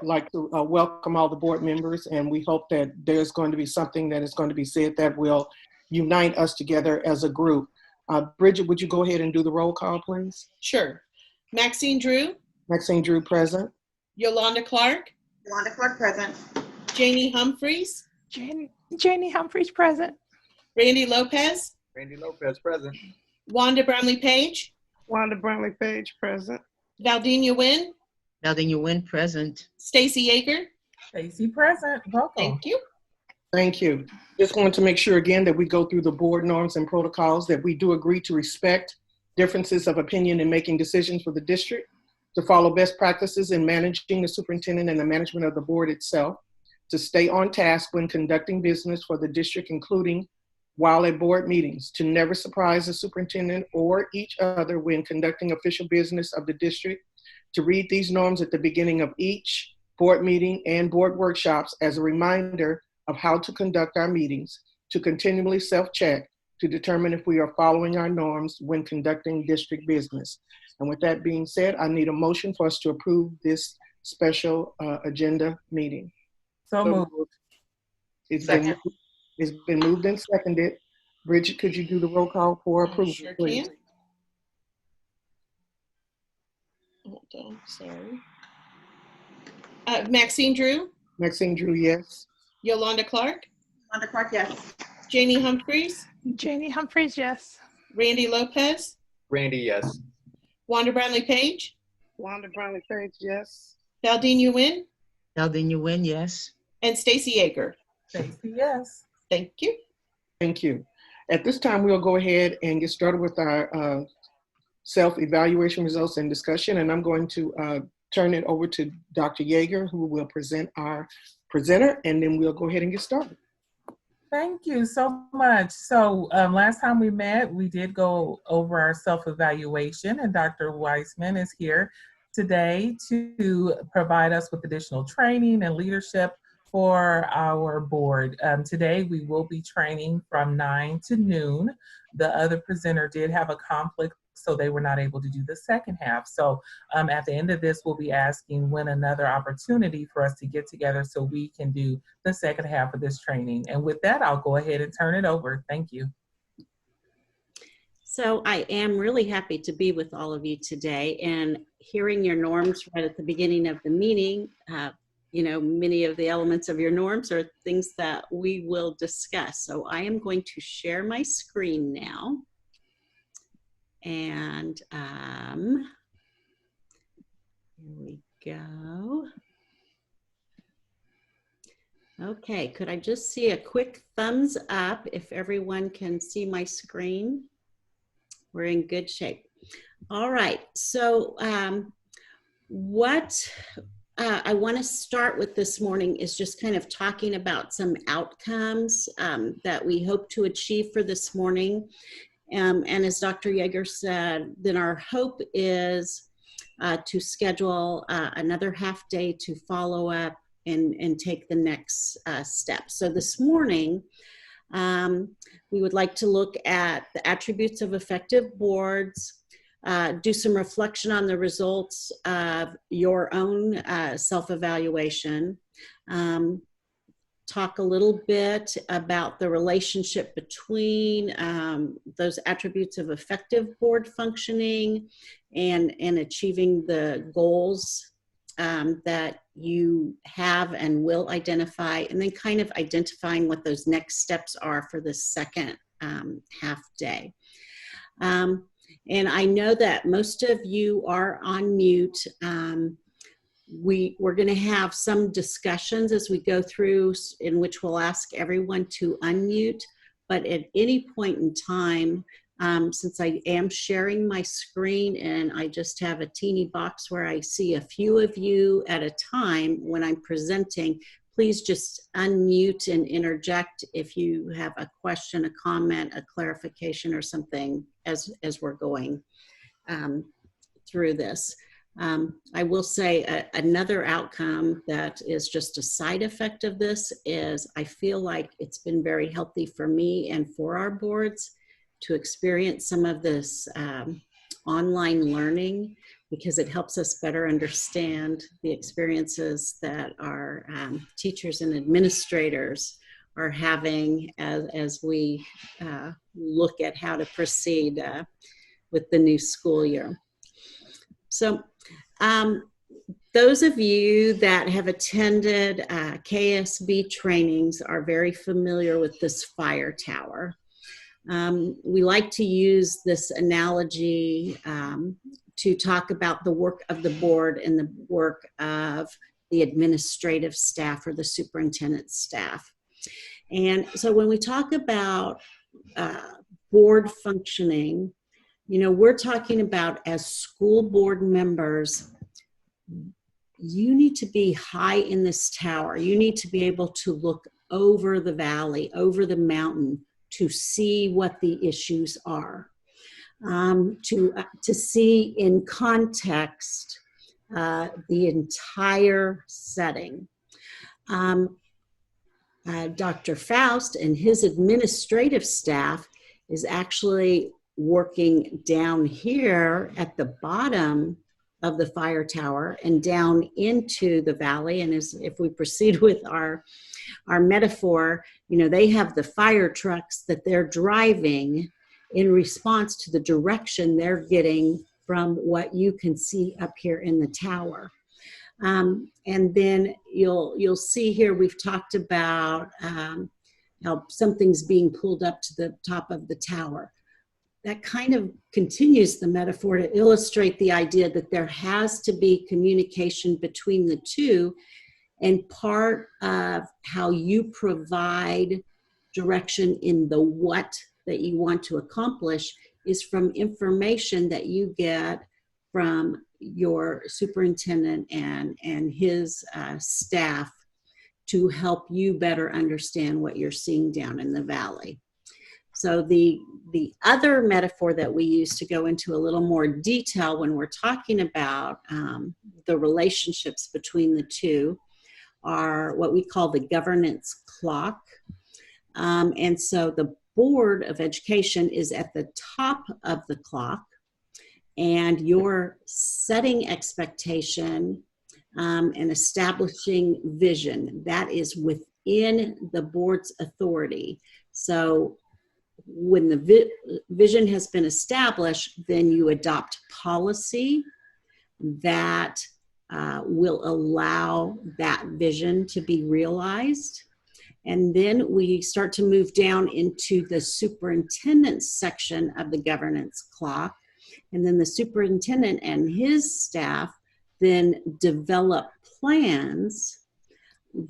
like to welcome all the board members, and we hope that there's going to be something that is going to be said that will unite us together as a group. Bridget, would you go ahead and do the roll call, please? Sure. Maxine Drew. Maxine Drew, present. Yolanda Clark. Yolanda Clark, present. Janie Humphreys. Janie Humphreys, present. Randy Lopez. Randy Lopez, present. Wanda Brownlee Page. Wanda Brownlee Page, present. Valdenia Nguyen. Valdenia Nguyen, present. Stacy Yeager. Stacy, present. Welcome. Thank you. Thank you. Just wanted to make sure again that we go through the board norms and protocols, that we do agree to respect differences of opinion in making decisions for the district, to follow best practices in managing the superintendent and the management of the board itself, to stay on task when conducting business for the district, including while at board meetings, to never surprise the superintendent or each other when conducting official business of the district, to read these norms at the beginning of each board meeting and board workshops as a reminder of how to conduct our meetings, to continually self-check to determine if we are following our norms when conducting district business. And with that being said, I need a motion for us to approve this special agenda meeting. So moved. It's been moved and seconded. Bridget, could you do the roll call for approval, Sure please? can. Hold on, sorry. Maxine Drew. Maxine Drew, yes. Yolanda Clark. Yolanda Clark, yes. Janie Humphreys. Janie Humphreys, yes. Randy Lopez. Randy, yes. Wanda Brownlee Page. Wanda Brownlee Page, yes. Valdenia Nguyen. Valdenia Nguyen, yes. And Stacy Yeager. Stacy, yes. Thank you. Thank you. At this time, we'll go ahead and get started with our self-evaluation results and discussion. And I'm going to turn it over to Dr. Yeager, who will present our presenter, and then we'll go ahead and get started. Thank you so much. So last time we met, we did go over our self-evaluation, and Dr. Weissman is here today to provide us with additional training and leadership for our board. Today we will be training from 9 to noon. The other presenter did have a conflict, so they were not able to do the second half. So at the end of this, we'll be asking when another opportunity for us to get together so we can do the second half of this training. And with that, I'll go ahead and turn it over. Thank you. So I am really happy to be with all of you today, and hearing your norms right at the beginning of the meeting. You know, many of the elements of your norms are things that we will discuss. So I am going to share my screen now. And here we go. Okay, could I just see a quick thumbs up if everyone can see my screen? We're in good shape. All right, so what I want to start with this morning is just kind of talking about some outcomes that we hope to achieve for this morning. And as Dr. Yeager said, then our hope is to schedule another half day to follow up and take the next step. So this morning, we would like to look at the attributes of effective boards, do some reflection on the results of your own self-evaluation, talk a little bit about the relationship between those attributes of effective board functioning and achieving the goals that you have and will identify, and then kind of identifying what those next steps are for the second half day. And I know that most of you are on mute. We're going to have some discussions as we go through in which we'll ask everyone to unmute, but at any point in time, since I am sharing my screen and I just have a teeny box where I see a few of you at a time when I'm presenting, please just unmute and interject if you have a question, a comment, a clarification, or something as we're going through this. I will say another outcome that is just a side effect of this is I feel like it's been very healthy for me and for our boards to experience some of this online learning because it helps us better understand the experiences that our teachers and administrators are having as we look at how to proceed with the new school year. So those of you that have attended KSB trainings are very familiar with this fire tower. We like to use this analogy to talk about the work of the board and the work of the administrative staff or the superintendent staff. And so when we talk about board functioning, you know, we're talking about as school board members, you need to be high in this tower. You need to be able to look over the valley, over the mountain, to see what the issues are, to see in context the entire setting. Dr. Faust and his administrative staff is actually working down here at the bottom of the fire tower and down into the valley. And if we proceed with our metaphor, you know, they have the fire trucks that they're driving in response to the direction they're getting from what you can see up here in the tower. And then you'll see here we've talked about how something's being pulled up to the top of the tower. That kind of continues the metaphor to illustrate the idea that there has to be communication between the two, and part of how you provide direction in the what that you want to accomplish is from information that you get from your superintendent and his staff to help you better understand what you're seeing down in the valley. So the other metaphor that we use to go into a little more detail when we're talking about the relationships between the two are what we call the governance clock. And so the Board of Education is at the top of the clock, and you're setting expectation and establishing vision. That is within the board's authority. So when the vision has been established, then you adopt policy that will allow that vision to be realized. And then we start to move down into the superintendent section of the governance clock. And then the superintendent and his staff then develop plans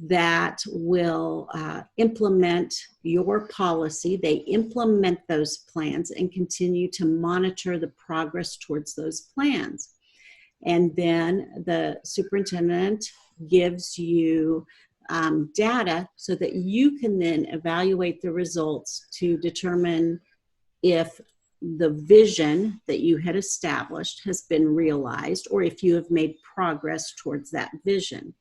that will implement your policy. They implement those plans and continue to monitor the progress towards those plans. And then the superintendent gives you data so that you can then evaluate the results to determine if the vision that you had established has been realized or if you have made progress towards that vision.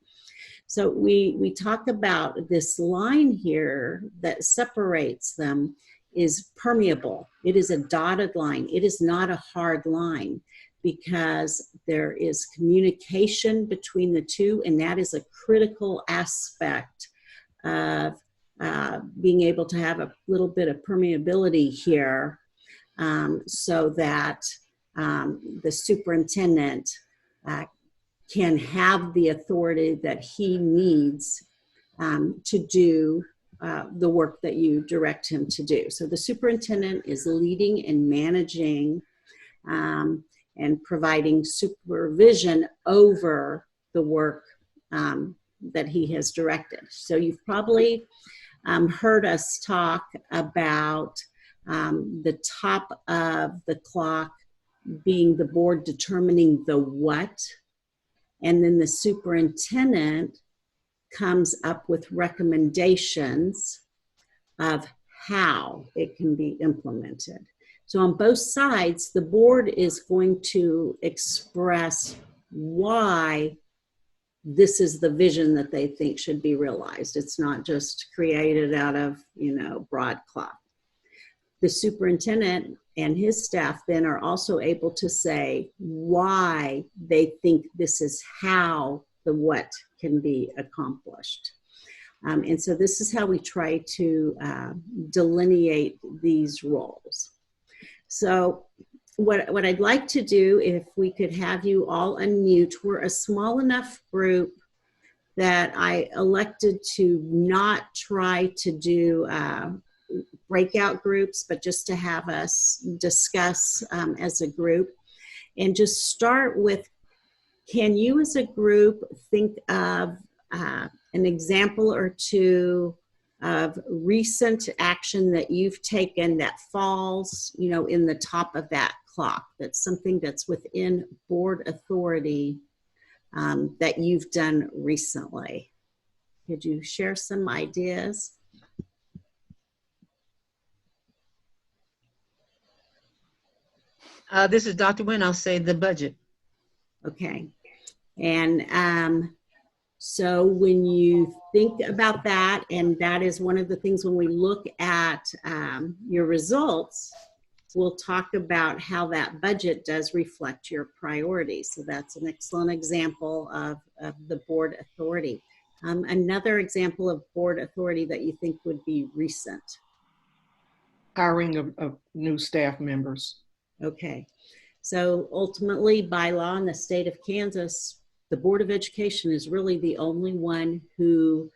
So we talk about this line here that separates them is permeable. It is a dotted line. It is not a hard line because there is communication between the two, and that is a critical aspect of being able to have a little bit of permeability here so that the superintendent can have the authority that he needs to do the work that you direct him to do. So the superintendent is leading and managing and providing supervision over the work that he has directed. So you've probably heard us talk about the top of the clock being the board determining the what, and then the superintendent comes up with recommendations of how it can be implemented. So on both sides, the board is going to express why this is the vision that they think should be realized. It's not just created out of, broadcloth. the superintendent and his staff then are also able to say why they think this is how the what can be accomplished. And so this is how we try to delineate these roles. So what I'd like to do, if we could have you all unmute, we're a small enough group that I elected to not try to do breakout groups, but just to have us discuss as a group. And just start with, can you as a group think of an example or two of recent action that you've taken that falls, you know, in the top of that clock? That's something that's within board authority that you've done recently. Could you share some ideas? This is Dr. Nguyen. I'll say the budget. Okay. And so when you think about that, and that is one of the things when we look at your results, we'll talk about how that budget does reflect your priorities. So that's an excellent example of the board authority. Another example of board authority that you think would be recent. Hiring of new staff members. Okay. So ultimately, by law in the state of Kansas, the Board of Education is really the only one who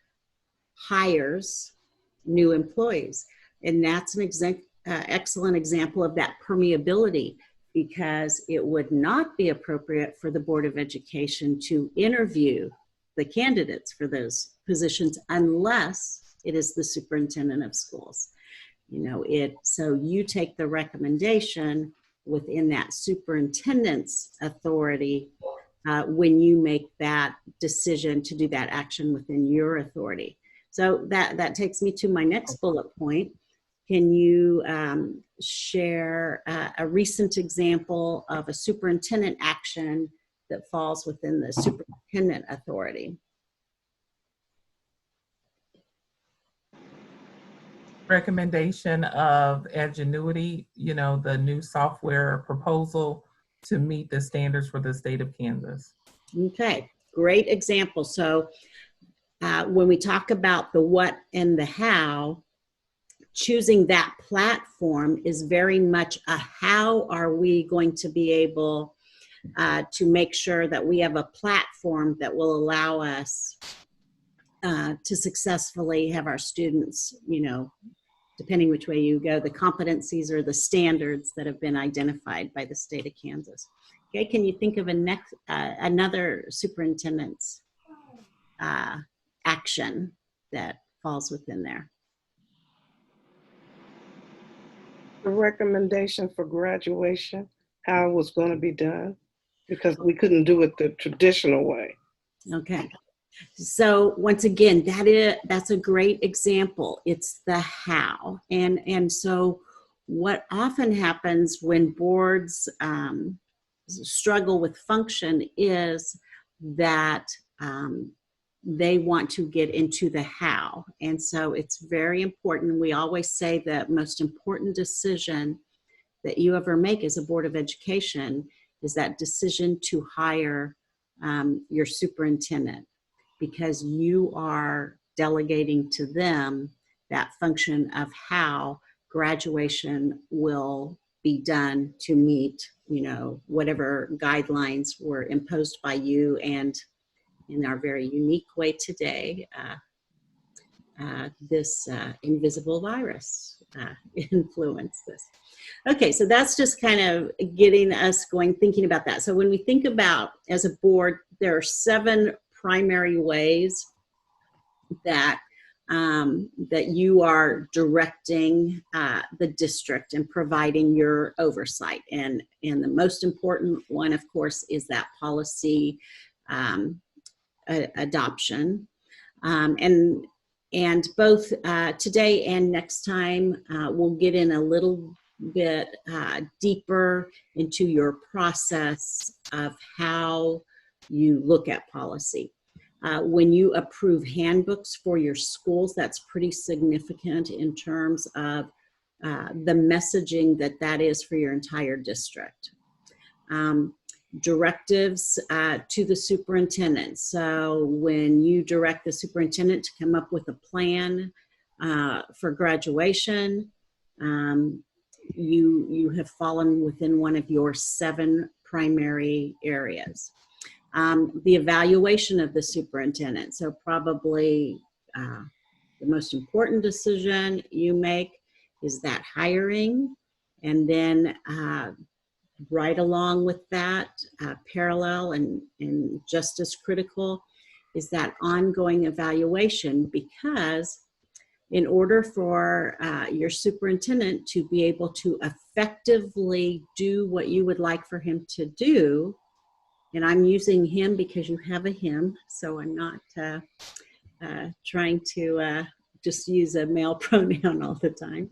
hires new employees. And that's an excellent example of that permeability, because it would not be appropriate for the Board of Education to interview the candidates for those positions unless it is the superintendent of schools. You know, so you take the recommendation within that superintendent's authority when you make that decision to do that action within your authority. So that takes me to my next bullet point. Can you share a recent example of a superintendent action that falls within the superintendent authority? Recommendation of Adjourning, you know, the new software proposal to meet the standards for the state of Kansas. Okay, great example. So when we talk about the what and the how, choosing that platform is very much a how are we going to be able to make sure that we have a platform that will allow us to successfully have our students, you know, depending which way you go, the competencies or the standards that have been identified by the state of Kansas. Okay, can you think of another superintendent's action that falls within there? The recommendation for graduation, how it was going to be done, because we couldn't do it the traditional way. Okay. So once again, that's a great example. It's the how. And so what often happens when boards struggle with function is that they want to get into the how. And so it's very important. We always say the most important decision that you ever make as a Board of Education is that decision to hire your superintendent, because you are delegating to them that function of how graduation will be done to meet, you know, whatever guidelines were imposed by you, and in our very unique way today, this invisible virus influenced this. Okay, so that's just kind of getting us going, thinking about that. So when we think about, as a board, there are 7 primary ways that that you are directing the district and providing your oversight. And the most important one, of course, is that policy adoption. And both today and next time, we'll get in a little bit deeper into your process of how you look at policy. When you approve handbooks for your schools, that's pretty significant in terms of the messaging that is for your entire district. Directives to the superintendent. So when you direct the superintendent to come up with a plan for graduation, you have fallen within one of your 7 primary areas. The evaluation of the superintendent. So probably the most important decision you make is that hiring, and then right along with that, parallel and just as critical is that ongoing evaluation, because in order for your superintendent to be able to effectively do what you would like for him to do, and I'm using him because you have a him, so I'm not trying to just use a male pronoun all the time,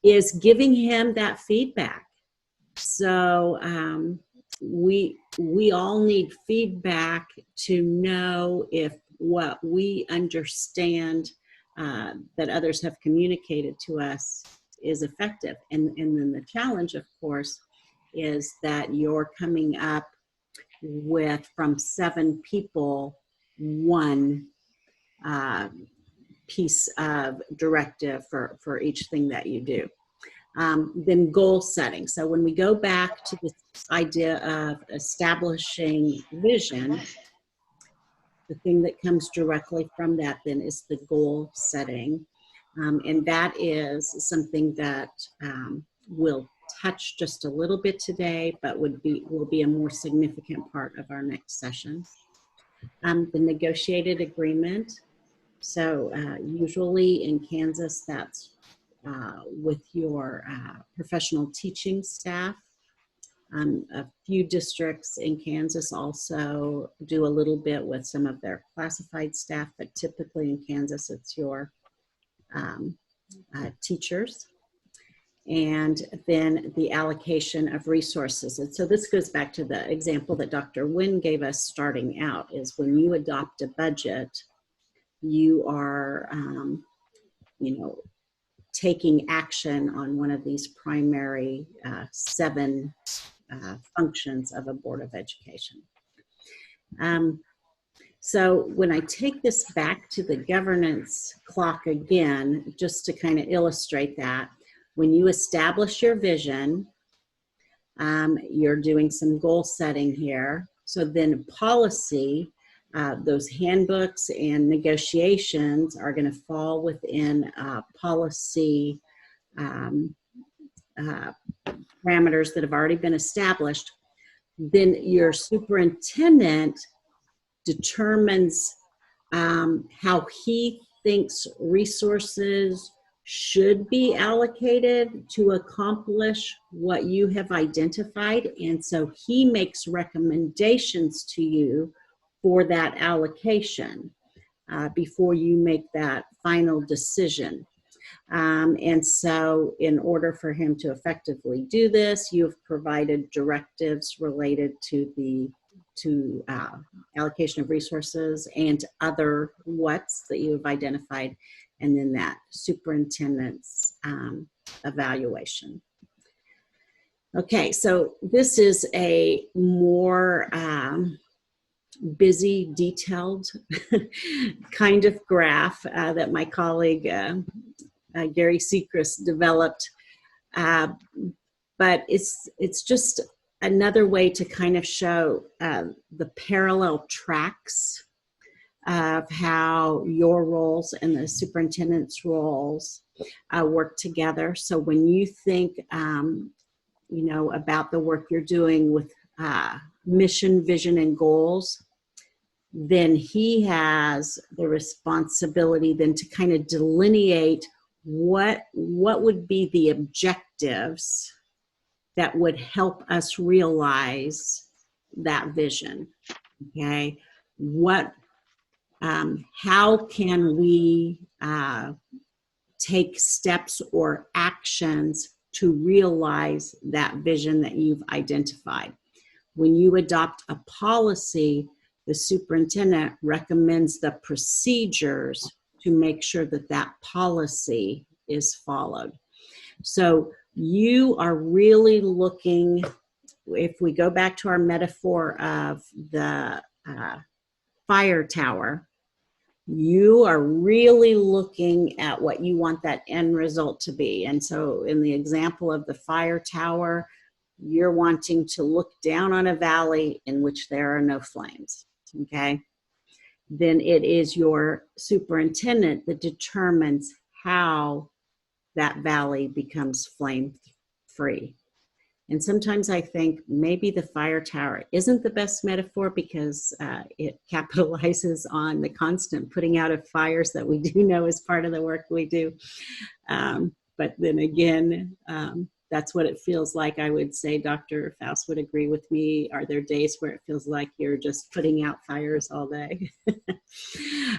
is giving him that feedback. So we all need feedback to know if what we understand that others have communicated to us is effective. And then the challenge, of course, is that you're coming up with, from 7 people, 1 piece of directive for each thing that you do. Then goal setting. So when we go back to this idea of establishing vision, the thing that comes directly from that then is the goal setting. And that is something that we'll touch just a little bit today, but will be a more significant part of our next session. The negotiated agreement. So usually in Kansas, that's with your professional teaching staff. A few districts in Kansas also do a little bit with some of their classified staff, but typically in Kansas, it's your teachers. And then the allocation of resources. And so this goes back to the example that Dr. Nguyen gave us starting out, is when you adopt a budget, you are, taking action on one of these primary 7 functions of a Board of Education. So when I take this back to the governance clock again, just to kind of illustrate that, when you establish your vision, you're doing some goal setting here. So then policy, those handbooks and negotiations are going to fall within policy parameters that have already been established. Then your superintendent determines how he thinks resources should be allocated to accomplish what you have identified. And so he makes recommendations to you for that allocation before you make that final decision. And so in order for him to effectively do this, you've provided directives related to the allocation of resources and other what's that you've identified, and then that superintendent's evaluation. Okay, so this is a more busy, detailed kind of graph that my colleague Gary Sechrist developed, but it's just another way to kind of show the parallel tracks of how your roles and the superintendent's roles work together. So when you think, about the work you're doing with mission, vision, and goals, then he has the responsibility then to kind of delineate what would be the objectives that would help us realize that vision. Okay, how can we take steps or actions to realize that vision that you've identified? When you adopt a policy, the superintendent recommends the procedures to make sure that that policy is followed. So you are really looking, if we go back to our metaphor of the fire tower, you are really looking at what you want that end result to be. And so in the example of the fire tower, you're wanting to look down on a valley in which there are no flames, okay? Then it is your superintendent that determines how that valley becomes flame-free. And sometimes I think maybe the fire tower isn't the best metaphor because it capitalizes on the constant putting out of fires that we do know is part of the work we do. But then again, that's what it feels like. I would say Dr. Faust would agree with me. Are there days where it feels like you're just putting out fires all day?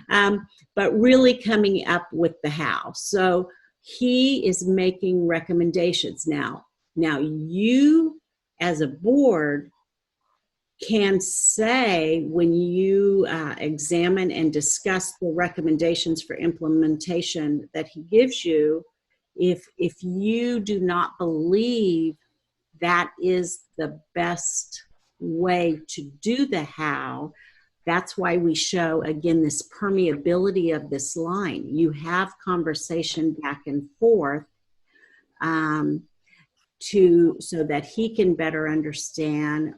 But really coming up with the how. So he is making recommendations now. Now, you as a board can say when you examine and discuss the recommendations for implementation that he gives you, if you do not believe that is the best way to do the how, that's why we show, again, this permeability of this line. You have conversation back and forth so that he can better understand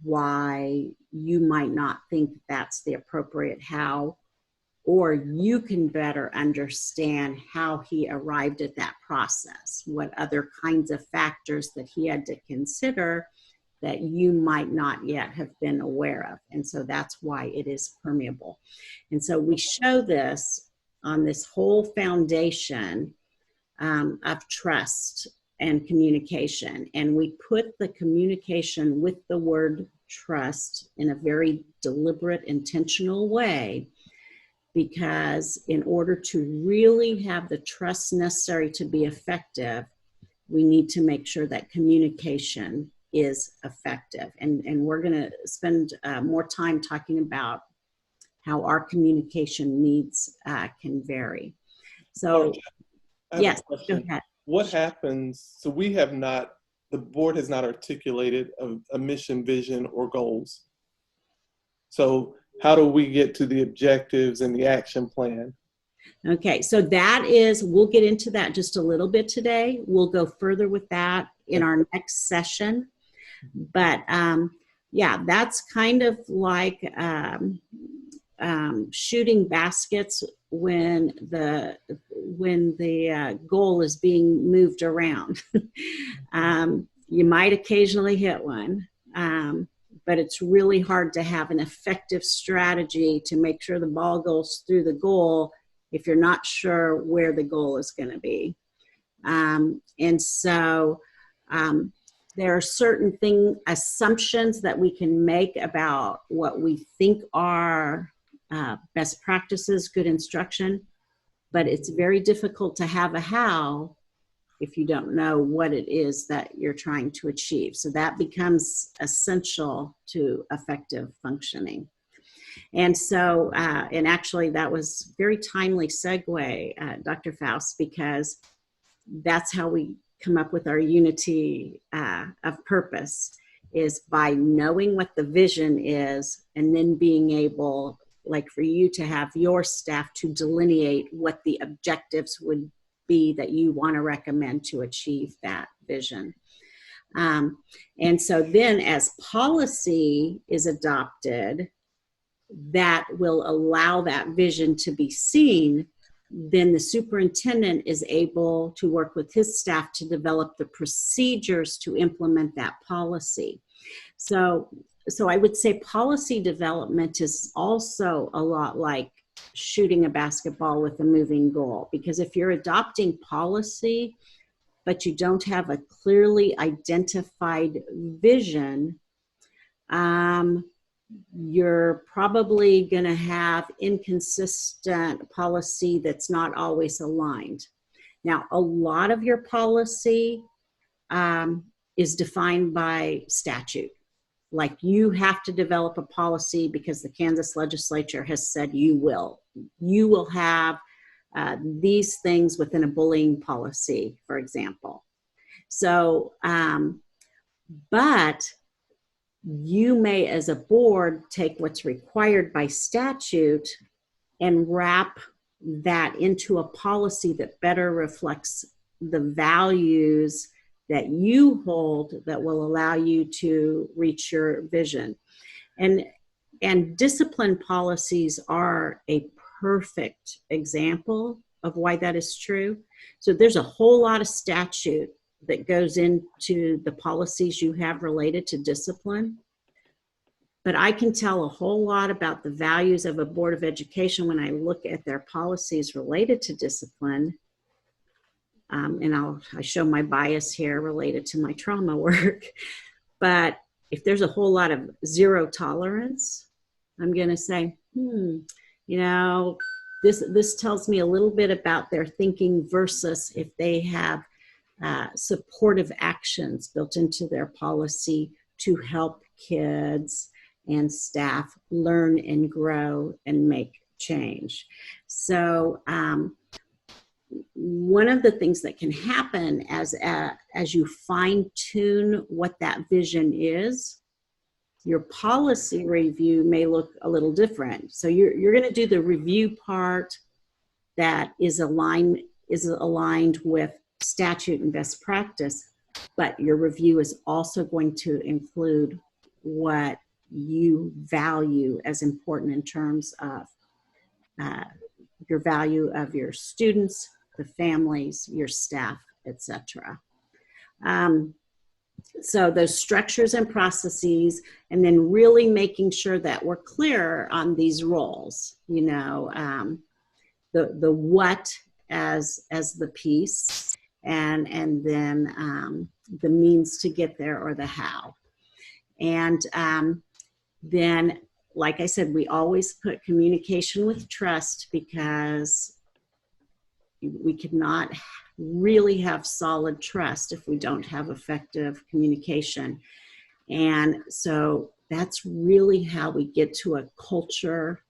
why you might not think that's the appropriate how, or you can better understand how he arrived at that process, what other kinds of factors that he had to consider that you might not yet have been aware of. And so that's why it is permeable. And so we show this on this whole foundation of trust and communication. And we put the communication with the word trust in a very deliberate, intentional way, because in order to really have the trust necessary to be effective, we need to make sure that communication is effective. And we're gonna spend more time talking about how our communication needs can vary. So, yes, go ahead. What happens, so we have not, the board has not articulated a mission, vision, or goals. So how do we get to the objectives and the action plan? Okay, so that is, we'll get into that just a little bit today. We'll go further with that in our next session. But yeah, that's kind of like shooting baskets when the goal is being moved around. You might occasionally hit one, but it's really hard to have an effective strategy to make sure the ball goes through the goal if you're not sure where the goal is going to be. And so there are certain assumptions that we can make about what we think are best practices, good instruction, but it's very difficult to have a how if you don't know what it is that you're trying to achieve. So that becomes essential to effective functioning. And so, and actually that was very timely segue, Dr. Faust, because that's how we come up with our unity of purpose, is by knowing what the vision is and then being able, like for you to have your staff to delineate what the objectives would be that you want to recommend to achieve that vision. And so then as policy is adopted that will allow that vision to be seen, then the superintendent is able to work with his staff to develop the procedures to implement that policy. So I would say policy development is also a lot like shooting a basketball with a moving goal, because if you're adopting policy, but you don't have a clearly identified vision, you're probably going to have inconsistent policy that's not always aligned. Now, a lot of your policy is defined by statute. Like you have to develop a policy because the Kansas legislature has said you will. You will have these things within a bullying policy, for example. So, but you may, as a board, take what's required by statute and wrap that into a policy that better reflects the values that you hold that will allow you to reach your vision. And discipline policies are a perfect example of why that is true. So there's a whole lot of statute that goes into the policies you have related to discipline. But I can tell a whole lot about the values of a Board of Education when I look at their policies related to discipline. And I show my bias here related to my trauma work. But if there's a whole lot of zero tolerance, I'm going to say, this tells me a little bit about their thinking versus if they have supportive actions built into their policy to help kids and staff learn and grow and make change. So one of the things that can happen as you fine tune what that vision is, your policy review may look a little different. So you're going to do the review part that is aligned with statute and best practice, but your review is also going to include what you value as important in terms of your value of your students, the families, your staff, etc. So those structures and processes, and then really making sure that we're clear on these roles, the what as the piece, and then the means to get there, or the how. And then, like I said, we always put communication with trust, because we cannot really have solid trust if we don't have effective communication. And so that's really how we get to a culture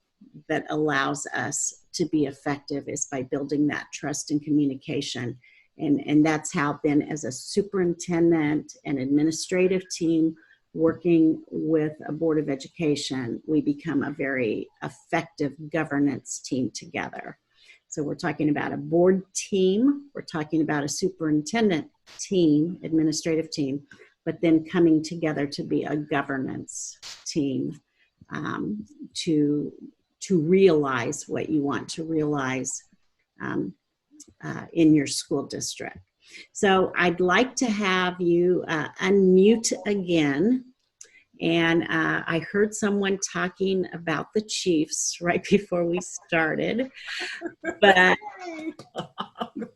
that allows us to be effective, is by building that trust and communication. And that's how then, as a superintendent and administrative team working with a Board of Education, we become a very effective governance team together. So we're talking about a board team, we're talking about a superintendent team, administrative team, but then coming together to be a governance team to realize what you want to realize in your school district. So I'd like to have you unmute again. And I heard someone talking about the Chiefs right before we started. But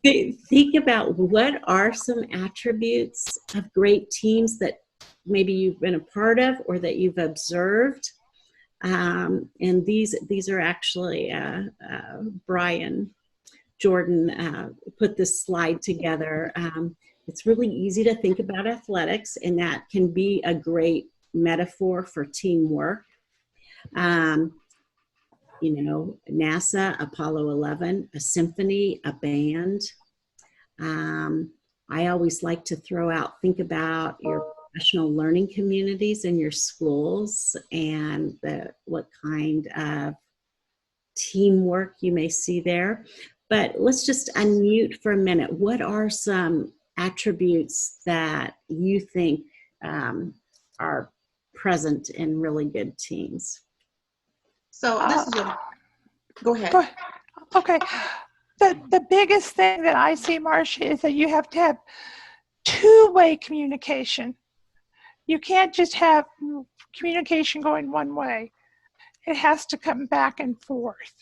think about, what are some attributes of great teams that maybe you've been a part of or that you've observed. And these are actually Brian Jordan put this slide together. It's really easy to think about athletics, and that can be a great metaphor for teamwork. NASA, Apollo 11, a symphony, a band. I always like to throw out, think about your professional learning communities in your schools and what kind of teamwork you may see there. But let's just unmute for a minute. What are some attributes that you think are present in really good teams? So this is go ahead. Okay. The biggest thing that I see, Marcia, is that you have to have two-way communication. You can't just have communication going one way. It has to come back and forth.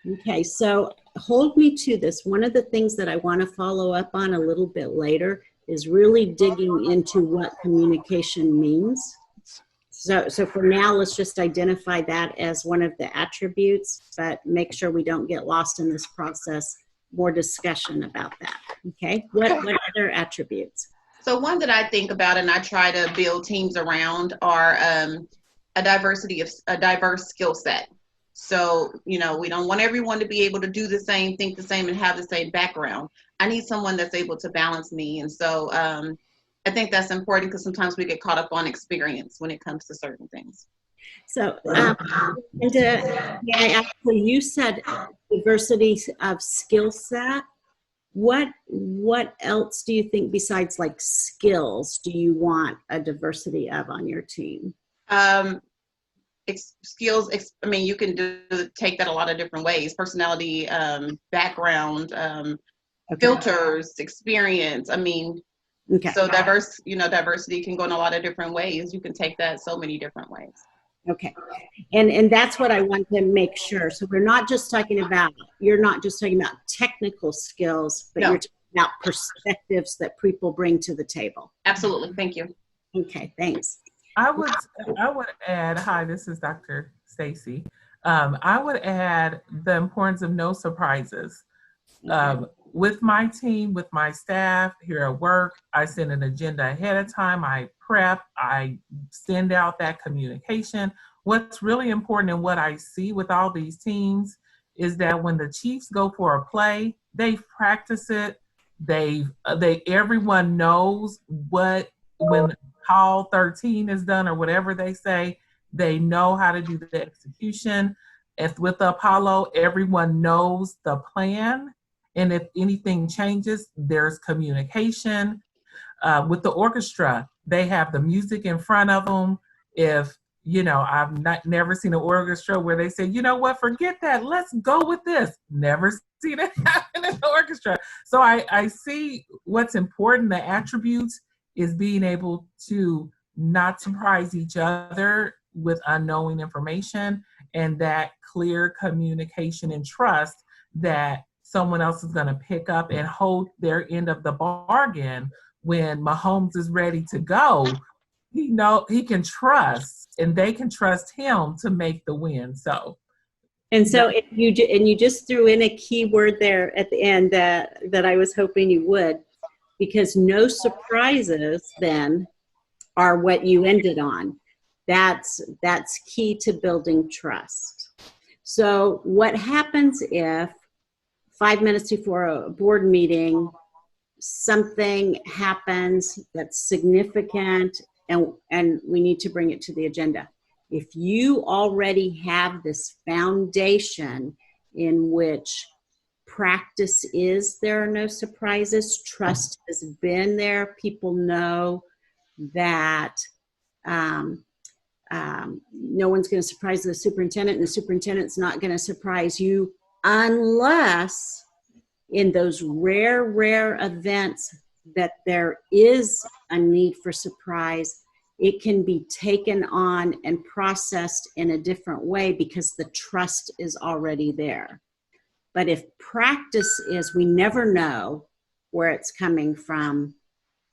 Okay, so hold me to this. One of the things that I want to follow up on a little bit later is really digging into what communication means. So for now, let's just identify that as one of the attributes, but make sure we don't get lost in this process. More discussion about that. Okay, what other attributes? So one that I think about and I try to build teams around are a diverse skill set. So, we don't want everyone to be able to do the same, think the same, and have the same background. I need someone that's able to balance me. And so I think that's important because sometimes we get caught up on experience when it comes to certain things. So, actually, you said diversity of skill set. What else do you think besides like skills do you want a diversity of on your team? Skills. You can take that a lot of different ways. Personality, background, filters, experience. Okay. So diversity can go in a lot of different ways. You can take that so many different ways. Okay. And that's what I want to make sure. So you're not just talking about technical skills, but No. you're talking about perspectives that people bring to the table. Absolutely. Thank you. Okay, thanks. I would add, hi, this is Dr. Stacy. I would add the importance of no surprises. With my team, with my staff here at work, I send an agenda ahead of time. I prep, I send out that communication. What's really important and what I see with all these teams is that when the Chiefs go for a play, they've practiced it. Everyone knows when call 13 is done or whatever they say, they know how to do the execution. If with the Apollo, everyone knows the plan. And if anything changes, there's communication. With the orchestra, they have the music in front of them. If, I've never seen an orchestra where they say, you know what, forget that, let's go with this. Never seen it happen in the orchestra. So I see what's important, the attributes is being able to not surprise each other with unknowing information and that clear communication and trust that someone else is going to pick up and hold their end of the bargain when Mahomes is ready to go. He can trust, and they can trust him to make the win. And you just threw in a key word there at the end that I was hoping you would, because no surprises then are what you ended on. That's key to building trust. So what happens if 5 minutes before a board meeting, something happens that's significant and we need to bring it to the agenda? If you already have this foundation in which practice is there are no surprises, trust has been there, people know that no one's going to surprise the superintendent and the superintendent's not going to surprise you unless in those rare events that there is a need for surprise, it can be taken on and processed in a different way because the trust is already there. But if practice is we never know where it's coming from,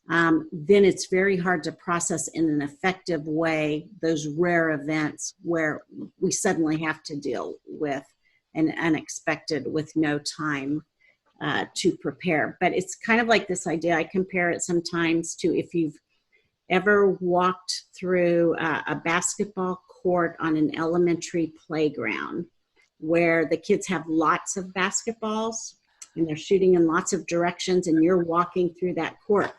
then it's very hard to process in an effective way those rare events where we suddenly have to deal with an unexpected with no time to prepare. But it's kind of like this idea, I compare it sometimes to if you've ever walked through a basketball court on an elementary playground where the kids have lots of basketballs and they're shooting in lots of directions and you're walking through that court.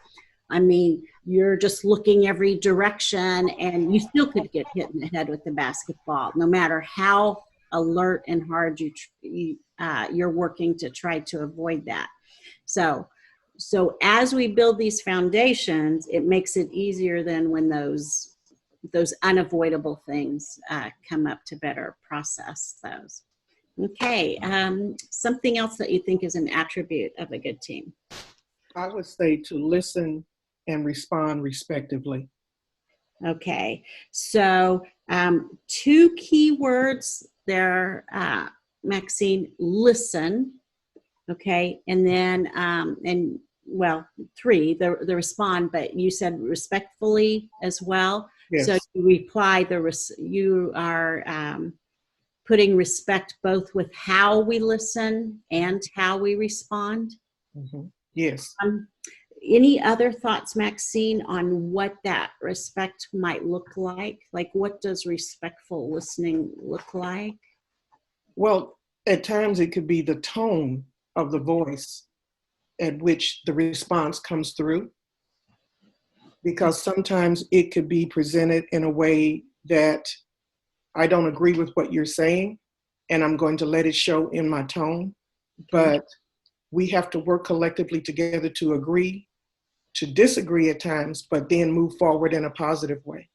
You're just looking every direction and you still could get hit in the head with the basketball, no matter how alert and hard you're working to try to avoid that. So as we build these foundations, it makes it easier than when those unavoidable things come up to better process those. Okay, something else that you think is an attribute of a good team? I would say to listen and respond respectively. Okay, so 2 key words there, Maxine: listen. Okay, and then and well, 3 the respond, but you said respectfully as well. Yes. So you reply you are putting respect both with how we listen and how we respond. Mm-hmm. Yes. Any other thoughts, Maxine, on what that respect might look like? Like, what does respectful listening look like? Well, at times it could be the tone of the voice at which the response comes through, because sometimes it could be presented in a way that I don't agree with what you're saying, and I'm going to let it show in my tone. But we have to work collectively together to agree, to disagree at times, but then move forward in a positive way.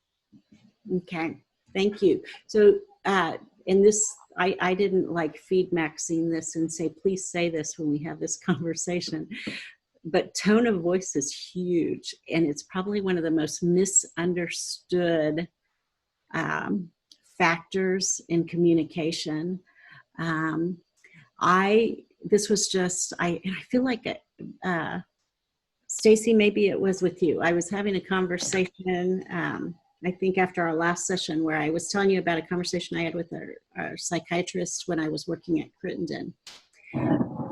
Okay, thank you. So in this, I didn't like feed Maxine this and say, please say this when we have this conversation. But tone of voice is huge, and it's probably one of the most misunderstood factors in communication. This was just, I feel like Stacy, maybe it was with you. I was having a conversation, I think after our last session, where I was telling you about a conversation I had with our psychiatrist when I was working at Crittenden.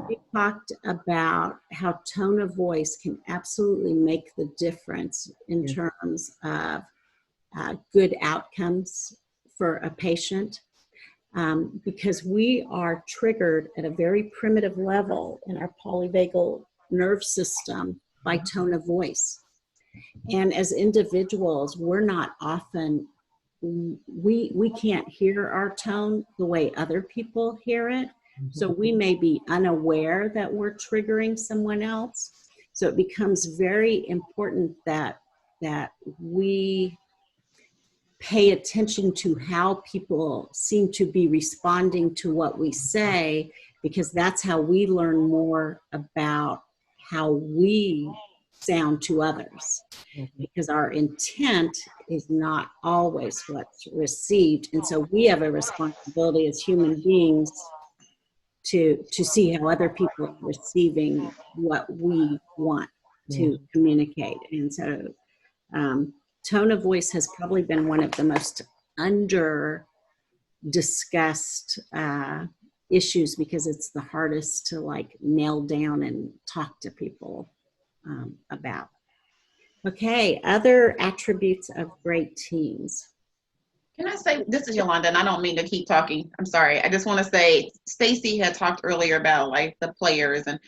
We talked about how tone of voice can absolutely make the difference in terms of good outcomes for a patient, because we are triggered at a very primitive level in our polyvagal nerve system by tone of voice. And as individuals, we're not often, we can't hear our tone the way other people hear it. So we may be unaware that we're triggering someone else. So it becomes very important that we pay attention to how people seem to be responding to what we say, because that's how we learn more about how we sound to others, because our intent is not always what's received. And so we have a responsibility as human beings to see how other people are receiving what we want to communicate. And so tone of voice has probably been one of the most under discussed issues, because it's the hardest to like nail down and talk to people about. Okay, other attributes of great teams. Can I say, this is Yolanda, and I don't mean to keep talking. I'm sorry. I just want to say, Stacy had talked earlier about like the players, and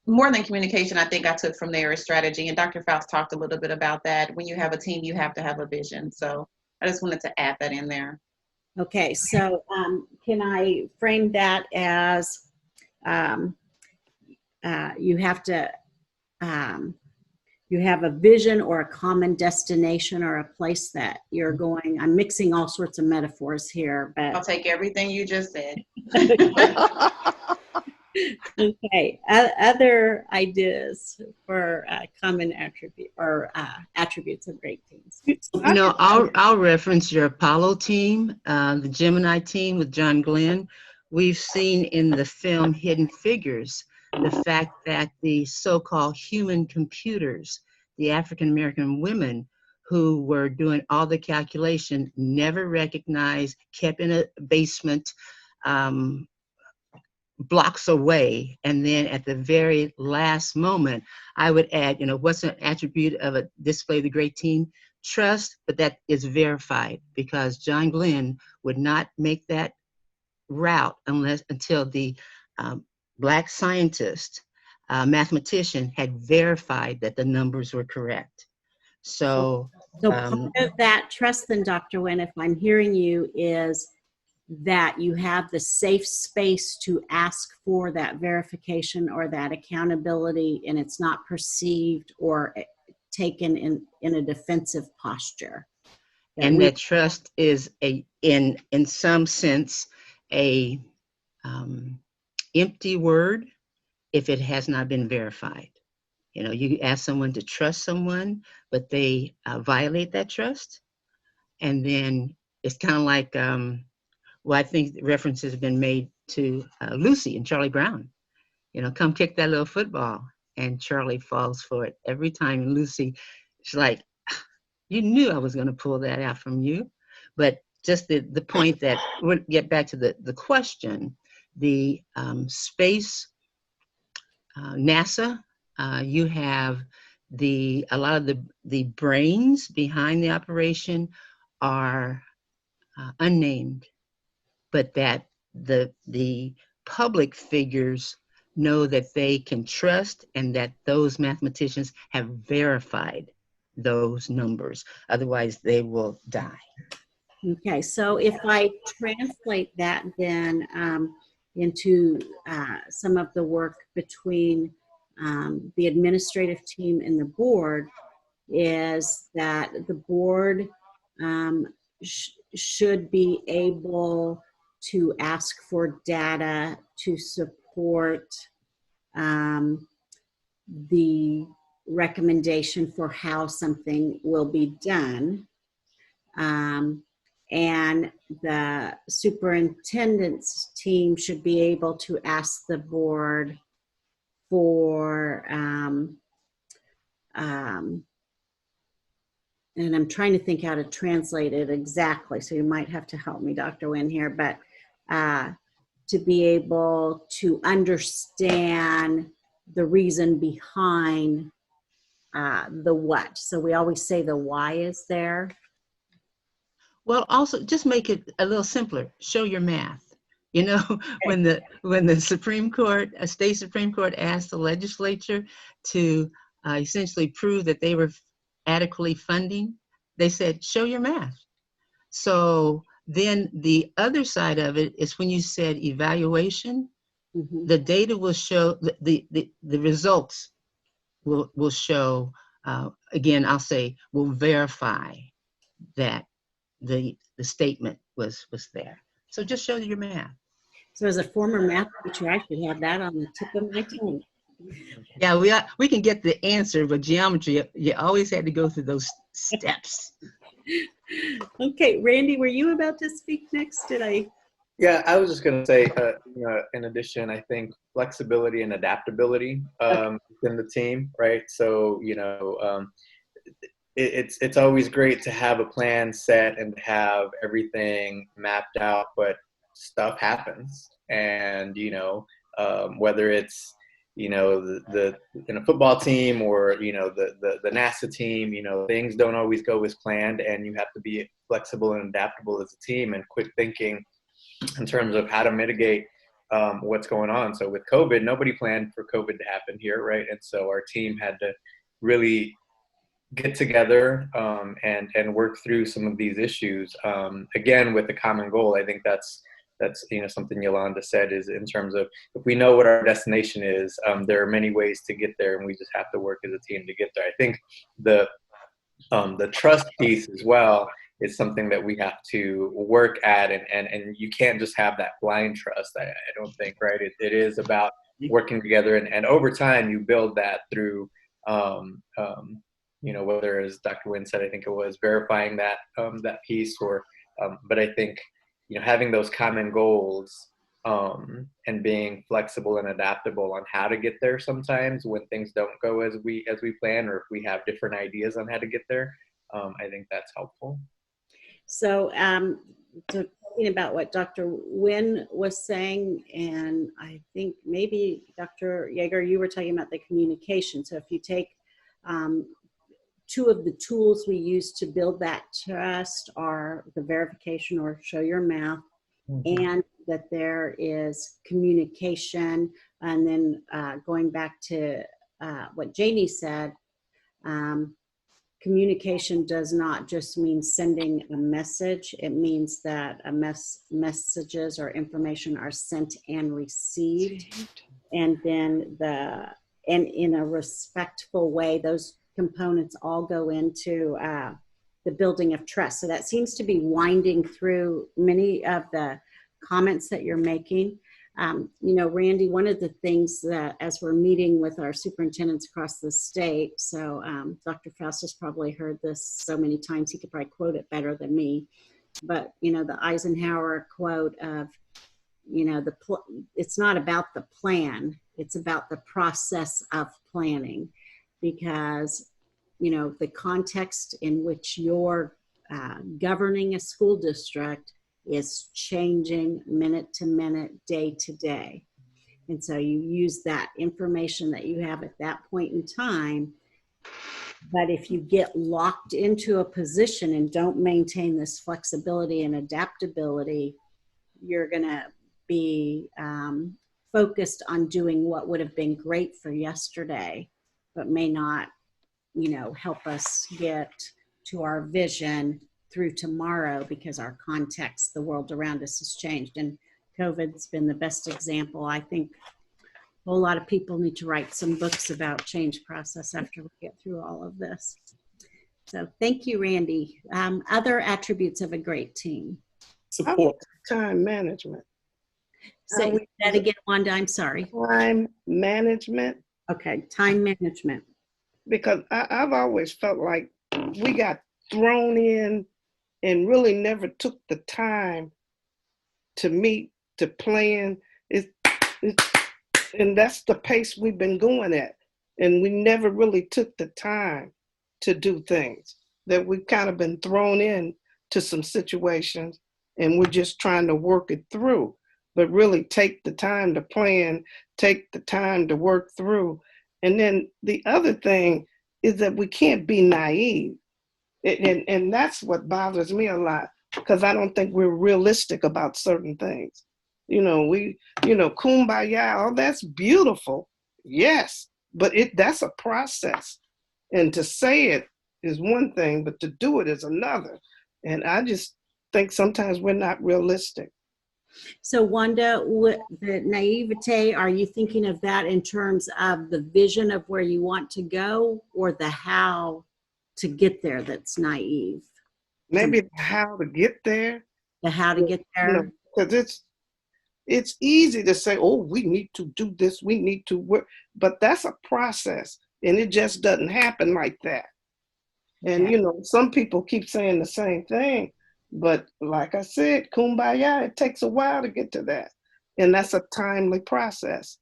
more than communication, I think I took from there is strategy. And Dr. Faust talked a little bit about that. When you have a team, you have to have a vision. So I just wanted to add that in there. Okay, so can I frame that as you have to, you have a vision or a common destination or a place that you're going. I'm mixing all sorts of metaphors here, but I'll take everything you just said. Okay, other ideas for common attribute or attributes of great teams. You know, I'll reference your Apollo team, the Gemini team with John Glenn. We've seen in the film Hidden Figures the fact that the so-called human computers, the African-American women who were doing all the calculation, never recognized, kept in a basement, blocks away, and then at the very last moment, I would add, you know, what's an attribute of a display of the great team? Trust, but that is verified, because John Glenn would not make that route until the Black scientist, mathematician, had verified that the numbers were correct. So part of that trust then, Dr. Nguyen, if I'm hearing you, is that you have the safe space to ask for that verification or that accountability, and it's not perceived or taken in a defensive posture. And that trust is in some sense a empty word if it has not been verified. You know, you ask someone to trust someone, but they violate that trust, and then it's kind of like, well, I think references have been made to Lucy and Charlie Brown. You know, come kick that little football, and Charlie falls for it every time. And Lucy, she's like, you knew I was going to pull that out from you. But just the point that, we'll get back to the question, the space, NASA, you have a lot of the brains behind the operation are unnamed, but that the public figures know that they can trust and that those mathematicians have verified those numbers. Otherwise, they will die. Okay, so if I translate that then into some of the work between the administrative team and the board, is that the board should be able to ask for data to support the recommendation for how something will be done. And the superintendent's team should be able to ask the board for, and I'm trying to think how to translate it exactly, so you might have to help me, Dr. Nguyen, here, but to be able to understand the reason behind the what. So we always say the why is there. Well, also just make it a little simpler. Show your math. You know, when the Supreme Court, a state Supreme Court asked the legislature to essentially prove that they were adequately funding, they said, show your math. So then the other side of it is when you said evaluation, the data will show, the results will show, again, I'll say, will verify that the statement was there. So just show your math. So as a former math teacher, I should have that on the tip of my tongue. Yeah, we can get the answer, but geometry, you always had to go through those steps. Okay, Randy, were you about to speak next? Did I? Yeah, I was just going to say, in addition, I think flexibility and adaptability within the team, right? So, it's always great to have a plan set and have everything mapped out, but stuff happens. And, whether it's, the in a football team or, the NASA team, things don't always go as planned, and you have to be flexible and adaptable as a team and quit thinking in terms of how to mitigate what's going on. So with COVID, nobody planned for COVID to happen here, right? And so our team had to really get together and work through some of these issues, again, with a common goal. I think that's something Yolanda said, is in terms of, if we know what our destination is, there are many ways to get there, and we just have to work as a team to get there. I think the trust piece as well is something that we have to work at, and you can't just have that blind trust, I don't think, right? It is about working together, and over time you build that through, whether, as Dr. Nguyen said, I think it was verifying that piece, or, but I think, having those common goals and being flexible and adaptable on how to get there sometimes when things don't go as we plan, or if we have different ideas on how to get there, I think that's helpful. So, talking about what Dr. Nguyen was saying, and I think maybe Dr. Yeager, you were talking about the communication. So if you take two of the tools we use to build that trust are the verification or show your math, and that there is communication. And then going back to what Janie said, communication does not just mean sending a message. It means that messages or information are sent and received, and then and in a respectful way. Those components all go into the building of trust. So that seems to be winding through many of the comments that you're making. Randy, one of the things that, as we're meeting with our superintendents across the state, so Dr. Faust has probably heard this so many times, he could probably quote it better than me, but, the Eisenhower quote of, it's not about the plan, it's about the process of planning, because, the context in which you're governing a school district is changing minute to minute, day to day. And so you use that information that you have at that point in time. But if you get locked into a position and don't maintain this flexibility and adaptability, you're going to be focused on doing what would have been great for yesterday, but may not, help us get to our vision through tomorrow because our context, the world around us has changed. And COVID's been the best example. I think a whole lot of people need to write some books about change process after we get through all of this. So thank you, Randy. Other attributes of a great team. Support. Time management. Say that again, Wanda, I'm sorry. Time management. Okay, time management. Because I've always felt like we got thrown in and really never took the time to meet, to plan. And that's the pace we've been going at. And we never really took the time to do things. That we've kind of been thrown in to some situations and we're just trying to work it through. But really take the time to plan, take the time to work through. And then the other thing is that we can't be naive. And that's what bothers me a lot, because I don't think we're realistic about certain things. Kumbaya, oh, that's beautiful. Yes, but that's a process. And to say it is one thing, but to do it is another. And I just think sometimes we're not realistic. So Wanda, the naivete, are you thinking of that in terms of the vision of where you want to go, or the how to get there that's naive? Maybe how to get there. The how to get there. Because it's easy to say, oh, we need to do this, we need to work, but that's a process, and it just doesn't happen like that. And some people keep saying the same thing. But like I said, kumbaya, it takes a while to get to that. And that's a timely process.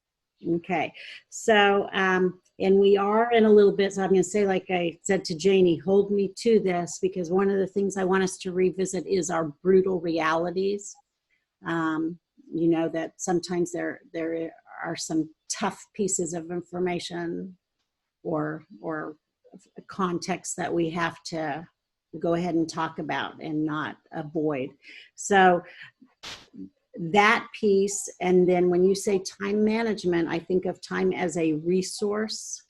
Okay. So, and we are in a little bit, so I'm going to say, like I said to Janie, hold me to this, because one of the things I want us to revisit is our brutal realities. That sometimes there are some tough pieces of information or context that we have to go ahead and talk about and not avoid. So that piece, and then when you say time management, I think of time as a resource,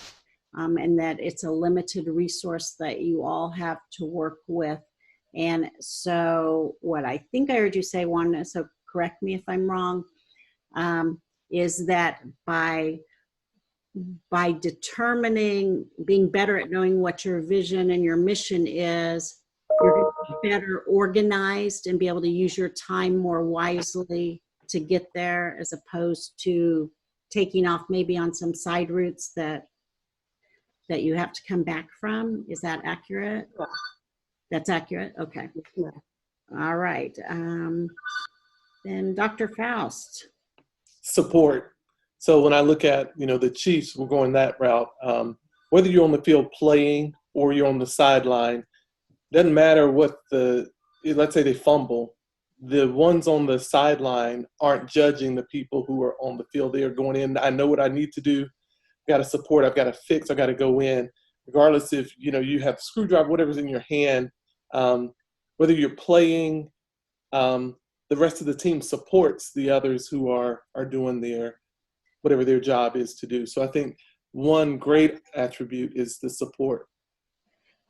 and that it's a limited resource that you all have to work with. And so what I think I heard you say, Wanda, so correct me if I'm wrong, is that by determining, being better at knowing what your vision and your mission is, you're going to be better organized and be able to use your time more wisely to get there, as opposed to taking off maybe on some side routes that you have to come back from. Is that accurate? That's accurate? Okay. All right. Then Dr. Faust. Support. So when I look at, the Chiefs, we're going that route. Whether you're on the field playing or you're on the sideline, doesn't matter what let's say they fumble, the ones on the sideline aren't judging the people who are on the field. They are going in, I know what I need to do. I've got to support, I've got to fix, I've got to go in. Regardless if, you have a screwdriver, whatever's in your hand, whether you're playing, the rest of the team supports the others who are doing whatever their job is to do. So I think one great attribute is the support.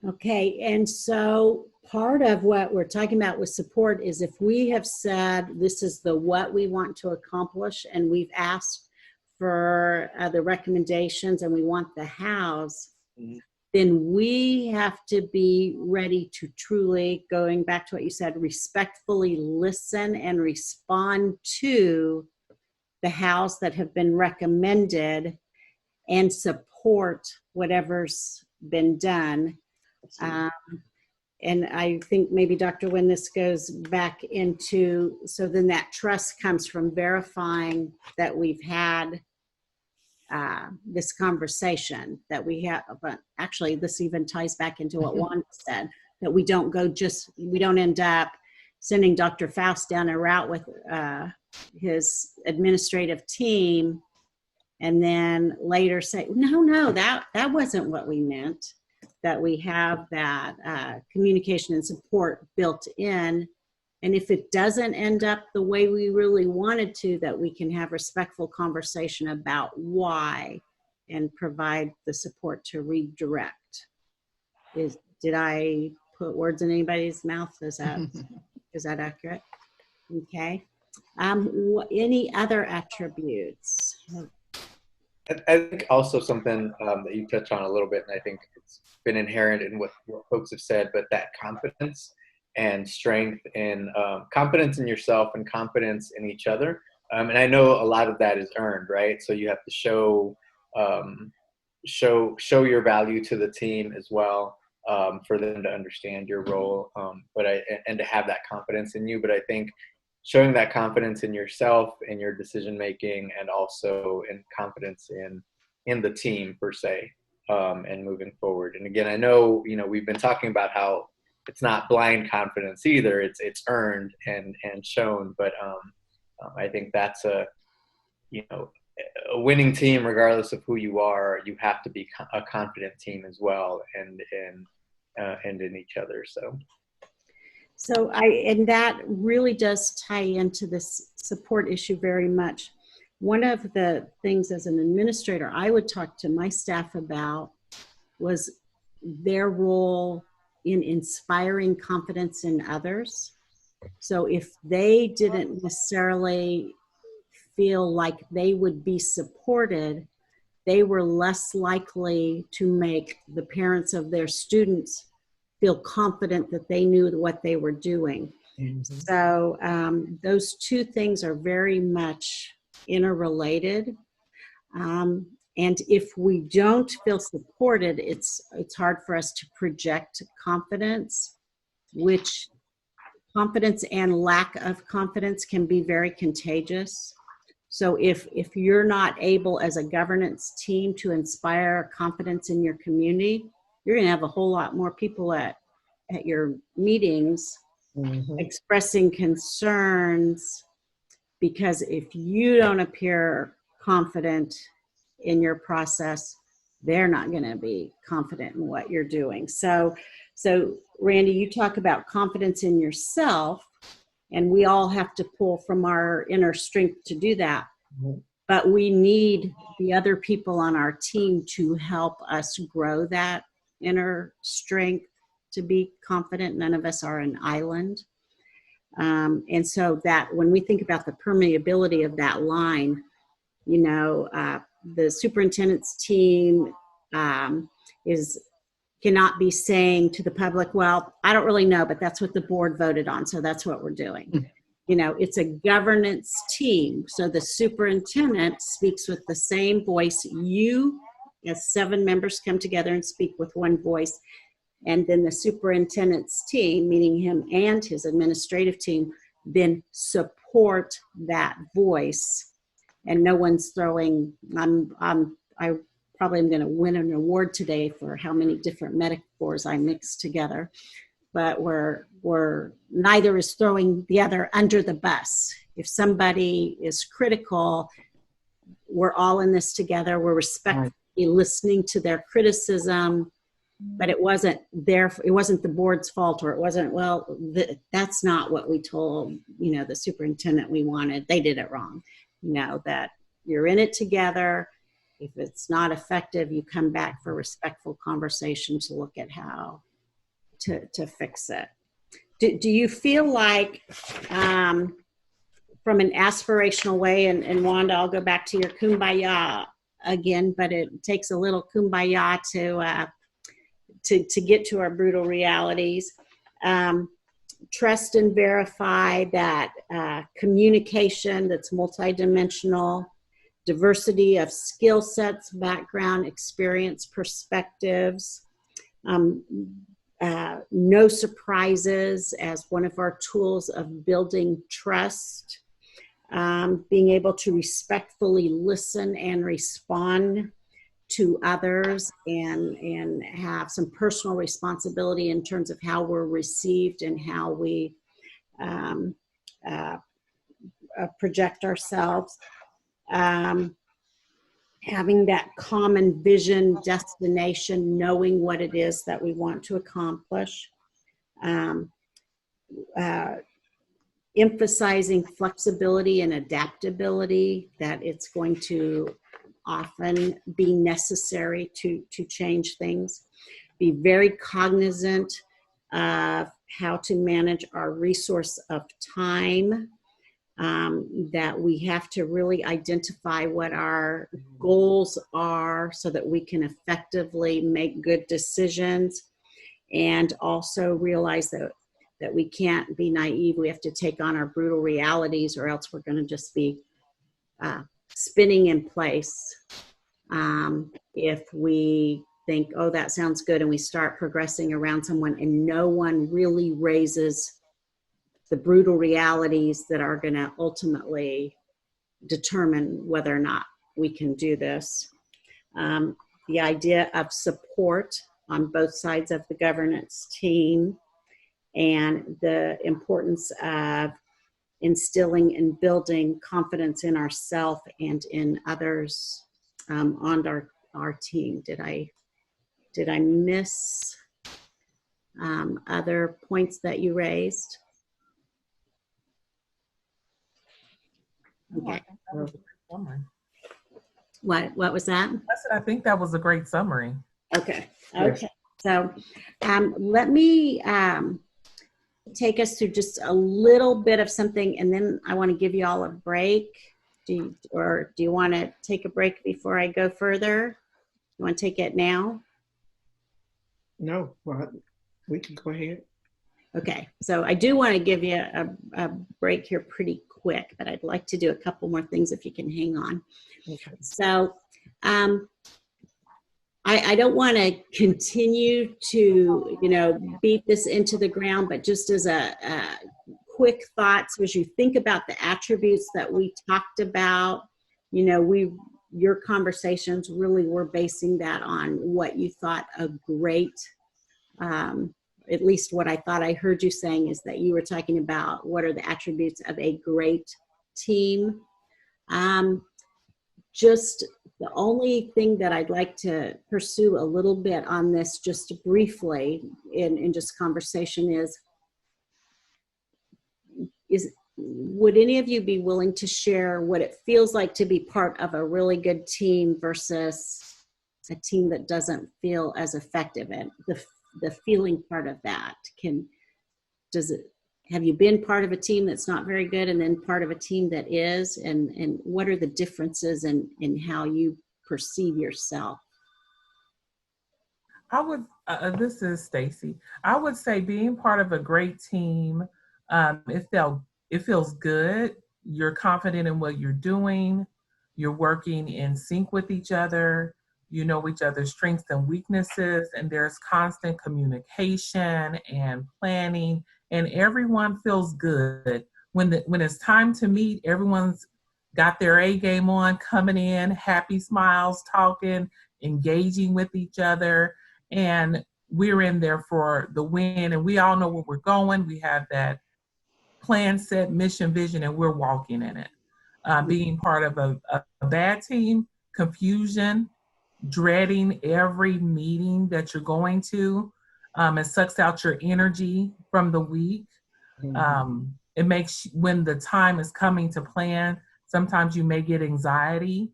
Okay, and so part of what we're talking about with support is, if we have said this is what we want to accomplish, and we've asked for the recommendations and we want the hows, then we have to be ready to truly, going back to what you said, respectfully listen and respond to the hows that have been recommended and support whatever's been done. And I think maybe, Dr. Wynn, this goes back into, so then that trust comes from verifying that we've had this conversation, that we have, but actually this even ties back into what Wanda said, that we don't end up sending Dr. Faust down a route with his administrative team and then later say, no, that wasn't what we meant. That we have that communication and support built in And if it doesn't end up the way we really wanted to, that we can have respectful conversation about why and provide the support to redirect. Did I put words in anybody's mouth? Is that accurate? Okay. Any other attributes? I think also something that you touched on a little bit, and I think it's been inherent in what folks have said, but that confidence and strength in confidence in yourself and confidence in each other. And I know a lot of that is earned, right? So you have to show your value to the team as well, for them to understand your role, and to have that confidence in you. But I think showing that confidence in yourself and your decision making, and also in confidence in the team per se, and moving forward. And again, I know, we've been talking about how it's not blind confidence either. It's earned and shown. But I think that's a winning team, regardless of who you are. You have to be a confident team as well, and in each other. So and that really does tie into this support issue very much. One of the things as an administrator I would talk to my staff about was their role in inspiring confidence in others. So if they didn't necessarily feel like they would be supported, they were less likely to make the parents of their students feel confident that they knew what they were doing. Mm-hmm. So those two things are very much interrelated. And if we don't feel supported, it's hard for us to project confidence, which confidence and lack of confidence can be very contagious. So if you're not able as a governance team to inspire confidence in your community, you're going to have a whole lot more people at your meetings expressing concerns, because if you don't appear confident in your process, they're not going to be confident in what you're doing. So Randy, you talk about confidence in yourself, and we all have to pull from our inner strength to do that. But we need the other people on our team to help us grow that inner strength to be confident. None of us are an island. And so that when we think about the permeability of that line, the superintendent's team cannot be saying to the public, well, I don't really know, but that's what the board voted on, so that's what we're doing. It's a governance team. So the superintendent speaks with the same voice. You, as 7 members, come together and speak with one voice. And then the superintendent's team, meaning him and his administrative team, then support that voice. And no one's throwing, I probably am going to win an award today for how many different metaphors I mixed together. But we're neither is throwing the other under the bus. If somebody is critical, we're all in this together. We're respectfully listening to their criticism, but it wasn't the board's fault, or it wasn't, that's not what we told, the superintendent we wanted. They did it wrong. That you're in it together. If it's not effective, you come back for respectful conversation to look at how to fix it. Do you feel like, from an aspirational way, and Wanda, I'll go back to your kumbaya again, but it takes a little kumbaya to get to our brutal realities. Trust and verify that communication that's multidimensional, diversity of skill sets, background, experience, perspectives, no surprises as one of our tools of building trust, being able to respectfully listen and respond to others, and have some personal responsibility in terms of how we're received and how we project ourselves. Having that common vision, destination, knowing what it is that we want to accomplish. emphasizing flexibility and adaptability, that it's going to often be necessary to change things. Be very cognizant of how to manage our resource of time, that we have to really identify what our goals are so that we can effectively make good decisions, and also realize that we can't be naive. We have to take on our brutal realities, or else we're going to just be spinning in place. If we think, oh, that sounds good, and we start progressing around someone and no one really raises the brutal realities that are going to ultimately determine whether or not we can do this. The idea of support on both sides of the governance team, and the importance of instilling and building confidence in ourselves and in others on our team. Did I miss other points that you raised? Okay. That was a great summary. What was that? I said, I think that was a great summary. Okay. Yes. Okay. So let me take us through just a little bit of something, and then I want to give you all a break. Do you want to take a break before I go further? You want to take it now? No, well, we can go ahead. Okay, so I do want to give you a break here pretty quick, but I'd like to do a couple more things if you can hang on. Okay. So I don't want to continue to, beat this into the ground, but just as a quick thought, so as you think about the attributes that we talked about, your conversations really were basing that on what you thought a great, at least what I thought I heard you saying is that you were talking about what are the attributes of a great team. Just the only thing that I'd like to pursue a little bit on this just briefly in just conversation is would any of you be willing to share what it feels like to be part of a really good team versus a team that doesn't feel as effective? And the feeling part of that, have you been part of a team that's not very good and then part of a team that is, and what are the differences in how you perceive yourself? I would, this is Stacy. I would say being part of a great team, it feels good. You're confident in what you're doing. You're working in sync with each other. You know each other's strengths and weaknesses, and there's constant communication and planning, and everyone feels good. When it's time to meet, everyone's got their A game on, coming in, happy smiles, talking, engaging with each other, and we're in there for the win, and we all know where we're going. We have that plan, set, mission, vision, and we're walking in it. Being part of a bad team, confusion, dreading every meeting that you're going to. It sucks out your energy from the week. It makes, when the time is coming to plan, sometimes you may get anxiety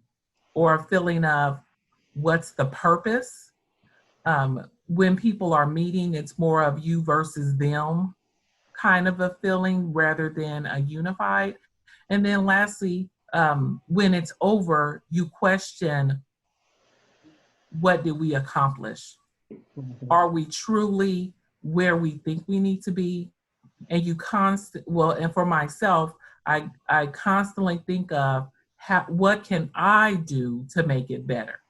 or a feeling of what's the purpose. When people are meeting, it's more of you versus them kind of a feeling rather than a unified. And then lastly, when it's over, you question, what did we accomplish? Are we truly where we think we need to be? And and for myself, I constantly think of what can I do to make it better?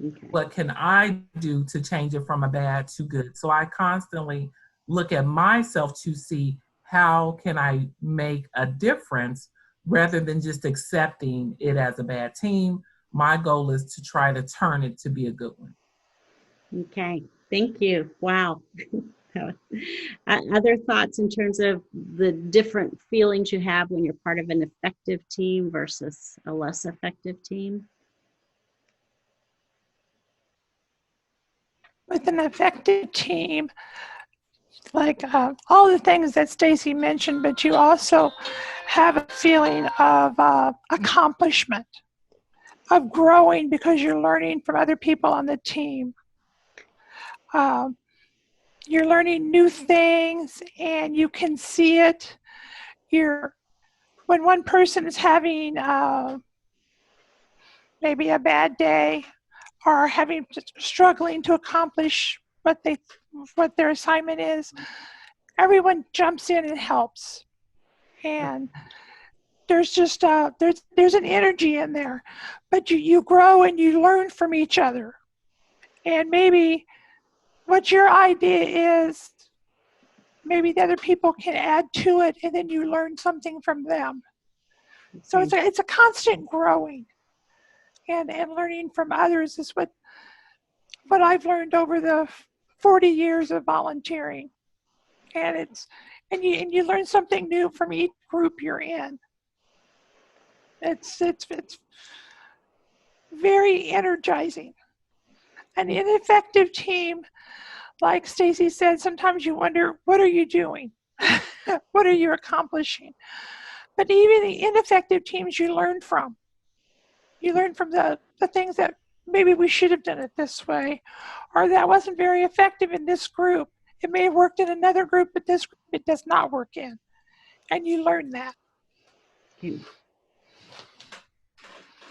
Okay. What can I do to change it from a bad to good? So I constantly look at myself to see how can I make a difference rather than just accepting it as a bad team. My goal is to try to turn it to be a good one. Okay, thank you. Wow. Other thoughts in terms of the different feelings you have when you're part of an effective team versus a less effective team? With an effective team, like all the things that Stacy mentioned, but you also have a feeling of accomplishment, of growing because you're learning from other people on the team. You're learning new things and you can see it. When one person is having maybe a bad day or struggling to accomplish what their assignment is, everyone jumps in and helps. And there's just there's an energy in there, but you grow and you learn from each other. And maybe what your idea is, maybe the other people can add to it, and then you learn something from them. So it's a constant growing, and learning from others is what I've learned over the 40 years of volunteering. And you learn something new from each group you're in. It's very energizing. An ineffective team, like Stacy said, sometimes you wonder, what are you doing? What are you accomplishing? But even the ineffective teams you learn from. You learn from the things that maybe we should have done it this way, or that wasn't very effective in this group. It may have worked in another group, but this group it does not work in. And you learn that.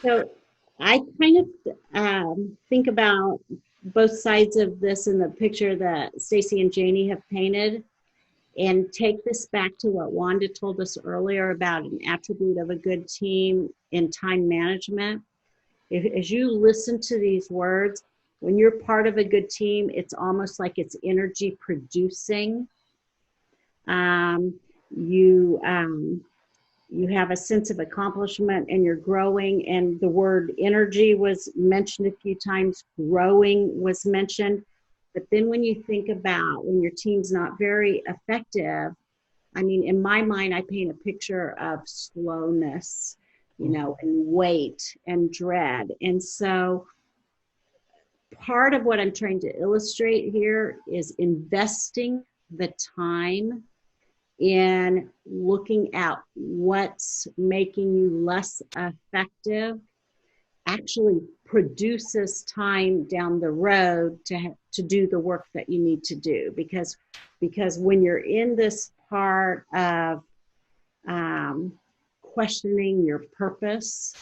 So I kind of think about both sides of this in the picture that Stacy and Janie have painted, and take this back to what Wanda told us earlier about an attribute of a good team in time management. As you listen to these words, when you're part of a good team, it's almost like it's energy producing. You have a sense of accomplishment and you're growing, and the word energy was mentioned a few times, growing was mentioned. But then when you think about when your team's not very effective, I mean, in my mind, I paint a picture of slowness, and weight and dread. And so part of what I'm trying to illustrate here is investing the time in looking at what's making you less effective actually produces time down the road to do the work that you need to do. Because when you're in this part of questioning your purpose,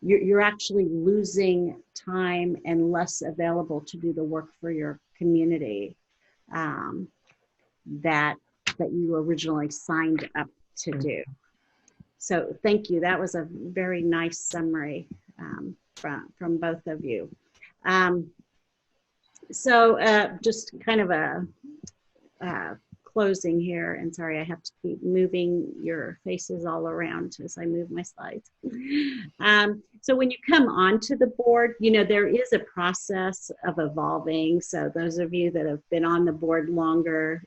you're actually losing time and less available to do the work for your community that you originally signed up to do. So thank you. That was a very nice summary from both of you. So just kind of a closing here, and sorry, I have to keep moving your faces all around as I move my slides. So when you come onto the board, there is a process of evolving. So those of you that have been on the board longer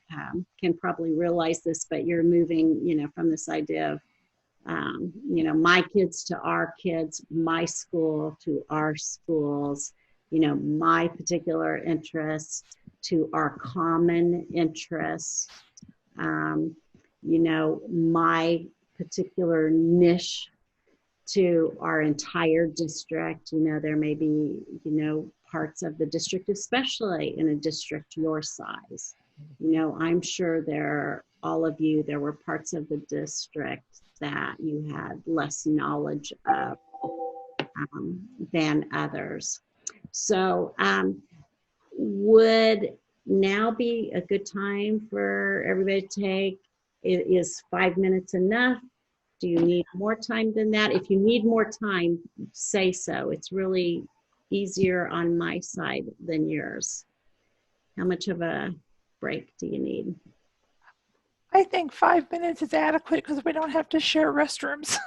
can probably realize this, but you're moving, from this idea of, my kids to our kids, my school to our schools, my particular interests to our common interests, my particular niche to our entire district. There may be, parts of the district, especially in a district your size. I'm sure there were parts of the district that you had less knowledge of than others. So would now be a good time for everybody to take? Is 5 minutes enough? Do you need more time than that? If you need more time, say so. It's really easier on my side than yours. How much of a break do you need? I think 5 minutes is adequate because we don't have to share restrooms.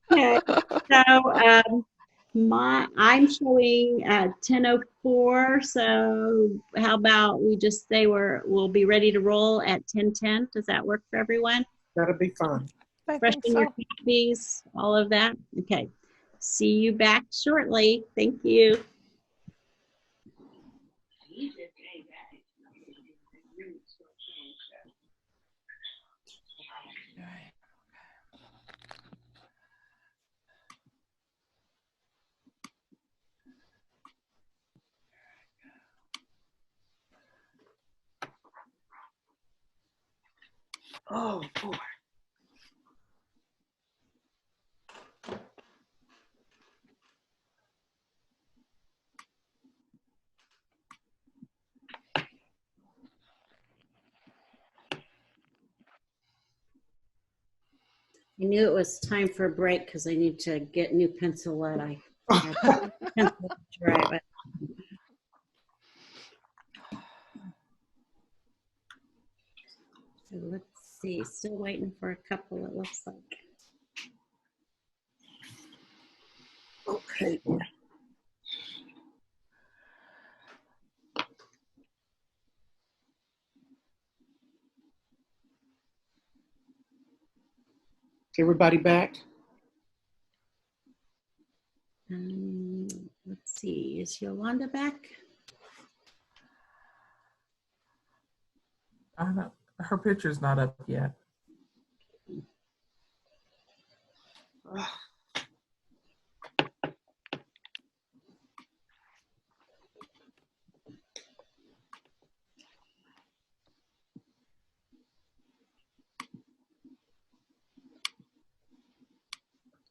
Okay, so I'm showing 10:04. So how about we just say we'll be ready to roll at 10:10? Does that work for everyone? That'll be fine. I Fresh think in so. your copies, all of that. Okay. See you back shortly. Thank you. Oh, boy. I knew it was time for a break because I need to get new pencil lead. I had pencil to write with. So let's see, still waiting for a couple, it looks like. Okay. Everybody back? Let's see, is Yolanda back? I don't know. Her picture's not up yet.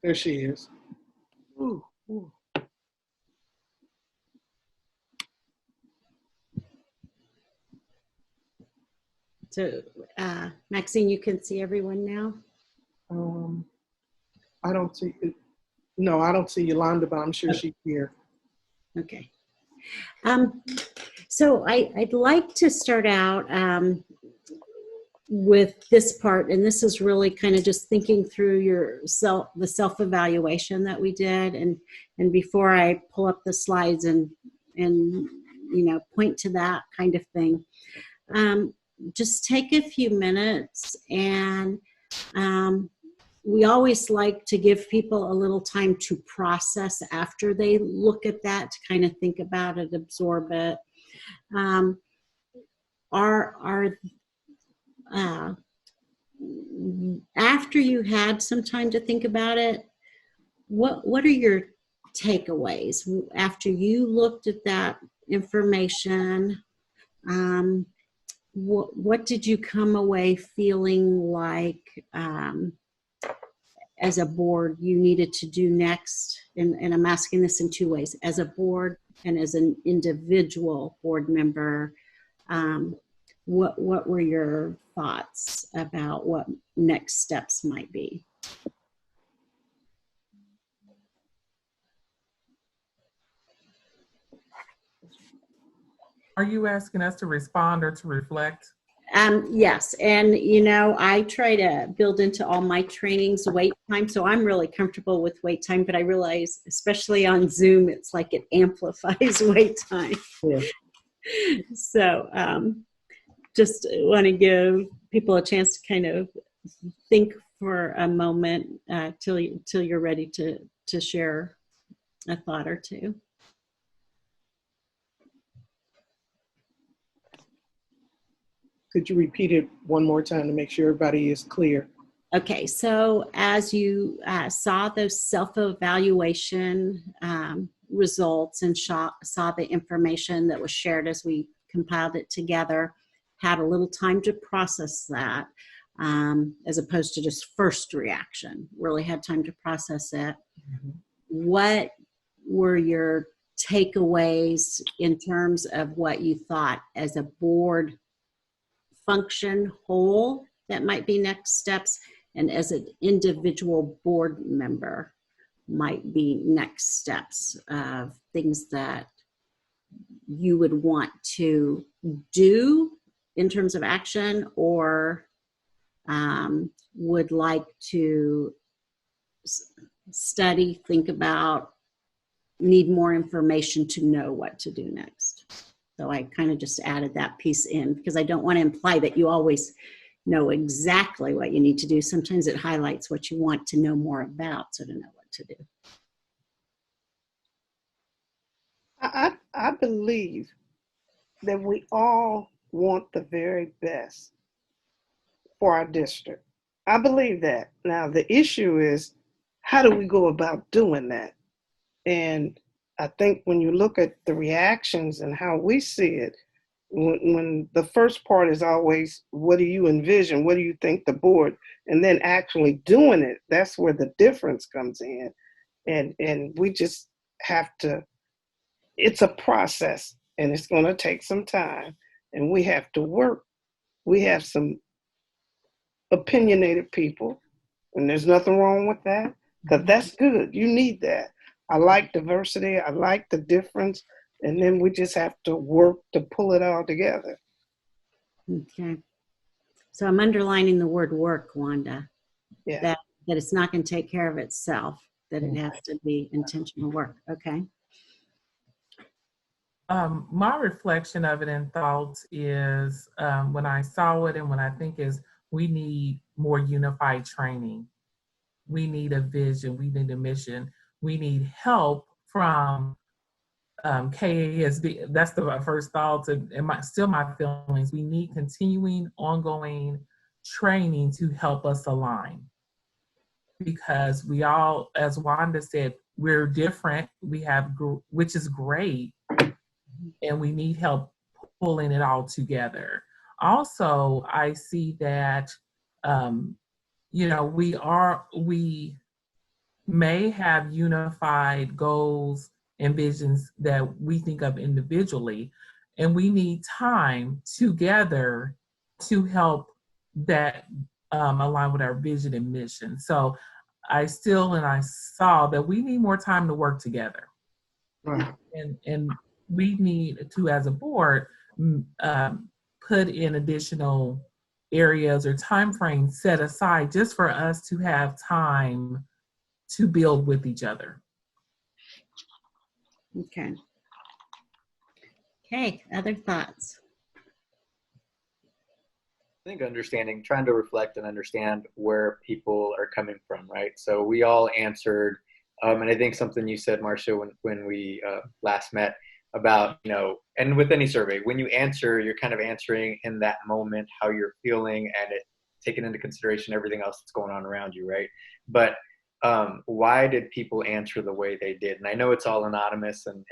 There she is. Ooh, ooh. So Maxine, you can see everyone now? I don't see it. No, I don't see Yolanda, but I'm sure she's here. Okay. So I'd like to start out with this part, and this is really kind of just thinking through the self-evaluation that we did, and before I pull up the slides and point to that kind of thing, just take a few minutes, and we always like to give people a little time to process after they look at that, to kind of think about it, absorb it. After you had some time to think about it, what are your takeaways after you looked at that information? What did you come away feeling like as a board you needed to do next? And I'm asking this in two ways: as a board and as an individual board member. What were your thoughts about what next steps might be? Are you asking us to respond or to reflect? Yes, and I try to build into all my trainings wait time, so I'm really comfortable with wait time, but I realize, especially on Zoom, it's like it amplifies wait time. Yeah. So just want to give people a chance to kind of think for a moment till you're ready to share a thought or two. Could you repeat it one more time to make sure everybody is clear? Okay, so as you saw those self-evaluation results and saw the information that was shared as we compiled it together, had a little time to process that, as opposed to just first reaction, really had time to process it. Mm-hmm. What were your takeaways in terms of what you thought as a board function whole that might be next steps, and as an individual board member might be next steps of things that you would want to do in terms of action, or would like to study, think about, need more information to know what to do next. So I kind of just added that piece in because I don't want to imply that you always know exactly what you need to do. Sometimes it highlights what you want to know more about, so to know what to do. I believe that we all want the very best for our district. I believe that. Now, the issue is, how do we go about doing that? And I think when you look at the reactions and how we see it, when the first part is always, what do you envision? What do you think the board? And then actually doing it, that's where the difference comes in. And we just have to, it's a process and it's going to take some time and we have to work. We have some opinionated people and there's nothing wrong with that because that's good. You need that. I like diversity. I like the difference. And then we just have to work to pull it all together. Okay. So I'm underlining the word work, Wanda. Yeah. That it's not going to take care of itself, that it has to be intentional work. Okay. My reflection of it and thoughts is when I saw it and when I think is we need more unified training. We need a vision. We need a mission. We need help from KASD. That's the first thoughts and still my feelings. We need continuing, ongoing training to help us align. Because we all, as Wanda said, we're different. We have, which is great. And we need help pulling it all together. Also, I see that, we may have unified goals and visions that we think of individually, and we need time together to help that align with our vision and mission. So I saw that we need more time to work together. Right. And we need to, as a board, put in additional areas or time frames set aside just for us to have time to build with each other. Okay. Okay, other thoughts? I think trying to reflect and understand where people are coming from, right? So we all answered, and I think something you said, Marcia, when we last met about, and with any survey, when you answer, you're kind of answering in that moment how you're feeling and it taking into consideration everything else that's going on around you, right? But why did people answer the way they did? And I know it's all anonymous and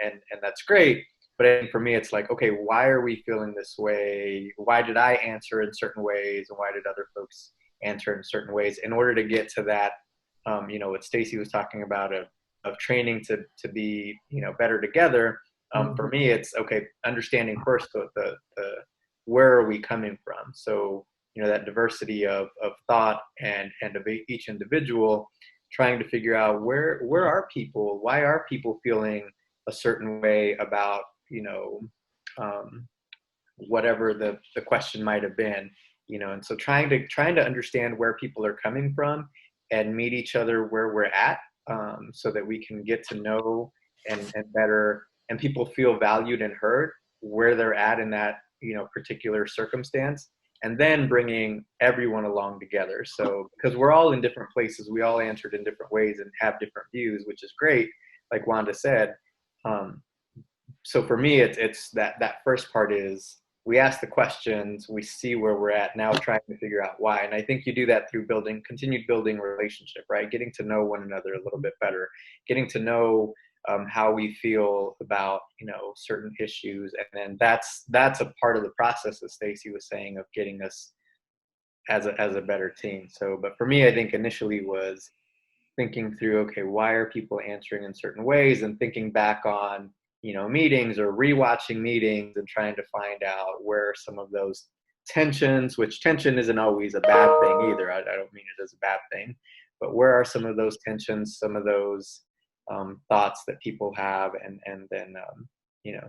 that's great, but I think for me, it's like, okay, why are we feeling this way? Why did I answer in certain ways? And why did other folks answer in certain ways in order to get to that, what Stacy was talking about of training to be, better together. For me, it's okay, understanding first the where are we coming from? So, that diversity of thought and of each individual, trying to figure out where are people, why are people feeling a certain way about, whatever the question might have been, and so trying to understand where people are coming from and meet each other where we're at, so that we can get to know and better, and people feel valued and heard where they're at in that, particular circumstance, and then bringing everyone along together. So, because we're all in different places, we all answered in different ways and have different views, which is great, like Wanda said. So for me, it's that first part is we ask the questions, we see where we're at, now trying to figure out why. And I think you do that through continued building relationship, right? Getting to know one another a little bit better, getting to know how we feel about, certain issues. And then that's a part of the process, as Stacy was saying, of getting us as a better team. So, but for me, I think initially was thinking through, okay, why are people answering in certain ways, and thinking back on, meetings or rewatching meetings and trying to find out where some of those tensions, which tension isn't always a bad thing either. I don't mean it as a bad thing, but where are some of those tensions, some of those thoughts that people have, and then,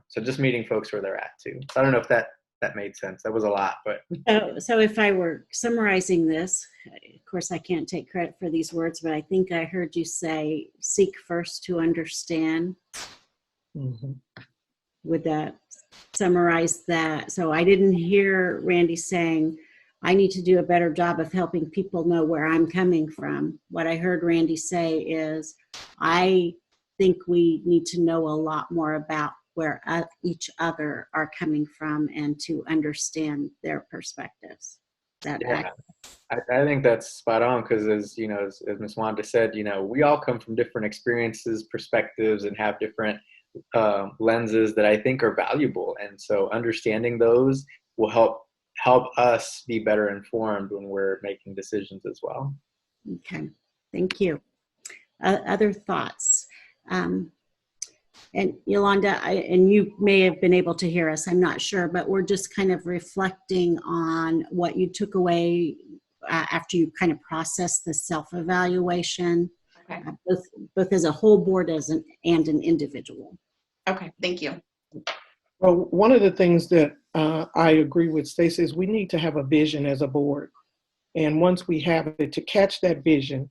so just meeting folks where they're at too. So I don't know if that made sense. That was a lot, but. So if I were summarizing this, of course, I can't take credit for these words, but I think I heard you say, seek first to understand. Mm-hmm. Would that summarize that? So I didn't hear Randy saying, I need to do a better job of helping people know where I'm coming from. What I heard Randy say is, I think we need to know a lot more about where each other are coming from and to understand their perspectives. Yeah, I think that's spot on, because as Ms. Wanda said, we all come from different experiences, perspectives, and have different lenses that I think are valuable. And so understanding those will help us be better informed when we're making decisions as well. Okay, thank you. Other thoughts? And Yolanda, and you may have been able to hear us, I'm not sure, but we're just kind of reflecting on what you took away after you kind of processed the self-evaluation, Okay. both as a whole board and an individual. Okay, thank you. Well, one of the things that I agree with Stacey is we need to have a vision as a board. And once we have it, to catch that vision,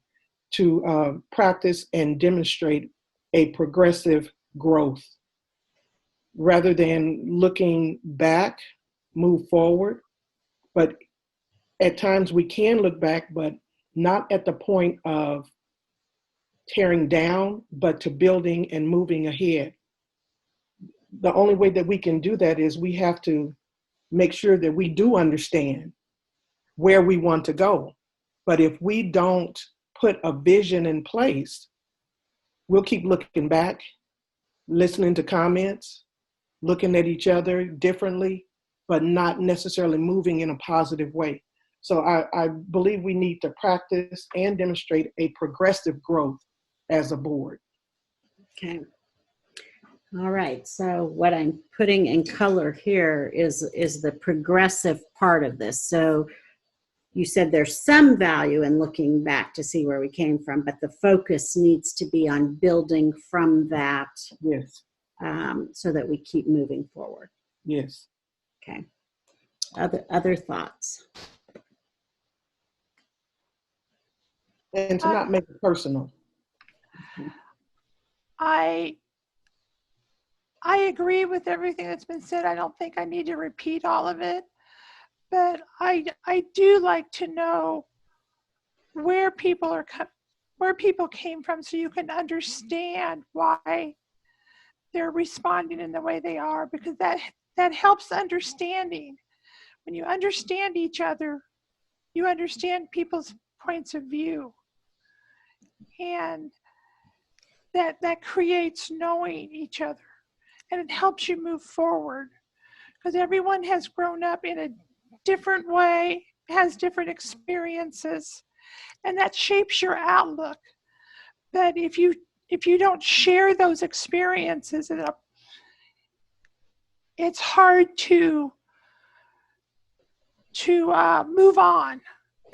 to practice and demonstrate a progressive growth rather than looking back, move forward. But at times we can look back, but not at the point of tearing down, but to building and moving ahead. The only way that we can do that is we have to make sure that we do understand where we want to go. But if we don't put a vision in place, we'll keep looking back, listening to comments, looking at each other differently, but not necessarily moving in a positive way. So I believe we need to practice and demonstrate a progressive growth as a board. Okay. All right, so what I'm putting in color here is the progressive part of this. So you said there's some value in looking back to see where we came from, but the focus needs to be on building from that. Yes. So that we keep moving forward. Yes. Okay. Other thoughts? And to not make it personal. I agree with everything that's been said. I don't think I need to repeat all of it, but I do like to know where people came from, so you can understand why they're responding in the way they are, because that helps understanding. When you understand each other, you understand people's points of view, and that creates knowing each other, and it helps you move forward, because everyone has grown up in a different way, has different experiences, and that shapes your outlook. But if you don't share those experiences, it's hard to move on.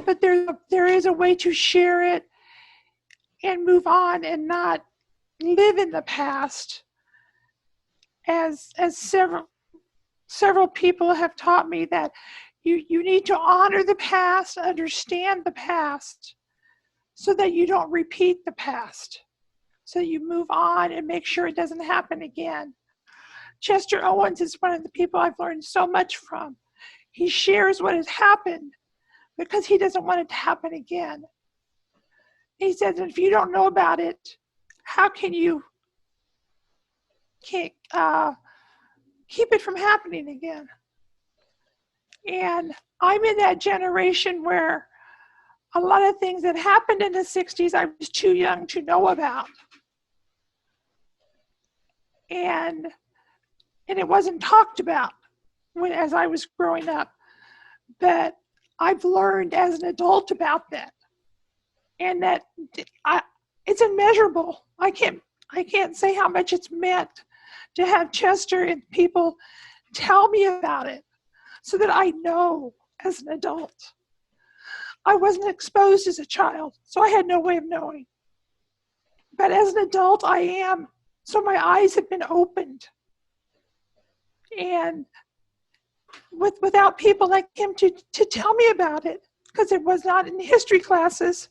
But there is a way to share it and move on and not live in the past. As several people have taught me, that you need to honor the past, understand the past, so that you don't repeat the past, so you move on and make sure it doesn't happen again. Chester Owens is one of the people I've learned so much from. He shares what has happened because he doesn't want it to happen again. He says, if you don't know about it, how can you keep it from happening again? And I'm in that generation where a lot of things that happened in the 60s, I was too young to know about. And it wasn't talked about as I was growing up. But I've learned as an adult about that. And that it's immeasurable. I can't say how much it's meant to have Chester and people tell me about it, so that I know as an adult. I wasn't exposed as a child, so I had no way of knowing. But as an adult, I am. So my eyes have been opened. And without people like him to tell me about it, because it was not in history classes,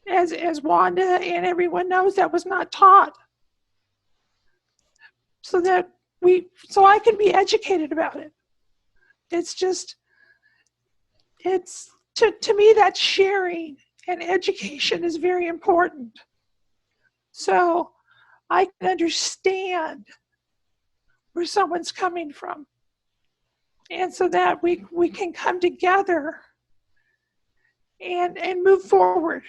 as Wanda and everyone knows, that was not taught. So I can be educated about it. To me, that sharing and education is very important. So I can understand where someone's coming from. And so that we can come together and move forward.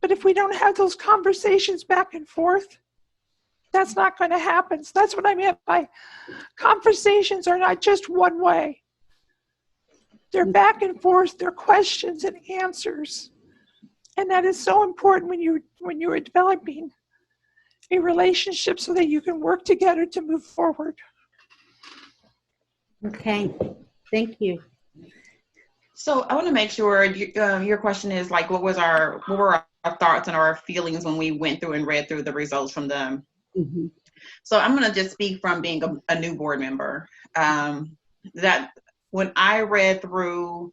But if we don't have those conversations back and forth, That's not going to happen. So that's what I meant by conversations are not just one way. They're back and forth, they're questions and answers. And that is so important when you are developing a relationship so that you can work together to move forward. Okay, thank you. So I want to make sure your question is like, what were our thoughts and our feelings when we went through and read through the results from them? Mm-hmm. So I'm going to just speak from being a new board member. That when I read through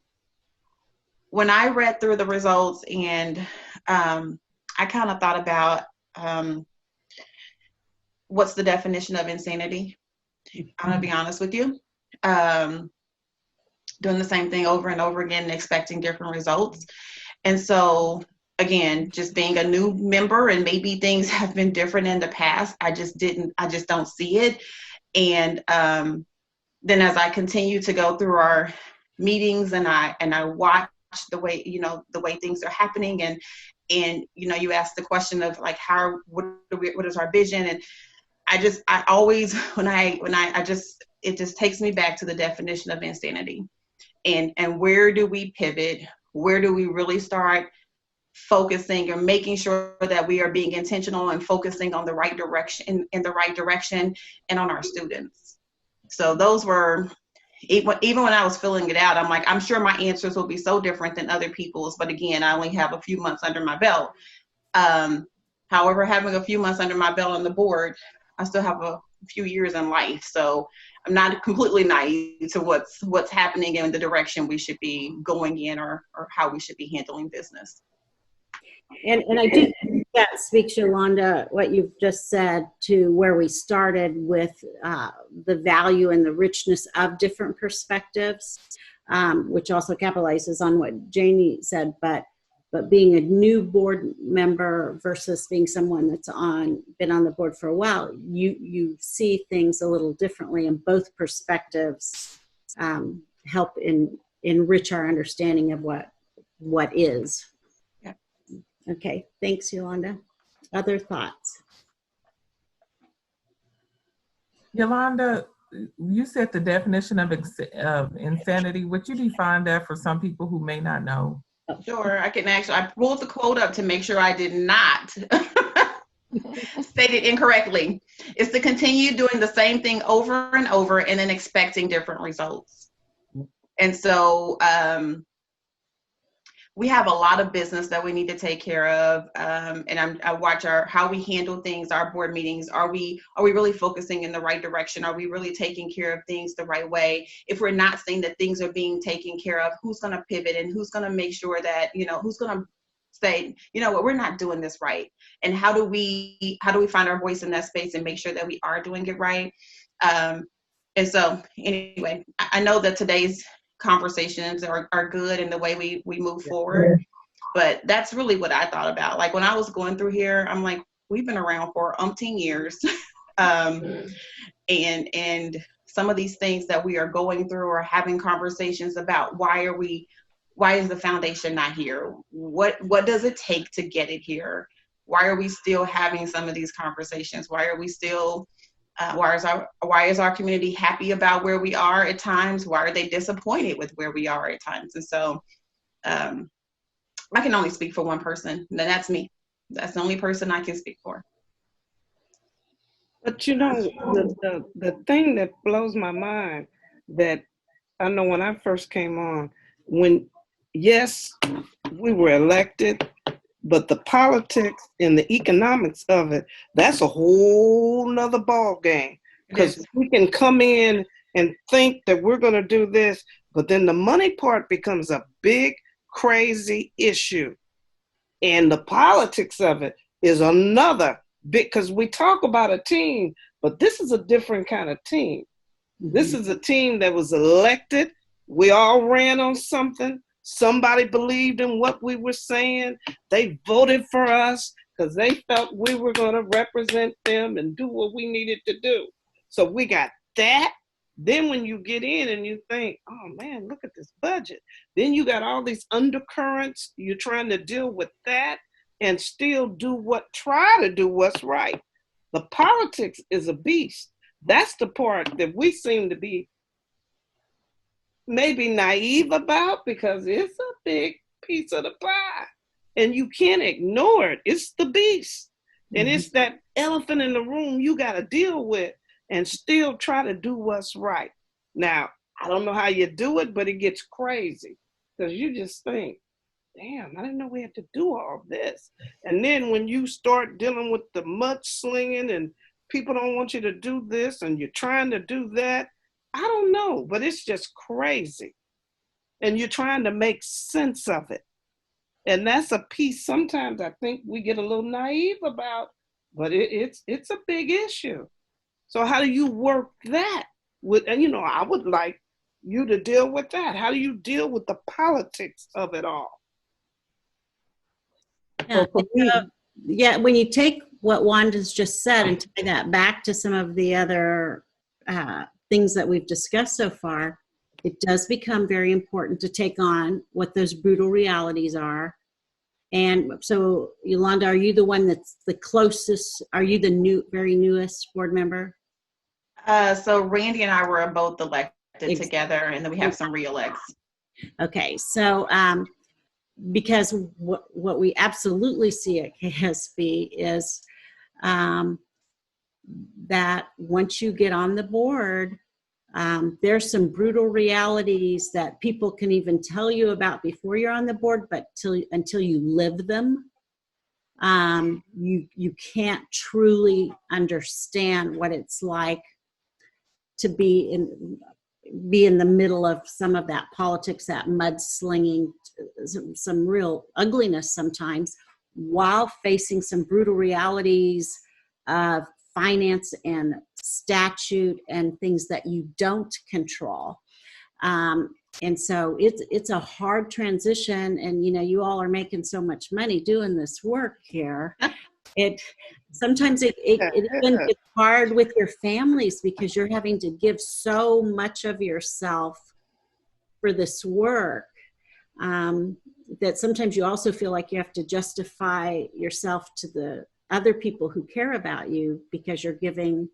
the results, and I kind of thought about what's the definition of insanity. I'm going to be honest with you. Doing the same thing over and over again and expecting different results. And so, again, just being a new member, and maybe things have been different in the past. I just don't see it. And then as I continue to go through our meetings and I watch the way things are happening, and you ask the question of like, what is our vision? And I always, it just takes me back to the definition of insanity. And where do we pivot? Where do we really start focusing or making sure that we are being intentional and focusing on the right direction, in the right direction, and on our students? So those were, even when I was filling it out, I'm like, I'm sure my answers will be so different than other people's. But again, I only have a few months under my belt. However, having a few months under my belt on the board, I still have a few years in life. So I'm not completely naive to what's happening in the direction we should be going in, or how we should be handling business. And I do think that speaks, Yolanda, what you've just said, to where we started with the value and the richness of different perspectives, which also capitalizes on what Janie said, but being a new board member versus being someone that's been on the board for a while, you see things a little differently, and both perspectives help enrich our understanding of what is. Yeah. Okay, thanks, Yolanda. Other thoughts? Yolanda, you said the definition of insanity. Would you define that for some people who may not know? Sure, I pulled the quote up to make sure I did not state it incorrectly. It's to continue doing the same thing over and over and then expecting different results. And so we have a lot of business that we need to take care of. And I watch how we handle things, our board meetings. Are we really focusing in the right direction? Are we really taking care of things the right way? If we're not seeing that things are being taken care of, who's going to pivot, and who's going to make sure that, who's going to say, what, we're not doing this right? And how do we find our voice in that space and make sure that we are doing it right? And so anyway, I know that today's conversations are good in the way we move forward, but that's really what I thought about. Like when I was going through here, I'm like, we've been around for umpteen years. And some of these things that we are going through or having conversations about, why is the foundation not here? What does it take to get it here? Why are we still having some of these conversations? Why are we still why is our community happy about where we are at times? Why are they disappointed with where we are at times? And so I can only speak for one person, and that's me. That's the only person I can speak for. But the thing that blows my mind, that I know when I first came on, yes, we were elected, but the politics and the economics of it, that's a whole nother ball game. Because we can come in and think that we're going to do this, but then the money part becomes a big, crazy issue. And the politics of it is another big, because we talk about a team, but this is a different kind of team. Mm-hmm. This is a team that was elected. We all ran on something. Somebody believed in what we were saying. They voted for us because they felt we were going to represent them and do what we needed to do. So we got that. Then when you get in and you think, oh man, look at this budget. Then you got all these undercurrents. You're trying to deal with that and still try to do what's right. The politics is a beast. That's the part that we seem to be maybe naive about, because it's a big piece of the pie and you can't ignore it. It's the beast. And it's that elephant in the room you got to deal with and still try to do what's right. Now, I don't know how you do it, but it gets crazy because you just think, damn, I didn't know we had to do all this. And then when you start dealing with the mudslinging and people don't want you to do this and you're trying to do that, I don't know, but it's just crazy. And you're trying to make sense of it. And that's a piece sometimes I think we get a little naive about, but it's a big issue. So how do you work that with, and I would like you to deal with that. How do you deal with the politics of it all? Yeah, yeah, when you take what Wanda's just said and tie that back to some of the other things that we've discussed so far, it does become very important to take on what those brutal realities are. And so, Yolanda, are you the one that's the closest? Are you the very newest board member? So Randy and I were both elected together, and then we have some re-elects. Okay, so because what we absolutely see at KSB is that once you get on the board, there's some brutal realities that people can even tell you about before you're on the board, but until you live them, you can't truly understand what it's like to be in the middle of some of that politics, that mudslinging, some real ugliness sometimes, while facing some brutal realities of finance and statute and things that you don't control. And so it's a hard transition, and you all are making so much money doing this work here. Sometimes it even gets hard with your families because you're having to give so much of yourself for this work, that sometimes you also feel like you have to justify yourself to the other people who care about you because you're giving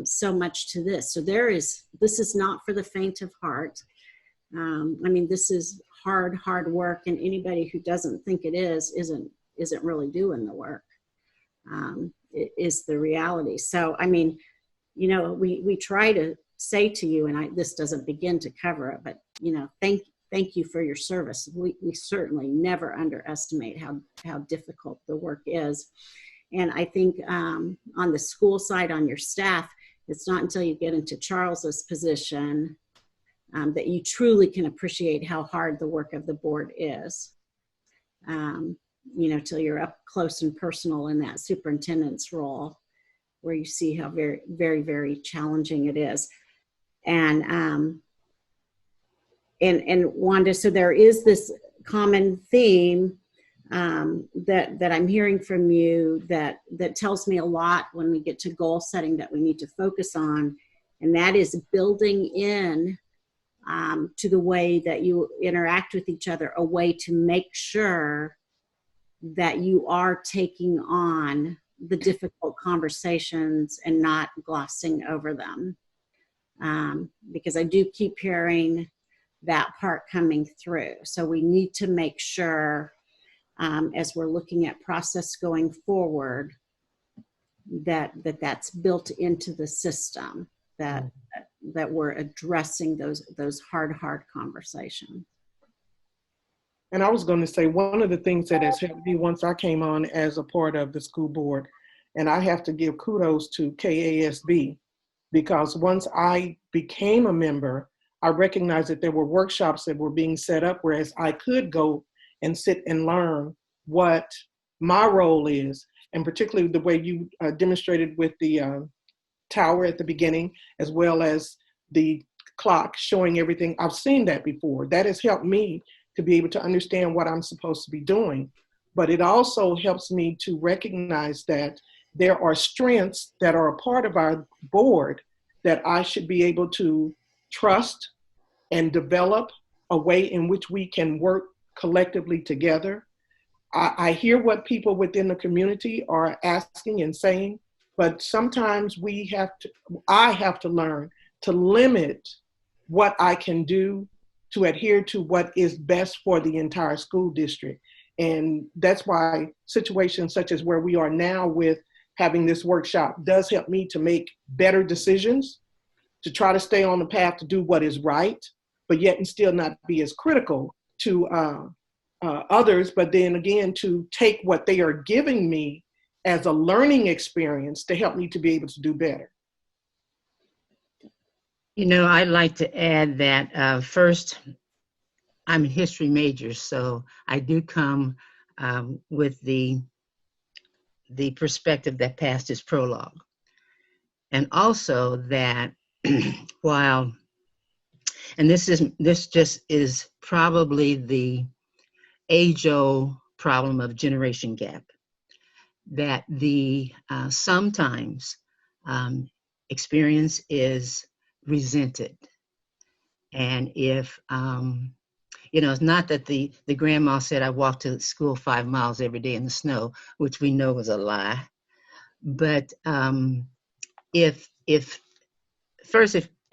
so much to this. So this is not for the faint of heart. This is hard work, and anybody who doesn't think it isn't really doing the work. It is the reality. So, we try to say to you, and this doesn't begin to cover it, but, thank you for your service. We certainly never underestimate how difficult the work is. And I think on the school side, on your staff, it's not until you get into Charles's position that you truly can appreciate how hard the work of the board is. Till you're up close and personal in that superintendent's role, where you see how very, very, very challenging it is. And Wanda, so there is this common theme that I'm hearing from you that tells me a lot when we get to goal setting that we need to focus on, and that is building in to the way that you interact with each other, a way to make sure that you are taking on the difficult conversations and not glossing over them. Because I do keep hearing that part coming through. So we need to make sure, as we're looking at process going forward, that's built into the system, that we're addressing those hard conversations. And I was going to say, one of the things that has helped me once I came on as a part of the school board, and I have to give kudos to KASB, because once I became a member, I recognized that there were workshops that were being set up, whereas I could go and sit and learn what my role is, and particularly the way you demonstrated with the tower at the beginning, as well as the clock showing everything. I've seen that before. That has helped me to be able to understand what I'm supposed to be doing. But it also helps me to recognize that there are strengths that are a part of our board that I should be able to trust and develop a way in which we can work collectively together. I hear what people within the community are asking and saying, but sometimes I have to learn to limit what I can do to adhere to what is best for the entire school district. And that's why situations such as where we are now with having this workshop does help me to make better decisions, to try to stay on the path to do what is right, but yet and still not be as critical to others, but then again, to take what they are giving me as a learning experience to help me to be able to do better. You know, I'd like to add that first, I'm a history major, so I do come with the perspective that past is prologue. And also that while, and this just is probably the age-old problem of generation gap, that sometimes experience is resented. And if, it's not that the grandma said I walked to school 5 miles every day in the snow, which we know was a lie. But if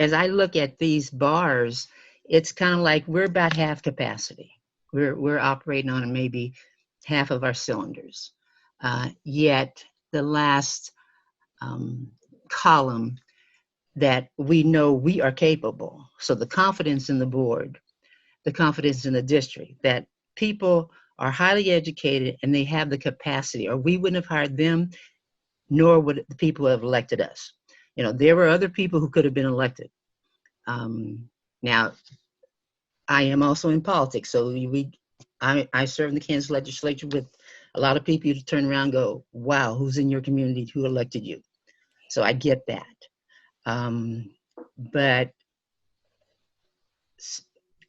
as I look at these bars, it's kind of like we're about half capacity. We're operating on maybe half of our cylinders. Yet the last column, that we know we are capable. So the confidence in the board, the confidence in the district, that people are highly educated and they have the capacity, or we wouldn't have hired them, nor would the people have elected us. There were other people who could have been elected. Now, I am also in politics, so I serve in the Kansas legislature with a lot of people who turn around and go, wow, who's in your community, who elected you? So I get that. But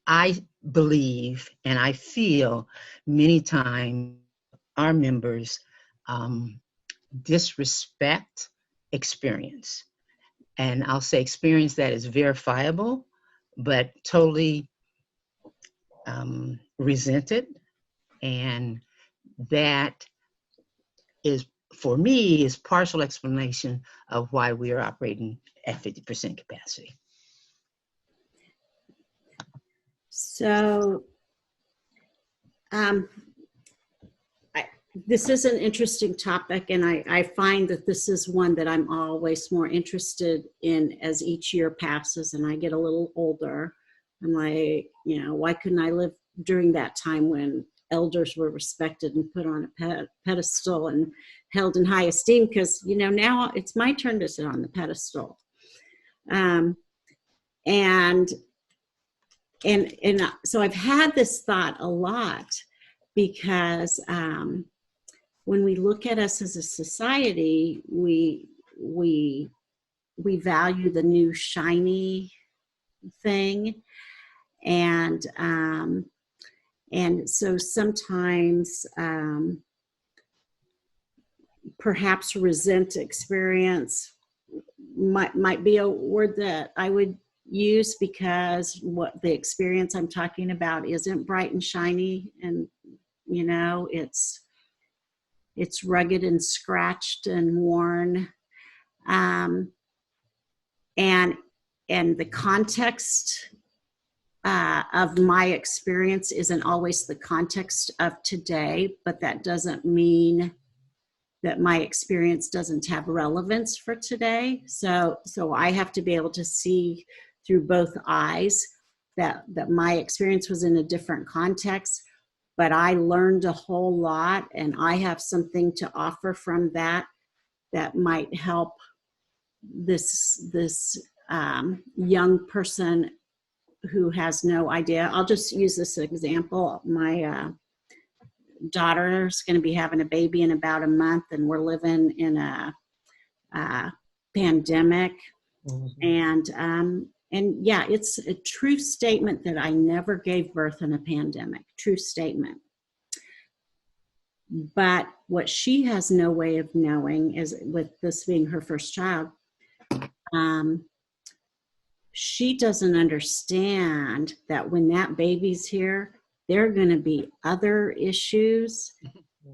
I believe and I feel many times our members disrespect experience. And I'll say experience that is verifiable, but totally resented. And that is, for me, is partial explanation of why we are operating at 50% capacity. So this is an interesting topic, and I find that this is one that I'm always more interested in as each year passes and I get a little older. I'm like, why couldn't I live during that time when elders were respected and put on a pedestal and held in high esteem? Because, now it's my turn to sit on the pedestal. And so I've had this thought a lot, because when we look at us as a society, we value the new shiny thing, and so sometimes perhaps resent experience might be a word that I would use, because what the experience I'm talking about isn't bright and shiny, and it's rugged and scratched and worn, and the context of my experience isn't always the context of today, but that doesn't mean that my experience doesn't have relevance for today. So I have to be able to see through both eyes that my experience was in a different context, but I learned a whole lot, and I have something to offer from that might help this young person who has no idea. I'll just use this example. My daughter's going to be having a baby in about a month, and we're living in a pandemic. Mm-hmm. And yeah, it's a true statement that I never gave birth in a pandemic. True statement. But what she has no way of knowing is, with this being her first child, she doesn't understand that when that baby's here, there are going to be other issues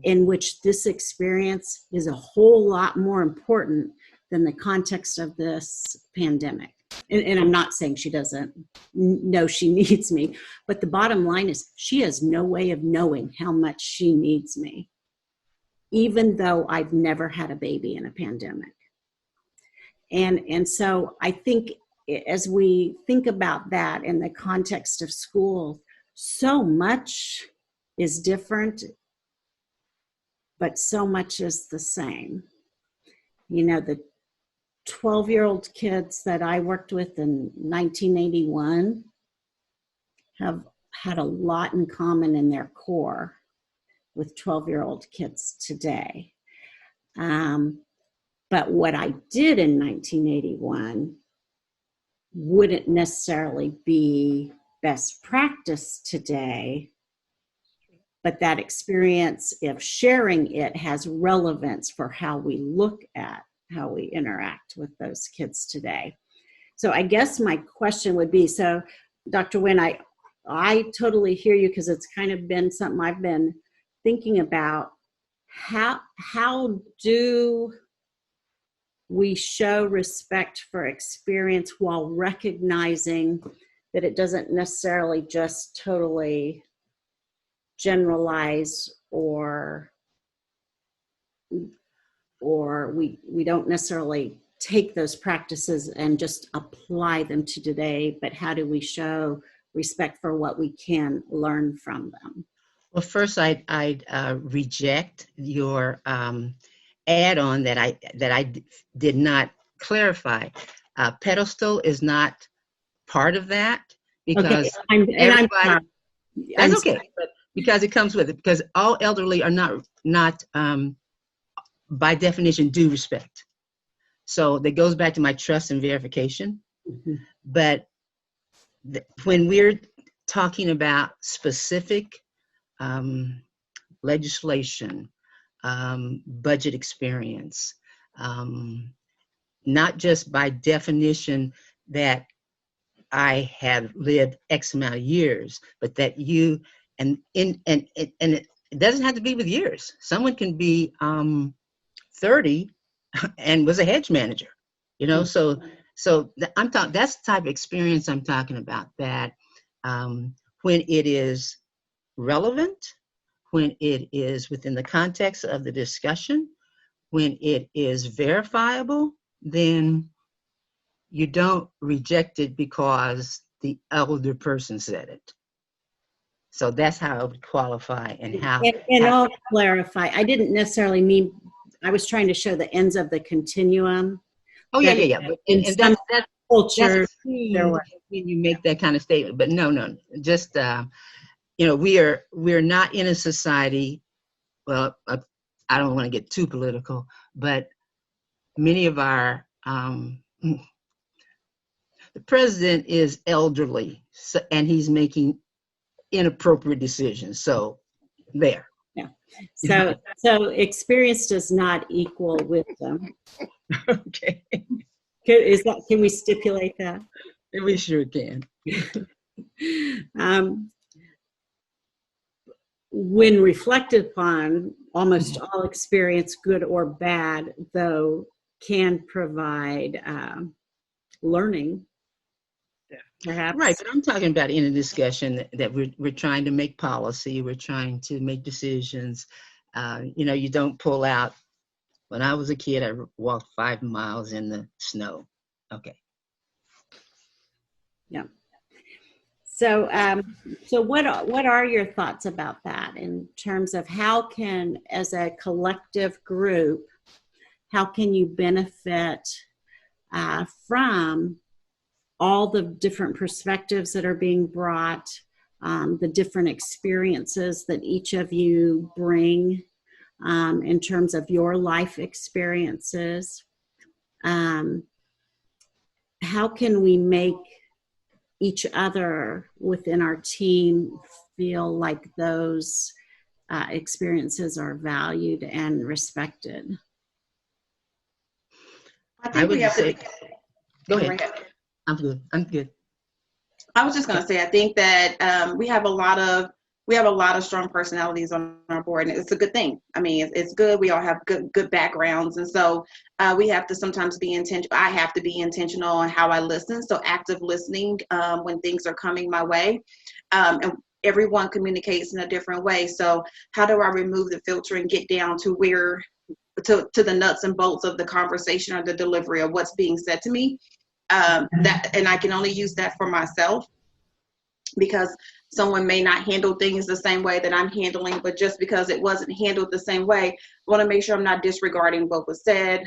in which this experience is a whole lot more important than the context of this pandemic. And I'm not saying she doesn't know she needs me, but the bottom line is she has no way of knowing how much she needs me, even though I've never had a baby in a pandemic. And so I think as we think about that in the context of school, so much is different, but so much is the same. You know, the 12-year-old kids that I worked with in 1981 have had a lot in common in their core with 12-year-old kids today. But what I did in 1981 wouldn't necessarily be best practice today, but that experience of sharing it has relevance for how we look at how we interact with those kids today. So I guess my question would be, so Dr. Wynn, I totally hear you, because it's kind of been something I've been thinking about. How do we show respect for experience while recognizing that it doesn't necessarily just totally generalize, or we don't necessarily take those practices and just apply them to today, but how do we show respect for what we can learn from them? Well, first, I'd reject your add-on that I did not clarify. Pedestal is not part of that, because everybody. That's okay, but because it comes with it. Because all elderly are not by definition due respect. So that goes back to my trust and verification. Mm-hmm. But when we're talking about specific legislation, budget experience, not just by definition that I have lived X amount of years, but that you, and it doesn't have to be with years. Someone can be 30 and was a hedge manager, you know. So I'm talking, that's the type of experience I'm talking about, that when it is relevant, when it is within the context of the discussion, when it is verifiable, then you don't reject it because the elder person said it. So that's how I would qualify, and how. And I'll clarify. I didn't necessarily mean, I was trying to show the ends of the continuum. Oh, yeah. But in some culture, there were, when you make that kind of statement. But no, just, you know, we're not in a society, well, I don't want to get too political, but many of our, the president is elderly, so, and he's making inappropriate decisions. So there. Yeah. So experience does not equal wisdom. Okay. Can we stipulate that? We sure can. When reflected upon, almost all experience, good or bad, though, can provide learning. Perhaps. Right, but I'm talking about in a discussion that we're trying to make policy, we're trying to make decisions. You know, you don't pull out, when I was a kid, I walked 5 miles in the snow. Okay. Yeah. So, so what are your thoughts about that in terms of how can, as a collective group, how can you benefit from all the different perspectives that are being brought, the different experiences that each of you bring in terms of your life experiences? How can we make each other within our team feel like those experiences are valued and respected? I think we have to be. Go ahead. I'm good. I was just going to say, I think that we have a lot of we have a lot of strong personalities on our board, and it's a good thing. I mean, it's good. We all have good backgrounds, and so we have to sometimes be intentional. I have to be intentional on how I listen. So active listening when things are coming my way, and everyone communicates in a different way. So how do I remove the filter and get down to where to the nuts and bolts of the conversation or the delivery of what's being said to me? That, and I can only use that for myself, because someone may not handle things the same way that I'm handling, but just because it wasn't handled the same way, I want to make sure I'm not disregarding what was said,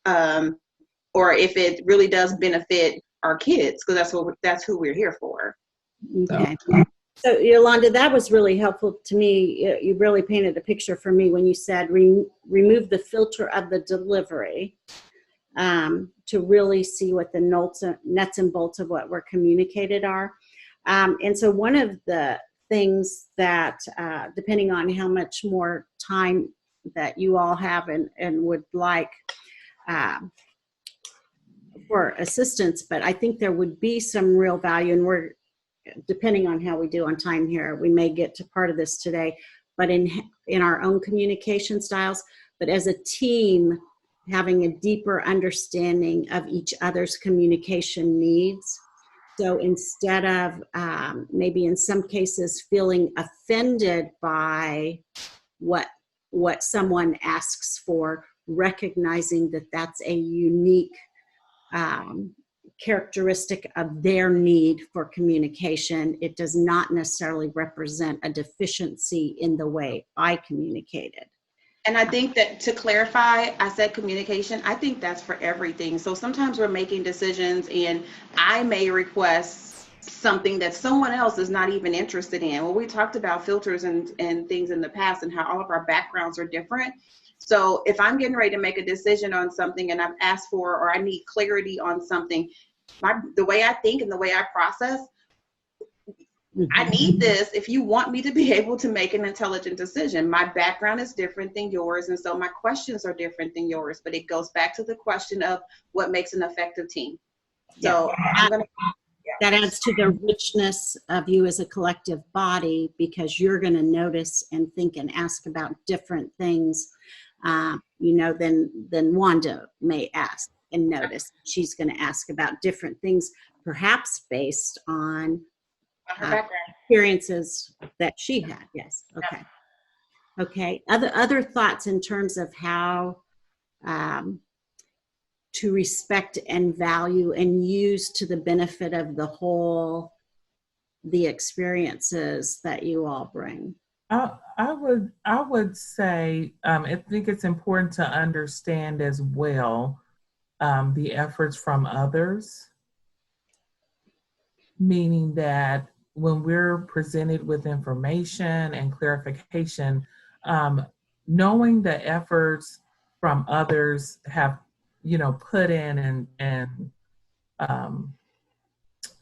or if it really does benefit our kids, because that's who we're here for. Okay. So Yolanda, that was really helpful to me. You really painted a picture for me when you said remove the filter of the delivery, to really see what the nuts and bolts of what were communicated are. And so one of the things that, depending on how much more time that you all have and would like for assistance, but I think there would be some real value, and we're, depending on how we do on time here, we may get to part of this today, but in our own communication styles, but as a team, having a deeper understanding of each other's communication needs. So instead of maybe in some cases feeling offended by what someone asks for, recognizing that that's a unique characteristic of their need for communication. It does not necessarily represent a deficiency in the way I communicated. And I think that, to clarify, I said communication. I think that's for everything. So sometimes we're making decisions and I may request something that someone else is not even interested in. Well, we talked about filters and things in the past and how all of our backgrounds are different. So if I'm getting ready to make a decision on something and I've asked for, or I need clarity on something, the way I think and the way I process, I need this if you want me to be able to make an intelligent decision. My background is different than yours, and so my questions are different than yours, but it goes back to the question of what makes an effective team. So that adds to the richness of you as a collective body, because you're going to notice and think and ask about different things, than Wanda may ask and notice. She's going to ask about different things, perhaps based on her background experiences that she had. Yes. Okay. Okay. Other thoughts in terms of how to respect and value and use to the benefit of the whole, the experiences that you all bring? I would say I think it's important to understand as well the efforts from others, meaning that when we're presented with information and clarification, knowing the efforts from others have, put in and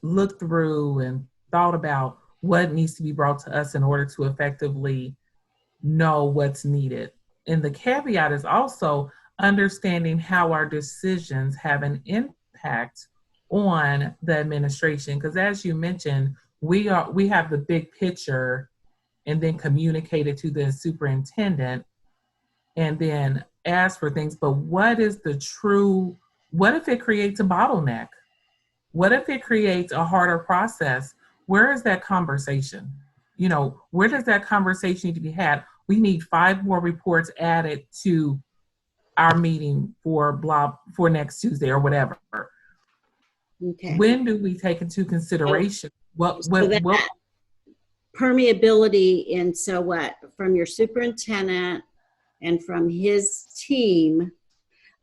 looked through and thought about what needs to be brought to us in order to effectively know what's needed. And the caveat is also understanding how our decisions have an impact on the administration. Because as you mentioned, we have the big picture and then communicate it to the superintendent and then ask for things. But what if it creates a bottleneck? What if it creates a harder process? Where is that conversation? Where does that conversation need to be had? We need 5 more reports added to our meeting for next Tuesday or whatever. Okay. When do we take into consideration what permeability? And so what, from your superintendent and from his team,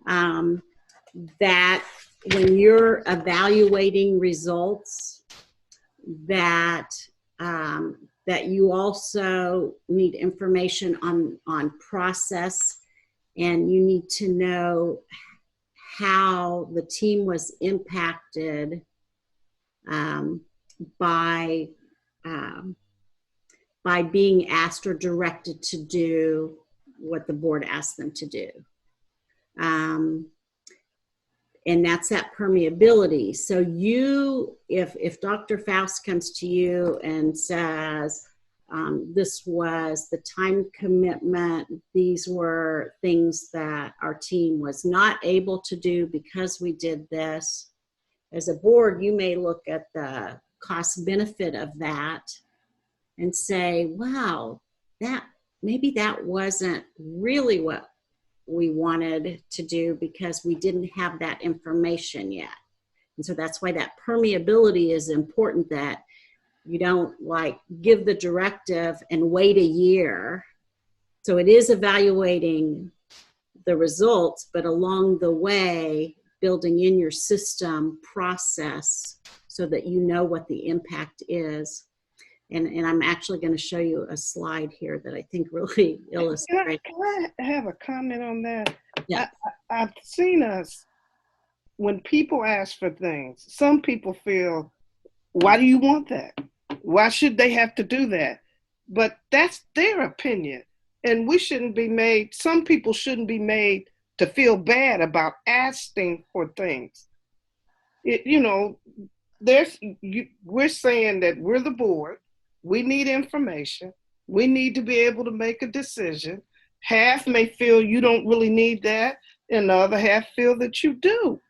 that when you're evaluating results, that you also need information on process, and you need to know how the team was impacted by being asked or directed to do what the board asked them to do. And that's that permeability. So if Dr. Faust comes to you and says, This was the time commitment. These were things that our team was not able to do because we did this. As a board, you may look at the cost benefit of that and say, wow, maybe that wasn't really what we wanted to do because we didn't have that information yet. And so that's why that permeability is important, that you don't like give the directive and wait a year. So it is evaluating the results, but along the way, building in your system process so that you know what the impact is. And I'm actually going to show you a slide here that I think really illustrates. Can I have a comment on that? Yeah. I've seen us, when people ask for things, some people feel, why do you want that? Why should they have to do that? But that's their opinion. And we shouldn't be made, some people shouldn't be made to feel bad about asking for things. We're saying that we're the board. We need information. We need to be able to make a decision. Half may feel you don't really need that, and the other half feel that you do.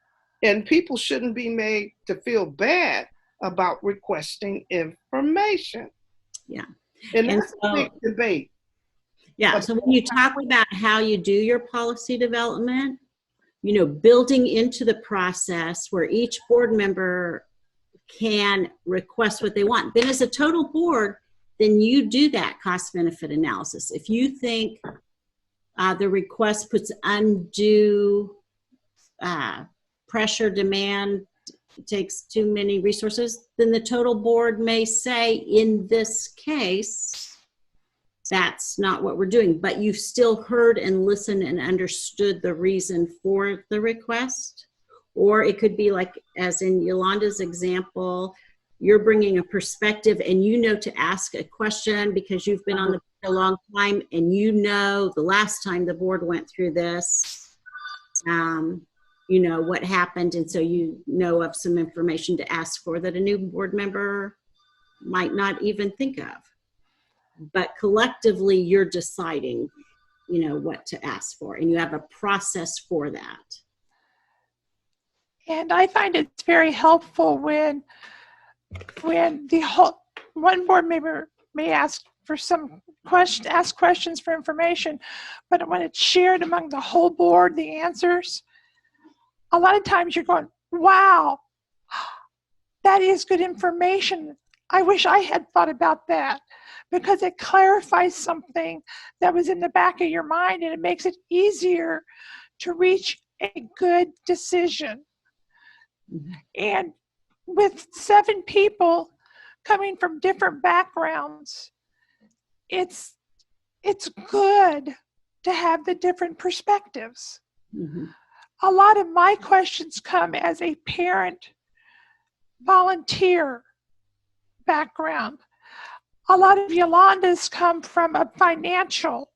And people shouldn't be made to feel bad about requesting information. Yeah. And that's a big debate. Yeah, so when you talk about how you do your policy development, building into the process where each board member can request what they want. Then as a total board, then you do that cost benefit analysis. If you think the request puts undue pressure, demand, takes too many resources, then the total board may say, in this case, that's not what we're doing. But you've still heard and listened and understood the reason for the request. Or it could be like, as in Yolanda's example, you're bringing a perspective and to ask a question because you've been on the board a long time, and the last time the board went through this, what happened, and so of some information to ask for that a new board member might not even think of. But collectively, you're deciding, what to ask for, and you have a process for that. And I find it's very helpful when one board member may ask questions for information, but when it's shared among the whole board, the answers, a lot of times you're going, wow, that is good information. I wish I had thought about that, because it clarifies something that was in the back of your mind, and it makes it easier to reach a good decision. And with 7 people coming from different backgrounds, it's good to have the different perspectives. Mm-hmm. A lot of my questions come as a parent volunteer background. A lot of Yolanda's come from a financial.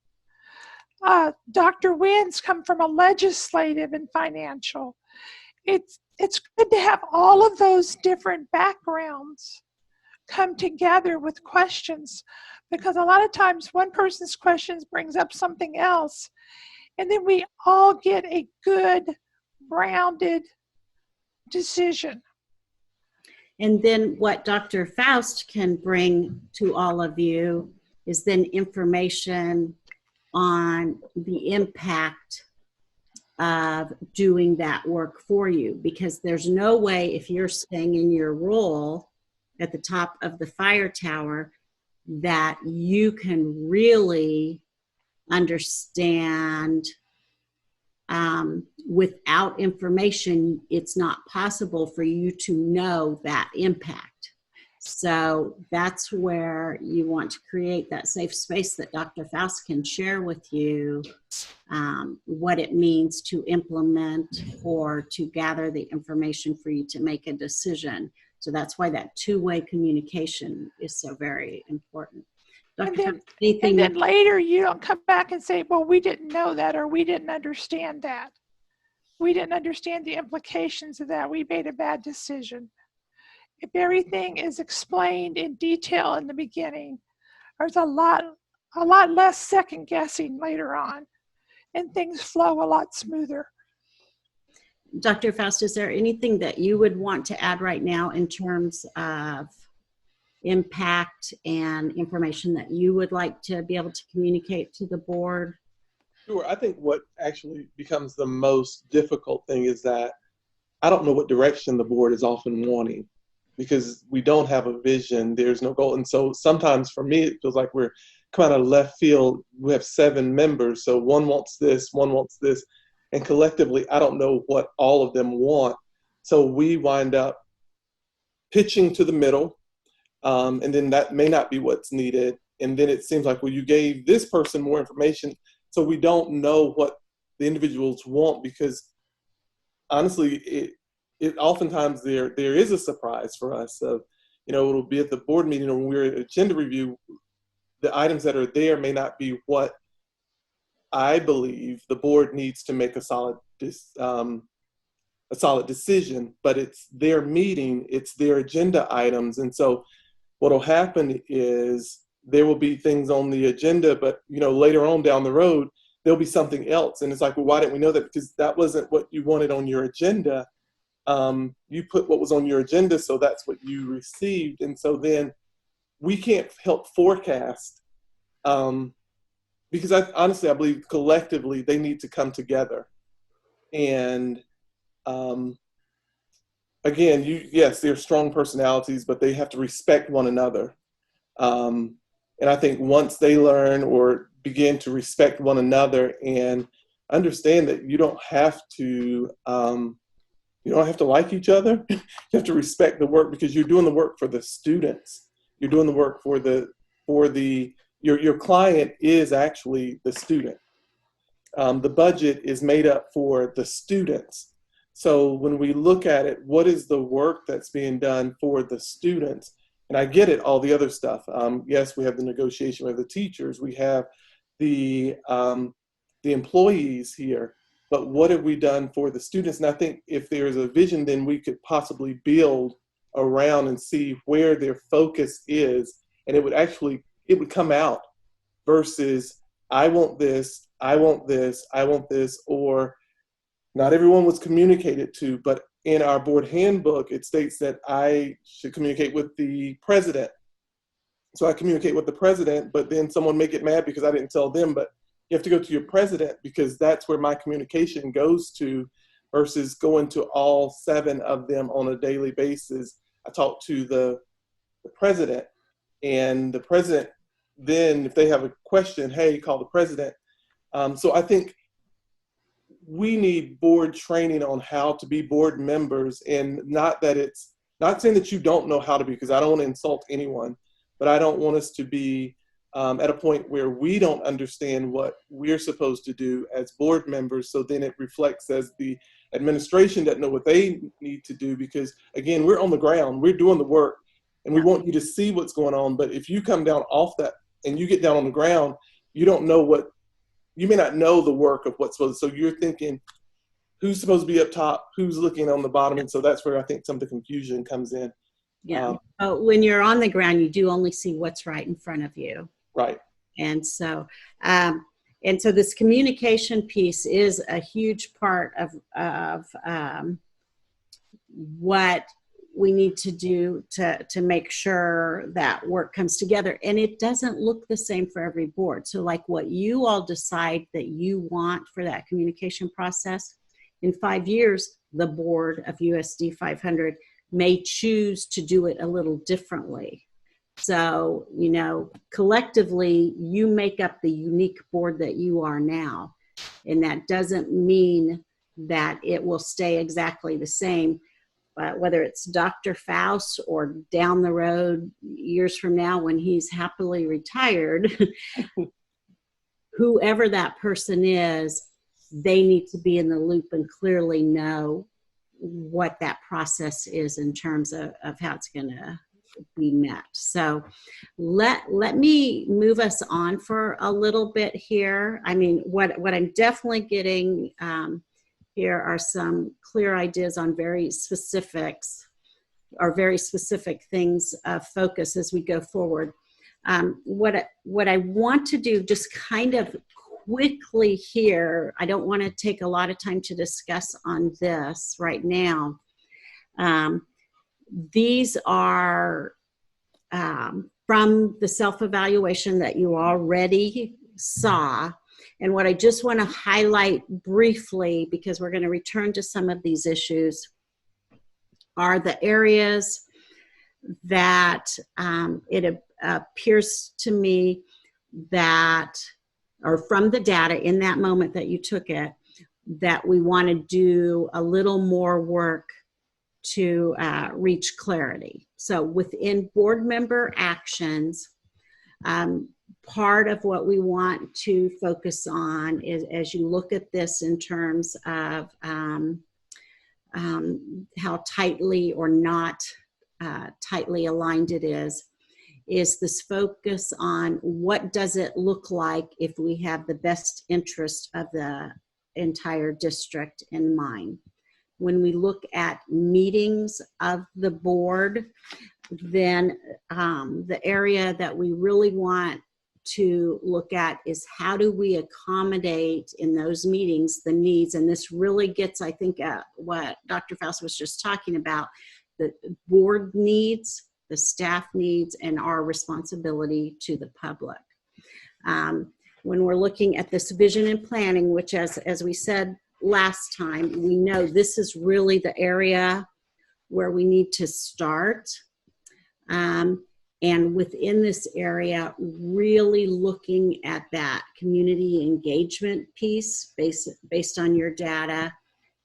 Dr. Wynn's come from a legislative and financial. It's good to have all of those different backgrounds come together with questions, because a lot of times one person's questions brings up something else, and then we all get a good, rounded decision. And then what Dr. Faust can bring to all of you is then information on the impact of doing that work for you, because there's no way, if you're staying in your role at the top of the fire tower, that you can really understand. Without information, it's not possible for you to know that impact. So that's where you want to create that safe space that Dr. Faust can share with you what it means to implement or to gather the information for you to make a decision. So that's why that two-way communication is so very important. And then later you don't come back and say, well, we didn't know that, or we didn't understand that. We didn't understand the implications of that. We made a bad decision. If everything is explained in detail in the beginning, there's a lot less second guessing later on, and things flow a lot smoother. Dr. Faust, is there anything that you would want to add right now in terms of impact and information that you would like to be able to communicate to the board? Sure. I think what actually becomes the most difficult thing is that I don't know what direction the board is often wanting, because we don't have a vision. There's no goal. And so sometimes for me, it feels like we're coming out of left field. We have 7 members. So one wants this, one wants this. And collectively, I don't know what all of them want. So we wind up pitching to the middle. And then that may not be what's needed. And then it seems like, well, you gave this person more information. So we don't know what the individuals want, because honestly, it oftentimes there is a surprise for us of, it'll be at the board meeting or when we're at agenda review, the items that are there may not be what I believe the board needs to make a solid decision, but it's their meeting, it's their agenda items. And so what'll happen is there will be things on the agenda, but later on down the road, there'll be something else. And it's like, well, why didn't we know that? Because that wasn't what you wanted on your agenda. You put what was on your agenda, so that's what you received. And so then we can't help forecast, because I believe collectively they need to come together. And again, yes, they're strong personalities, but they have to respect one another. And I think once they learn or begin to respect one another and understand that you don't have to like each other. You have to respect the work, because you're doing the work for the students. You're doing the work for your client is actually the student. The budget is made up for the students. So when we look at it, what is the work that's being done for the students? And I get it, all the other stuff. Yes, we have the negotiation, we have the teachers, we have the employees here, but what have we done for the students? And I think if there is a vision, then we could possibly build around and see where their focus is, and it would come out versus I want this, I want this, I want this, or not everyone was communicated to, but in our board handbook, it states that I should communicate with the president. So I communicate with the president, but then someone may get mad because I didn't tell them, but you have to go to your president, because that's where my communication goes to, versus going to all 7 of them on a daily basis. I talk to the president, and the president, then if they have a question, hey, call the president. So I think we need board training on how to be board members, and not saying that you don't know how to be, because I don't want to insult anyone, but I don't want us to be at a point where we don't understand what we're supposed to do as board members. So then it reflects as the administration doesn't know what they need to do, because again, we're on the ground, we're doing the work, and we want you to see what's going on. But if you come down off that and you get down on the ground, you may not know the work of what's supposed to. So you're thinking, who's supposed to be up top, who's looking on the bottom. And so that's where I think some of the confusion comes in. Yeah. When you're on the ground, you do only see what's right in front of you. Right. And so this communication piece is a huge part of what we need to do to make sure that work comes together. And it doesn't look the same for every board. So like what you all decide that you want for that communication process, in 5 years, the board of USD 500 may choose to do it a little differently. So, collectively, you make up the unique board that you are now. And that doesn't mean that it will stay exactly the same. Whether it's Dr. Faust or down the road, years from now when he's happily retired, whoever that person is, they need to be in the loop and clearly know what that process is in terms of how it's going to be met. So let me move us on for a little bit here. I mean, what I'm definitely getting here are some clear ideas on very specific things of focus as we go forward. What I want to do, just kind of quickly here, I don't want to take a lot of time to discuss on this right now. These are from the self-evaluation that you already saw. And what I just want to highlight briefly, because we're going to return to some of these issues, are the areas that it appears to me that, or from the data in that moment that you took it, that we want to do a little more work to reach clarity. So within board member actions, part of what we want to focus on is, as you look at this in terms of how tightly or not tightly aligned it is this focus on what does it look like if we have the best interest of the entire district in mind. When we look at meetings of the board, then the area that we really want to look at is how do we accommodate in those meetings the needs, and this really gets, I think, at what Dr. Faust was just talking about, the board needs, the staff needs, and our responsibility to the public. When we're looking at this vision and planning, which as we said last time, we know this is really the area where we need to start. And within this area, really looking at that community engagement piece based on your data.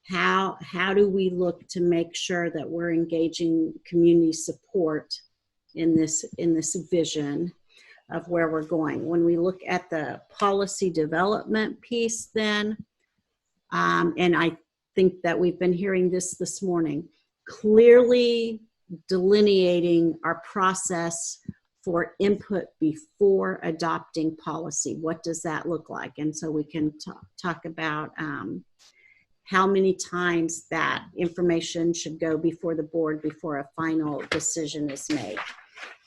How do we look to make sure that we're engaging community support in this vision of where we're going? When we look at the policy development piece then, and I think that we've been hearing this morning, clearly delineating our process for input before adopting policy. What does that look like? And so we can talk about how many times that information should go before the board before a final decision is made.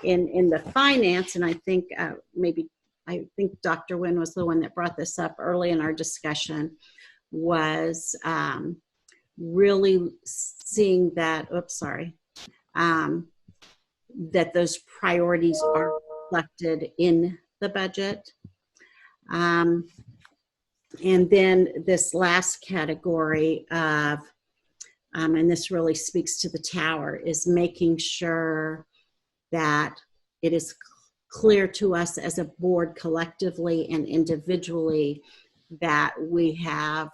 In the finance, and I think Dr. Nguyen was the one that brought this up early in our discussion, was really seeing that, that those priorities are reflected in the budget. And then this last category of, and this really speaks to the tower, is making sure that it is clear to us as a board collectively and individually that we have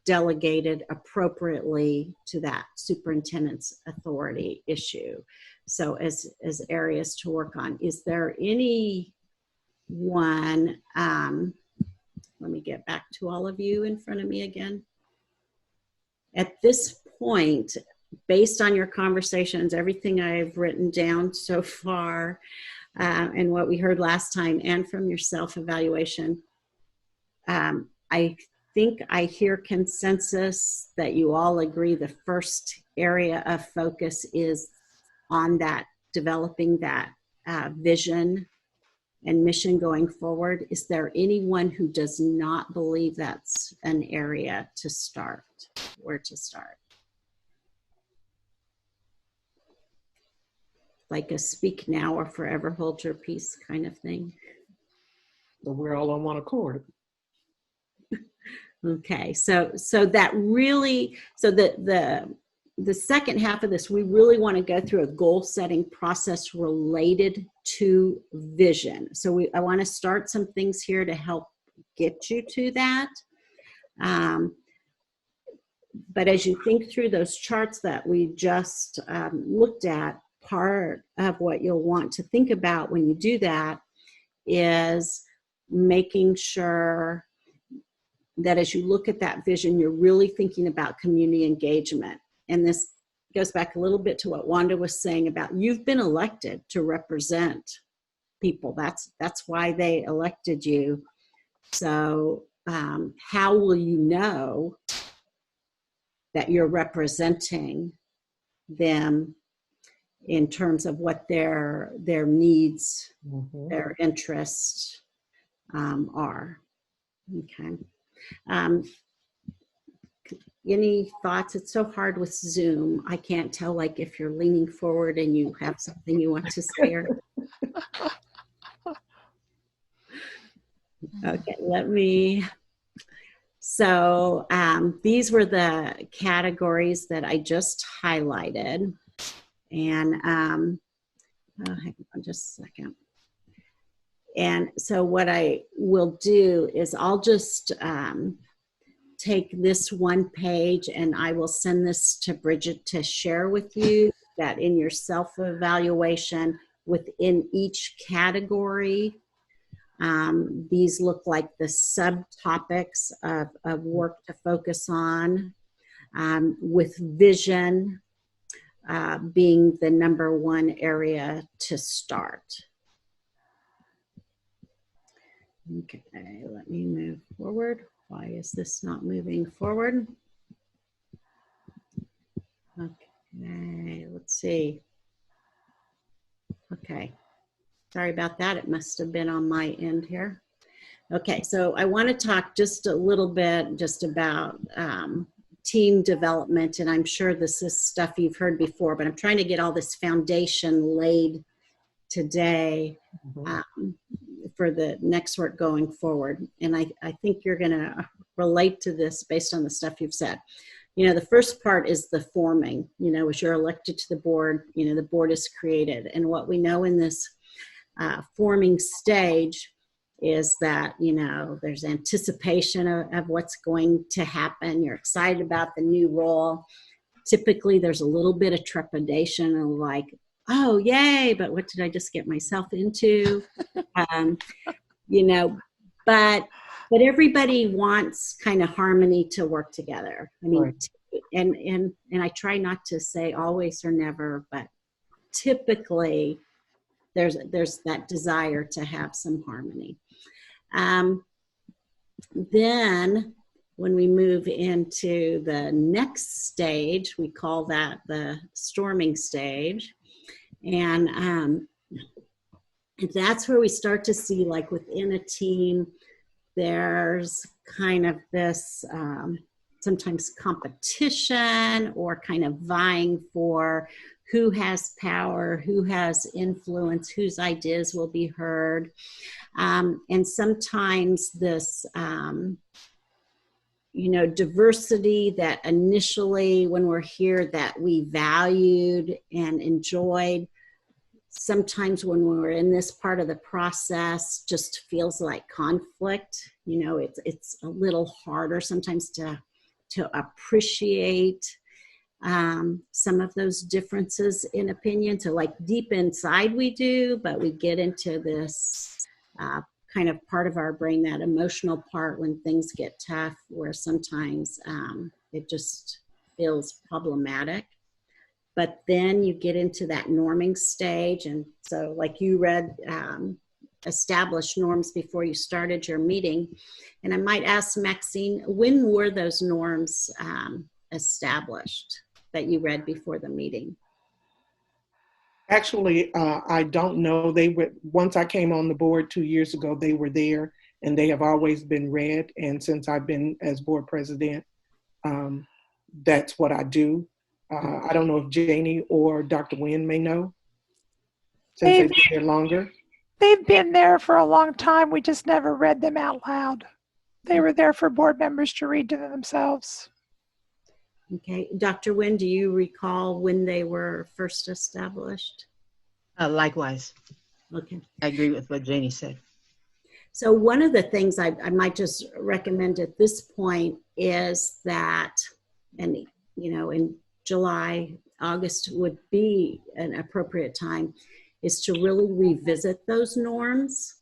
delegated appropriately to that superintendent's authority issue. So as areas to work on, is there any one, let me get back to all of you in front of me again. At this point, based on your conversations, everything I've written down so far, and what we heard last time, and from your self-evaluation, I think I hear consensus that you all agree the first area of focus is on that, developing that vision and mission going forward. Is there anyone who does not believe that's an area to start, where to start? Like a speak now or forever hold your peace kind of thing. So we're all on one accord. Okay, so that really, so the second half of this, we really want to go through a goal setting process related to vision. So I want to start some things here to help get you to that. But as you think through those charts that we just looked at, part of what you'll want to think about when you do that is making sure that as you look at that vision, you're really thinking about community engagement. And this goes back a little bit to what Wanda was saying about you've been elected to represent people. That's why they elected you. So how will you know that you're representing them in terms of what their needs, Mhm. their interests are. Okay. Any thoughts? It's so hard with Zoom. I can't tell, like, if you're leaning forward and you have something you want to say. Or... Okay, let me. So these were the categories that I just highlighted. And hang on just a second. And so what I will do is I'll just take this one page and I will send this to Bridget to share with you, that in your self-evaluation within each category, these look like the subtopics of work to focus on, with vision being the number one area to start. Okay, let me move forward. Why is this not moving forward? Okay, let's see. Okay, sorry about that. It must have been on my end here. Okay, so I want to talk just a little bit just about team development, and I'm sure this is stuff you've heard before, but I'm trying to get all this foundation laid today for the next work going forward. And I think you're going to relate to this based on the stuff you've said. You know, the first part is the forming. You know, as you're elected to the board, you know, the board is created. And what we know in this forming stage is that, you know, there's anticipation of what's going to happen. You're excited about the new role. Typically, there's a little bit of trepidation and like, oh, yay, but what did I just get myself into? You know, but everybody wants kind of harmony to work together. I mean, Right. and I try not to say always or never, but typically there's that desire to have some harmony. Then when we move into the next stage, we call that the storming stage. And that's where we start to see, like, within a team, there's kind of this sometimes competition or kind of vying for who has power, who has influence, whose ideas will be heard. And sometimes this, you know, diversity that initially when we're here that we valued and enjoyed, sometimes when we're in this part of the process just feels like conflict. You know, it's a little harder sometimes to appreciate some of those differences in opinion. So, like, deep inside we do, but we get into this kind of part of our brain, that emotional part, when things get tough, where sometimes it just feels problematic. But then you get into that norming stage. And so, like you read, establish norms before you started your meeting. And I might ask Maxine, when were those norms established that you read before the meeting? Actually, I don't know. They were, once I came on the board 2 years ago, they were there and they have always been read. And since I've been as board president, that's what I do. I don't know if Janie or Dr. Nguyen may know, since they've been here longer. They've been there for a long time. We just never read them out loud. They were there for board members to read to themselves. Okay. Dr. Nguyen, do you recall when they were first established? Likewise. Okay. I agree with what Janie said. So one of the things I might just recommend at this point is that, and you know, in July, August would be an appropriate time, is to really revisit those norms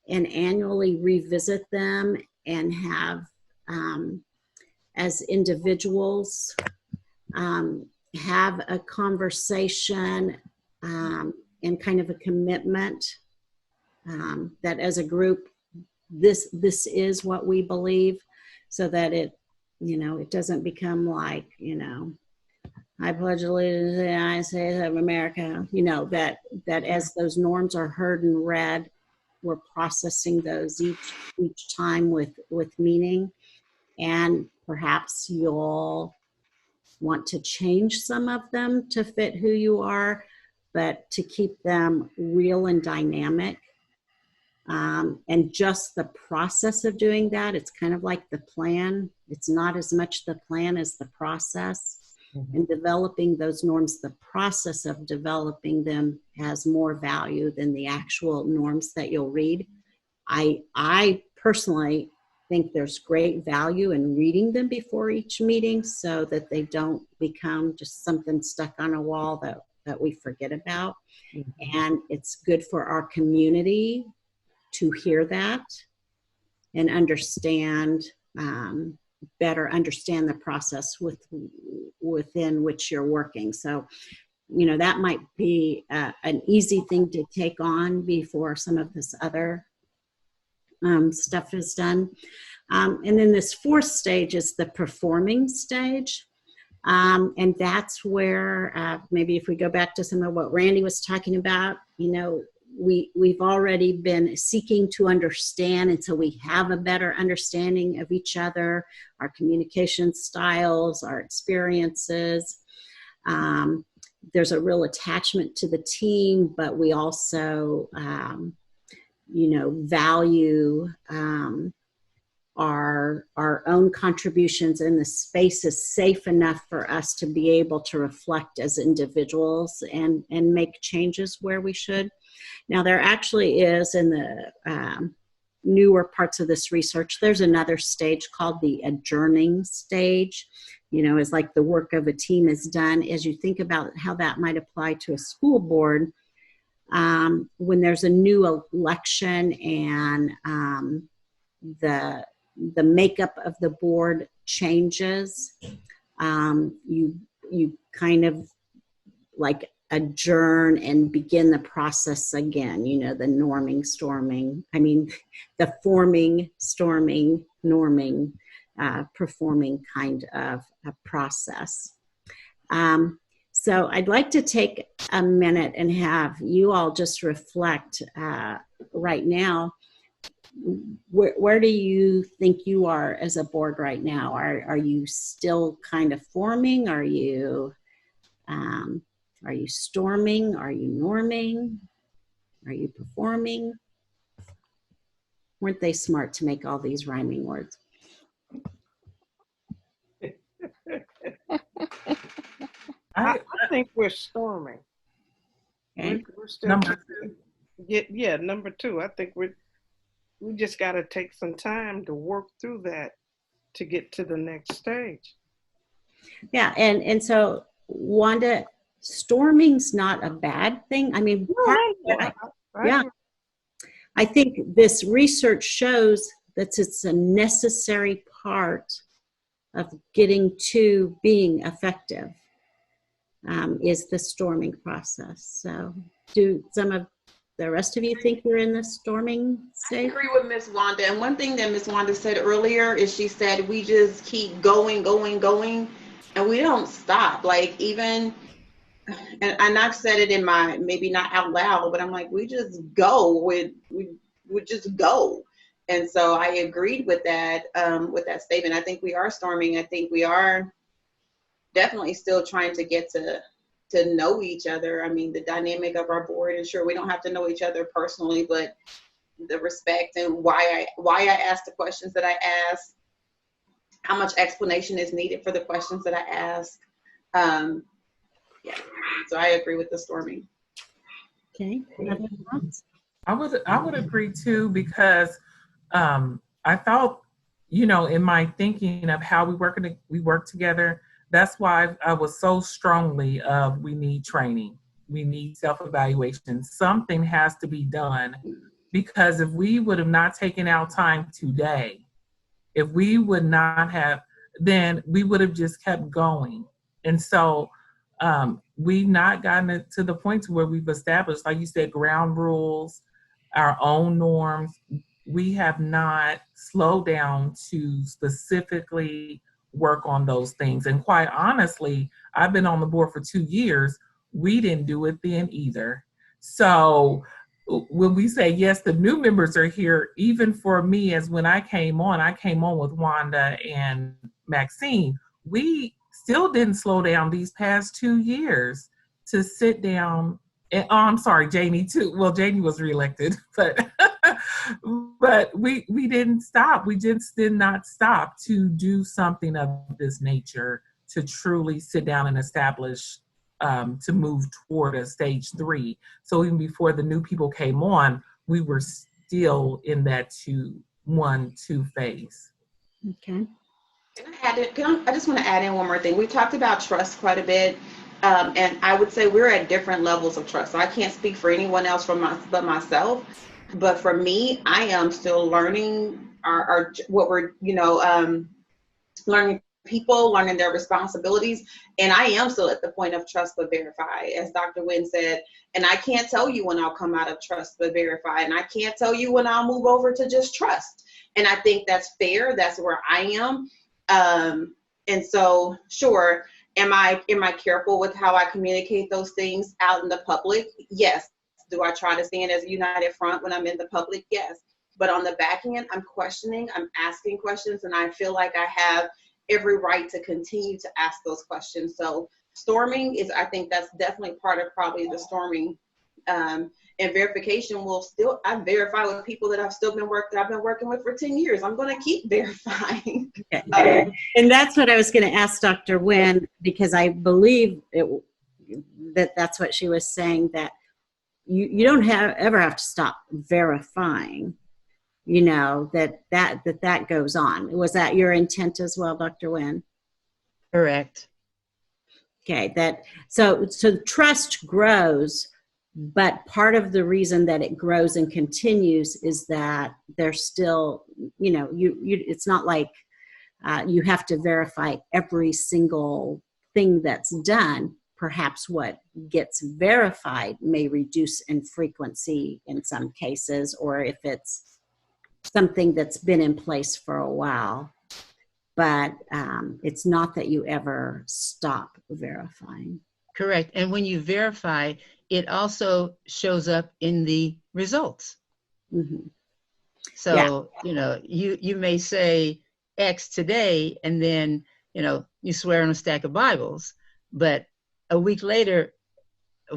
and annually revisit them and have, as individuals, have a conversation and kind of a commitment that as a group, this is what we believe, so that it, you know, it doesn't become like, you know, I pledge allegiance to the United States of America. You know, that as those norms are heard and read, we're processing those each time with meaning. And perhaps you'll want to change some of them to fit who you are, but to keep them real and dynamic. And just the process of doing that, it's kind of like the plan. It's not as much the plan as the process. Mm-hmm. And developing those norms, the process of developing them has more value than the actual norms that you'll read. I personally think there's great value in reading them before each meeting so that they don't become just something stuck on a wall that we forget about. Mm-hmm. And it's good for our community to hear that and understand, better understand the process within which you're working. So, you know, that might be an easy thing to take on before some of this other stuff is done. And then this fourth stage is the performing stage. And that's where maybe if we go back to some of what Randy was talking about, you know, we've already been seeking to understand, and so we have a better understanding of each other, our communication styles, our experiences. There's a real attachment to the team, but we also, you know, value our own contributions, and the space is safe enough for us to be able to reflect as individuals and make changes where we should. Now, there actually is, in the newer parts of this research, there's another stage called the adjourning stage. You know, it's like the work of a team is done. As you think about how that might apply to a school board, when there's a new election and the makeup of the board changes, you kind of like adjourn and begin the process again, you know, the norming, storming, the forming, storming, norming, performing kind of a process. So I'd like to take a minute and have you all just reflect right now. Where do you think you are as a board right now? Are you still kind of forming? Are you storming? Are you norming? Are you performing? Weren't they smart to make all these rhyming words? I think we're storming. Okay. We're still Number two. Yeah, number two. I think we just got to take some time to work through that to get to the next stage. Yeah, and so Wanda, storming's not a bad thing. Yeah. I think this research shows that it's a necessary part of getting to being effective, is the storming process. So do some of the rest of you think you're in the storming stage? I agree with Ms. Wanda. And one thing that Ms. Wanda said earlier is she said we just keep going, and we don't stop. Like even, and I've said it in my, maybe not out loud, but I'm like, we just go. We just go. And so I agreed with that statement. I think we are storming. I think we are definitely still trying to get to know each other. I mean, the dynamic of our board, and sure, we don't have to know each other personally, but the respect and why I ask the questions that I ask, how much explanation is needed for the questions that I ask. Yeah, so I agree with the storming. Okay. I would agree too, because I thought, you know, in my thinking of how we work together, that's why I was so strongly we need training, we need self-evaluation. Something has to be done, because if we would have not taken our time today, if we would not have, then we would have just kept going. And so we've not gotten it to the point where we've established, like you said, ground rules, our own norms. We have not slowed down to specifically work on those things. And quite honestly, I've been on the board for 2 years. We didn't do it then either. So when we say, yes, the new members are here, even for me, as when I came on with Wanda and Maxine, we still didn't slow down these past 2 years to sit down. And, oh, I'm sorry, Jamie too. Well, Jamie was reelected, but we didn't stop. We just did not stop to do something of this nature, to truly sit down and establish, to move toward a stage 3. So even before the new people came on, we were still in that 1-2 phase. Okay. I just want to add in one more thing. We talked about trust quite a bit, and I would say we're at different levels of trust. So I can't speak for anyone else but myself. But for me, I am still learning what we're, learning people, learning their responsibilities. And I am still at the point of trust but verify, as Dr. Wynn said. And I can't tell you when I'll come out of trust but verify. And I can't tell you when I'll move over to just trust. And I think that's fair. That's where I am. And so, sure, am I careful with how I communicate those things out in the public? Yes. Do I try to stand as a united front when I'm in the public? Yes. But on the back end, I'm questioning, I'm asking questions, and I feel like I have every right to continue to ask those questions. So storming is, I think that's definitely part of probably the storming. And verification will still, I verify with people that I've been working with for 10 years. I'm going to keep verifying. Okay. And that's what I was going to ask Dr. Wynn, because I believe that's what she was saying, that you don't ever have to stop verifying, that goes on. Was that your intent as well, Dr. Wynn? Correct. Okay, so trust grows, but part of the reason that it grows and continues is that there's still, it's not like you have to verify every single thing that's done. Perhaps what gets verified may reduce in frequency in some cases, or if it's something that's been in place for a while. But it's not that you ever stop verifying. Correct. And when you verify, it also shows up in the results. Mm-hmm. So, you may say X today, and then, you swear on a stack of Bibles, but a week later,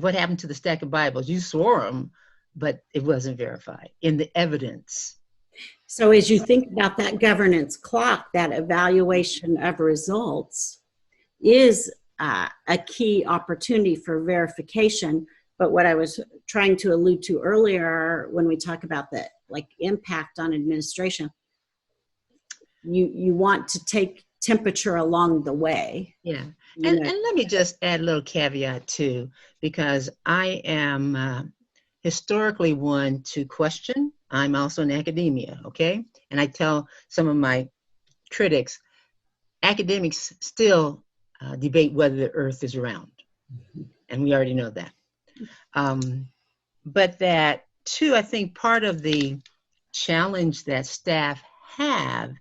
what happened to the stack of Bibles? You swore them, but it wasn't verified in the evidence. So as you think about that governance clock, that evaluation of results is a key opportunity for verification. But what I was trying to allude to earlier when we talk about the impact on administration, you want to take temperature along the way. Yeah. And let me just add a little caveat too, because I am historically one to question. I'm also in academia, okay? And I tell some of my critics, academics still debate whether the earth is round. And we already know that. But that too, I think part of the challenge that staff have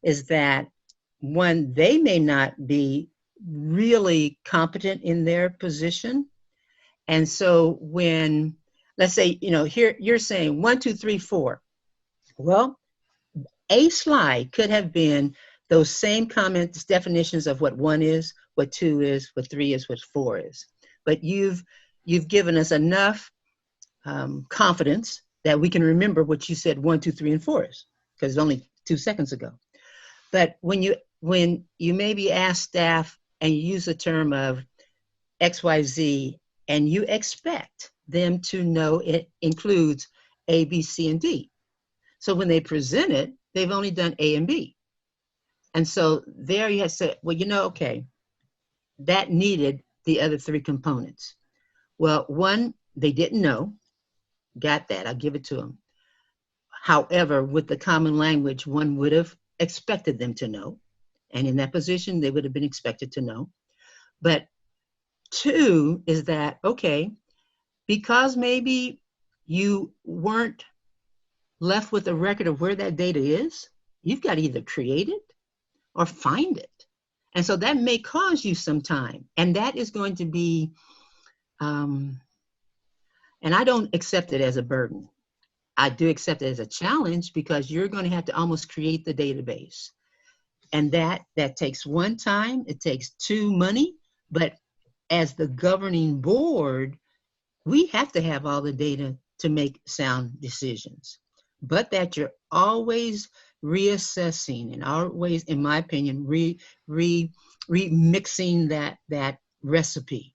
is that, one, they may not be really competent in their position. And so when, let's say, here you're saying 1, 2, 3, 4. Well, a slide could have been those same comments, definitions of what 1 is, what 2 is, what 3 is, what 4 is. But you've given us enough confidence that we can remember what you said 1, 2, 3, and 4 is, because it's only 2 seconds ago. But when you maybe ask staff and you use the term of XYZ, and you expect them to know it includes A, B, C, and D. So when they present it, they've only done A and B. And so there you have said, well, okay, that needed the other 3 components. Well, 1, they didn't know. Got that. I'll give it to them. However, with the common language, one would have expected them to know. And in that position, they would have been expected to know. But 2 is that, okay, because maybe you weren't left with a record of where that data is, you've got to either create it or find it. And so that may cause you some time. And that is going to be, and I don't accept it as a burden. I do accept it as a challenge because you're going to have to almost create the database. And that takes one, time, it takes two, money, but as the governing board, we have to have all the data to make sound decisions. But that you're always reassessing and always, in my opinion, remixing that recipe.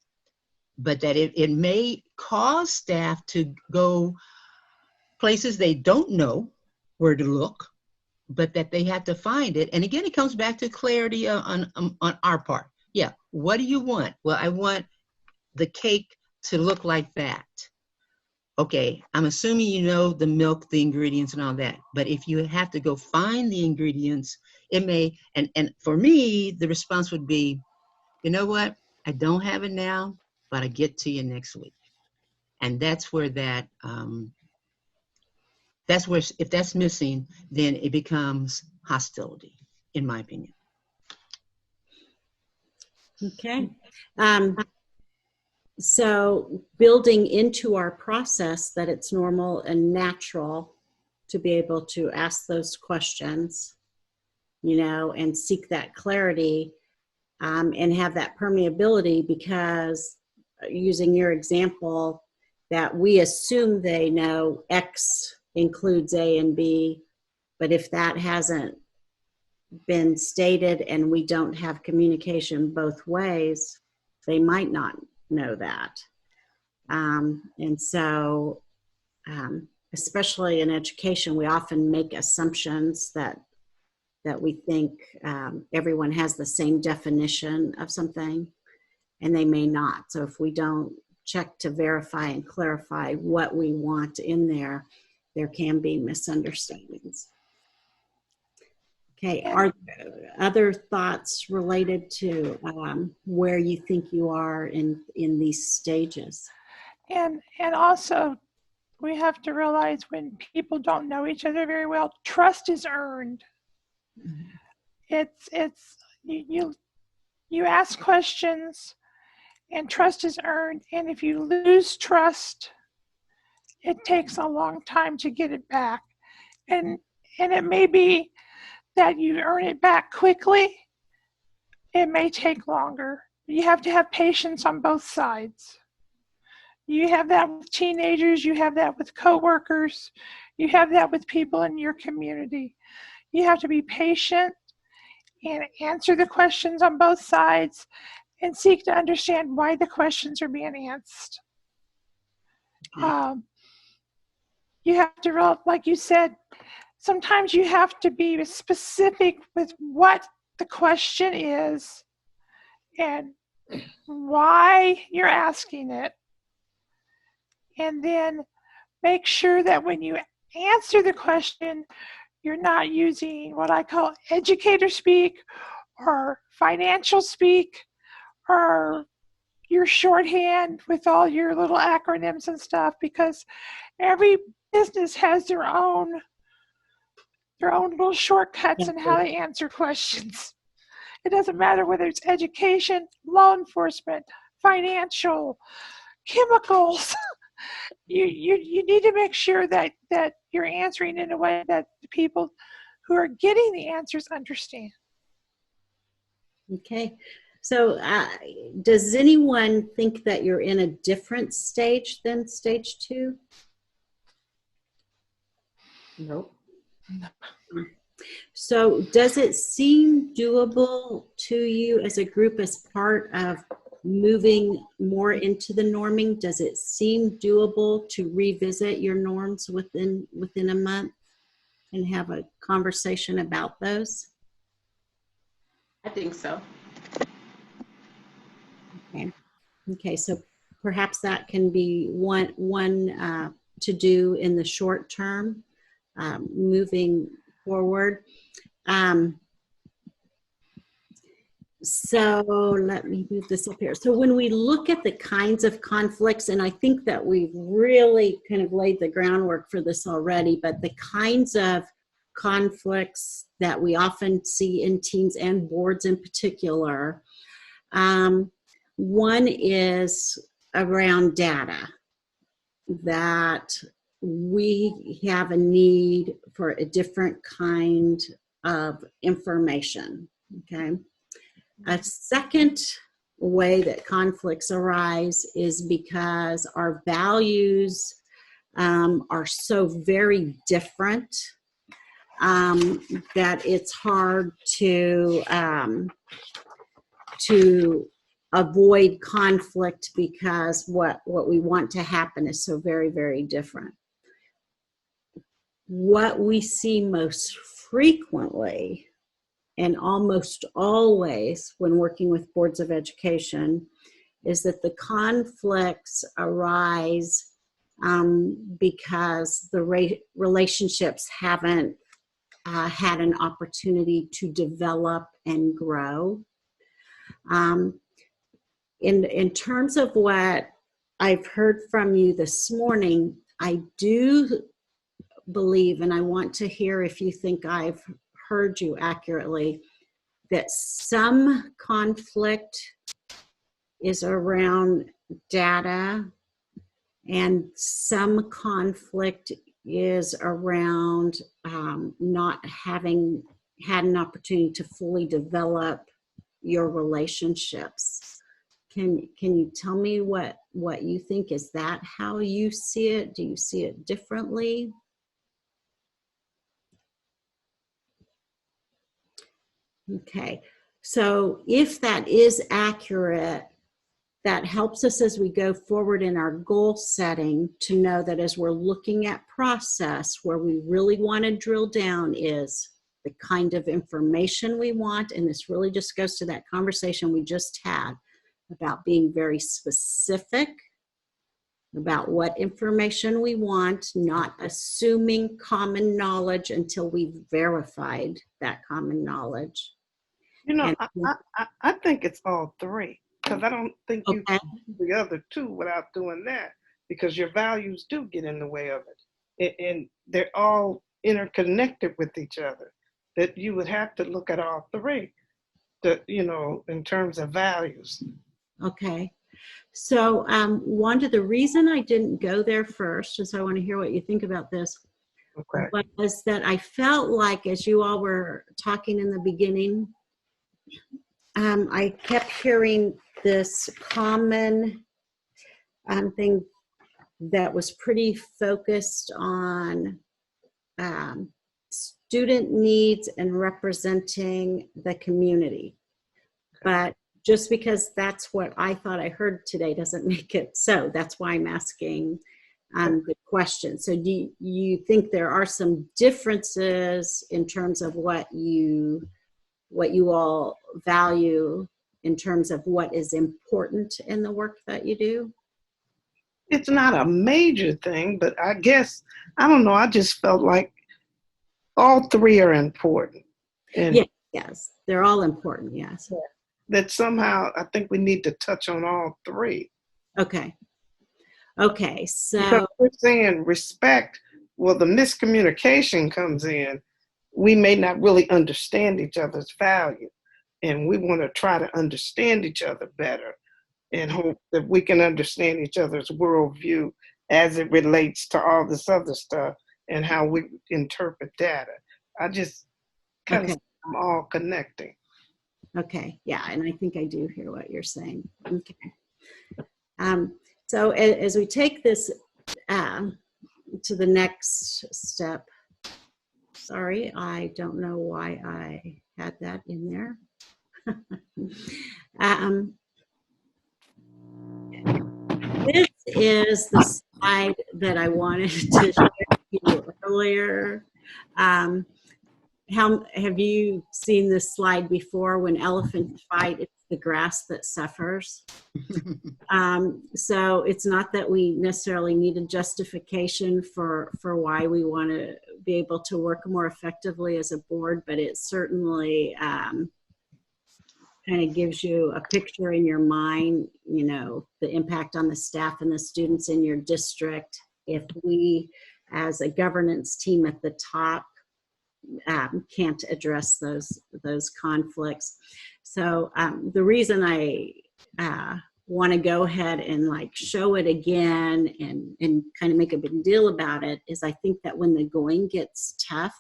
But that it may cause staff to go places they don't know where to look, but that they have to find it. And again, it comes back to clarity on our part. Yeah, what do you want? Well, I want the cake to look like that. Okay, I'm assuming you know the milk, the ingredients and all that. But if you have to go find the ingredients, it may, and for me, the response would be, you know what? I don't have it now, but I get to you next week. And that's where that's where, if that's missing, then it becomes hostility, in my opinion. Okay. So building into our process that it's normal and natural to be able to ask those questions, you know, and seek that clarity, and have that permeability, because using your example that we assume they know X includes A and B, but if that hasn't been stated and we don't have communication both ways, they might not know that. And so, especially in education, we often make assumptions that we think everyone has the same definition of something, and they may not. So if we don't check to verify and clarify what we want in there, there can be misunderstandings. Okay, are there other thoughts related to where you think you are in these stages? And also, we have to realize when people don't know each other very well, trust is earned. It's you ask questions, and trust is earned. And if you lose trust, it takes a long time to get it back. And it may be that you earn it back quickly. It may take longer. You have to have patience on both sides. You have that with teenagers, you have that with coworkers, you have that with people in your community. You have to be patient and answer the questions on both sides and seek to understand why the questions are being asked. You have to, like you said, sometimes you have to be specific with what the question is and why you're asking it. And then make sure that when you answer the question, you're not using what I call educator speak or financial speak or your shorthand with all your little acronyms and stuff, because every business has their own little shortcuts in how they answer questions. It doesn't matter whether it's education, law enforcement, financial, chemicals. You need to make sure that you're answering in a way that the people who are getting the answers understand. Okay. So does anyone think that you're in a different stage than stage 2? Nope. So does it seem doable to you as a group as part of moving more into the norming? Does it seem doable to revisit your norms within a month and have a conversation about those? I think so. Okay, so perhaps that can be one to do in the short term, moving forward. So let me move this up here. So when we look at the kinds of conflicts, and I think that we've really kind of laid the groundwork for this already, but the kinds of conflicts that we often see in teams and boards in particular. One is around data, that we have a need for a different kind of information, okay? A second way that conflicts arise is because our values are so very different that it's hard to avoid conflict, because what we want to happen is so very, very different. What we see most frequently and almost always when working with boards of education is that the conflicts arise because the relationships haven't had an opportunity to develop and grow. In terms of what I've heard from you this morning, I do believe, and I want to hear if you think I've heard you accurately, that some conflict is around data and some conflict is around not having had an opportunity to fully develop your relationships. Can you tell me what you think? Is that how you see it? Do you see it differently? Okay, so if that is accurate, that helps us as we go forward in our goal setting to know that as we're looking at process, where we really want to drill down is the kind of information we want. And this really just goes to that conversation we just had about being very specific about what information we want, not assuming common knowledge until we've verified that common knowledge. You know, And- I think it's all three, because I don't think you Okay. can do the other two without doing that, because your values do get in the way of it. And they're all interconnected with each other, that you would have to look at all three, in terms of values. Okay. So Wanda, the reason I didn't go there first is I want to hear what you think about this, Okay. was that I felt like as you all were talking in the beginning, I kept hearing this common thing that was pretty focused on student needs and representing the community. But just because that's what I thought I heard today doesn't make it so. That's why I'm asking the question. So do you think there are some differences in terms of what you all value in terms of what is important in the work that you do? It's not a major thing, but I guess, I don't know, I just felt like all three are important. And Yes, they're all important, yes. that somehow I think we need to touch on all three. Okay, so, Because we're saying respect, well, the miscommunication comes in. We may not really understand each other's value, and we want to try to understand each other better and hope that we can understand each other's worldview as it relates to all this other stuff and how we interpret data. I just kind of I'm all connecting. okay, yeah, and I think I do hear what you're saying. Okay. So as we take this to the next step, sorry, I don't know why I had that in there. This is the slide that I wanted to share with you earlier. How have you seen this slide before? When elephants fight, it's the grass that suffers. So it's not that we necessarily need a justification for why we want to be able to work more effectively as a board, but it certainly kind of gives you a picture in your mind, the impact on the staff and the students in your district. If we, as a governance team at the top, can't address those conflicts. So the reason I want to go ahead and like show it again and kind of make a big deal about it is I think that when the going gets tough,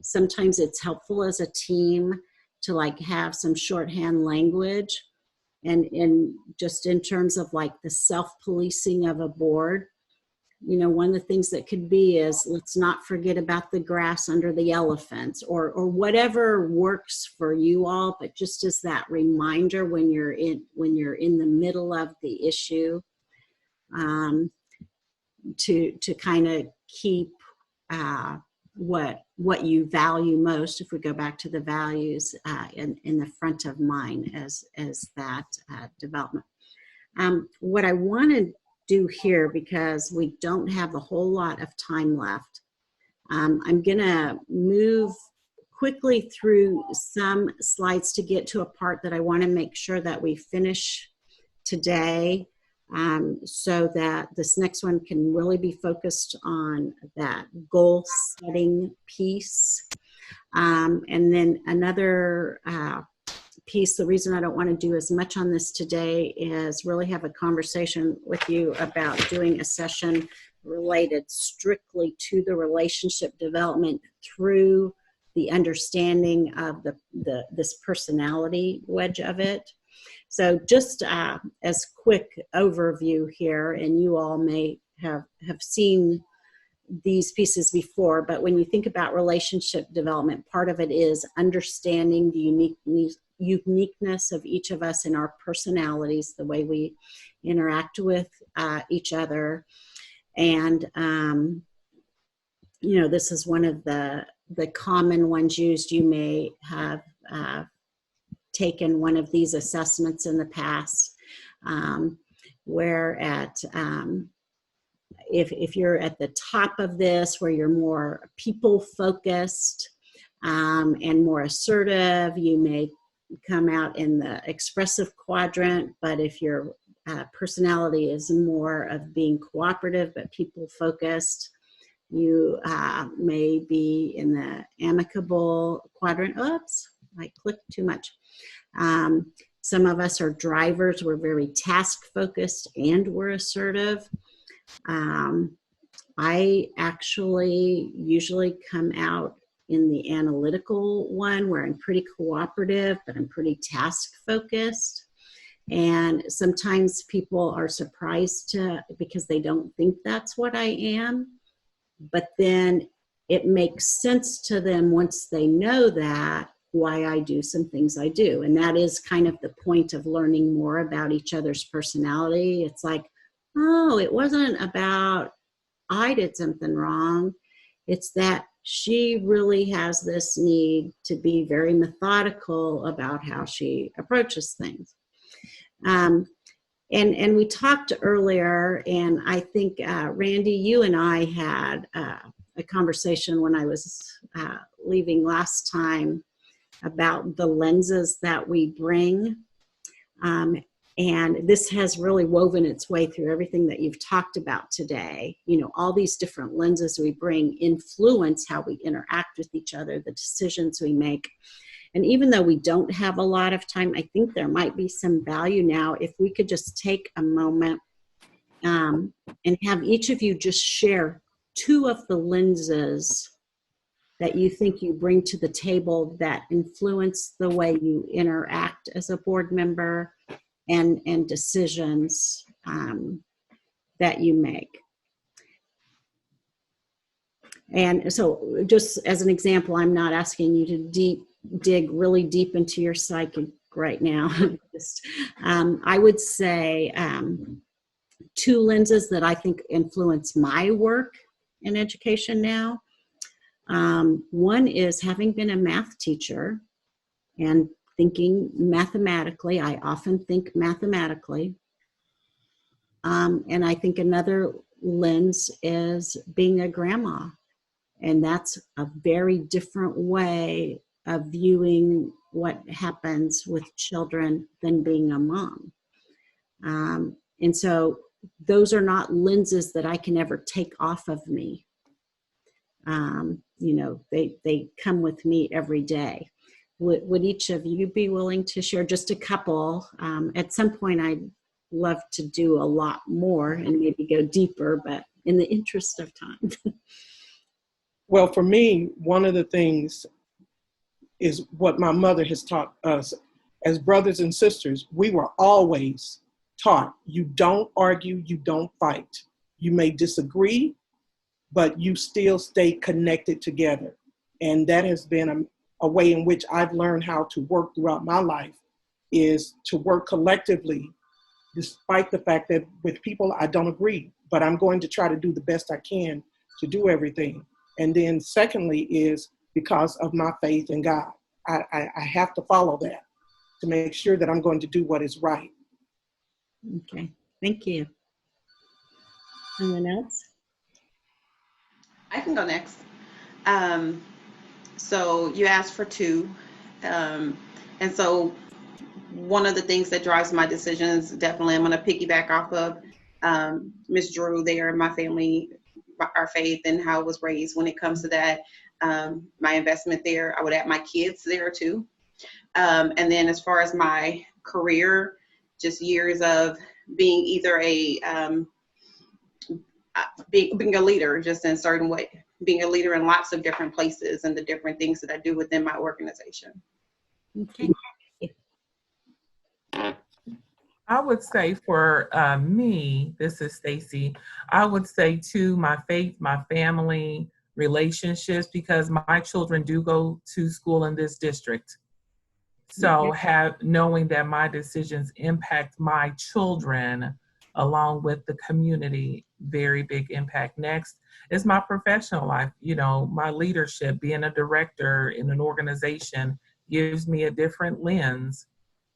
sometimes it's helpful as a team to like have some shorthand language, and just in terms of like the self-policing of a board. You know, one of the things that could be is, let's not forget about the grass under the elephants, or whatever works for you all, but just as that reminder when you're in the middle of the issue, to kind of keep what you value most, if we go back to the values, in the front of mind as that development. What I want to do here, because we don't have a whole lot of time left, I'm gonna move quickly through some slides to get to a part that I want to make sure that we finish today, so that this next one can really be focused on that goal setting piece. And then another piece, the reason I don't want to do as much on this today is really have a conversation with you about doing a session related strictly to the relationship development through the understanding of this personality wedge of it. So just as quick overview here, and you all may have seen these pieces before, but when you think about relationship development, part of it is understanding the uniqueness of each of us in our personalities, the way we interact with each other. And, you know, this is one of the common ones used. You may have taken one of these assessments in the past, where if you're at the top of this, where you're more people focused and more assertive, you may come out in the expressive quadrant. But if your personality is more of being cooperative but people focused, you may be in the amicable quadrant. Oops, I clicked too much. Some of us are drivers. We're very task focused and we're assertive. I actually usually come out in the analytical one, where I'm pretty cooperative, but I'm pretty task focused. And sometimes people are surprised because they don't think that's what I am. But then it makes sense to them once they know that, why I do some things I do. And that is kind of the point of learning more about each other's personality. It's like, oh, it wasn't about I did something wrong. It's that she really has this need to be very methodical about how she approaches things. And we talked earlier, and I think, Randy, you and I had a conversation when I was leaving last time about the lenses that we bring. And this has really woven its way through everything that you've talked about today. You know, all these different lenses we bring influence how we interact with each other, the decisions we make. And even though we don't have a lot of time, I think there might be some value now if we could just take a moment and have each of you just share 2 of the lenses that you think you bring to the table that influence the way you interact as a board member and decisions that you make. And so just as an example, I'm not asking you to dig really deep into your psyche right now. I would say 2 lenses that I think influence my work in education now. One is having been a math teacher and thinking mathematically. I often think mathematically. And I think another lens is being a grandma. And that's a very different way of viewing what happens with children than being a mom. And so those are not lenses that I can ever take off of me. they come with me every day. Would each of you be willing to share just a couple? At some point, I'd love to do a lot more and maybe go deeper, but in the interest of time. Well, for me, one of the things is what my mother has taught us. As brothers and sisters, we were always taught, you don't argue, you don't fight. You may disagree, but you still stay connected together. And that has been a way in which I've learned how to work throughout my life, is to work collectively, despite the fact that with people I don't agree, but I'm going to try to do the best I can to do everything. And then secondly is because of my faith in God. I have to follow that to make sure that I'm going to do what is right. Okay, thank you. Anyone else? I can go next. So you asked for two. And so one of the things that drives my decisions, definitely I'm going to piggyback off of Ms. Drew there, my family, our faith and how it was raised. When it comes to that, my investment there, I would add my kids there too. And then as far as my career, just years of being either being a leader, just in a certain way, being a leader in lots of different places and the different things that I do within my organization. Okay. I would say for me, this is Stacy, I would say to my faith, my family, relationships, because my children do go to school in this district. So knowing that my decisions impact my children along with the community, very big impact. Next is my professional life. My leadership, being a director in an organization gives me a different lens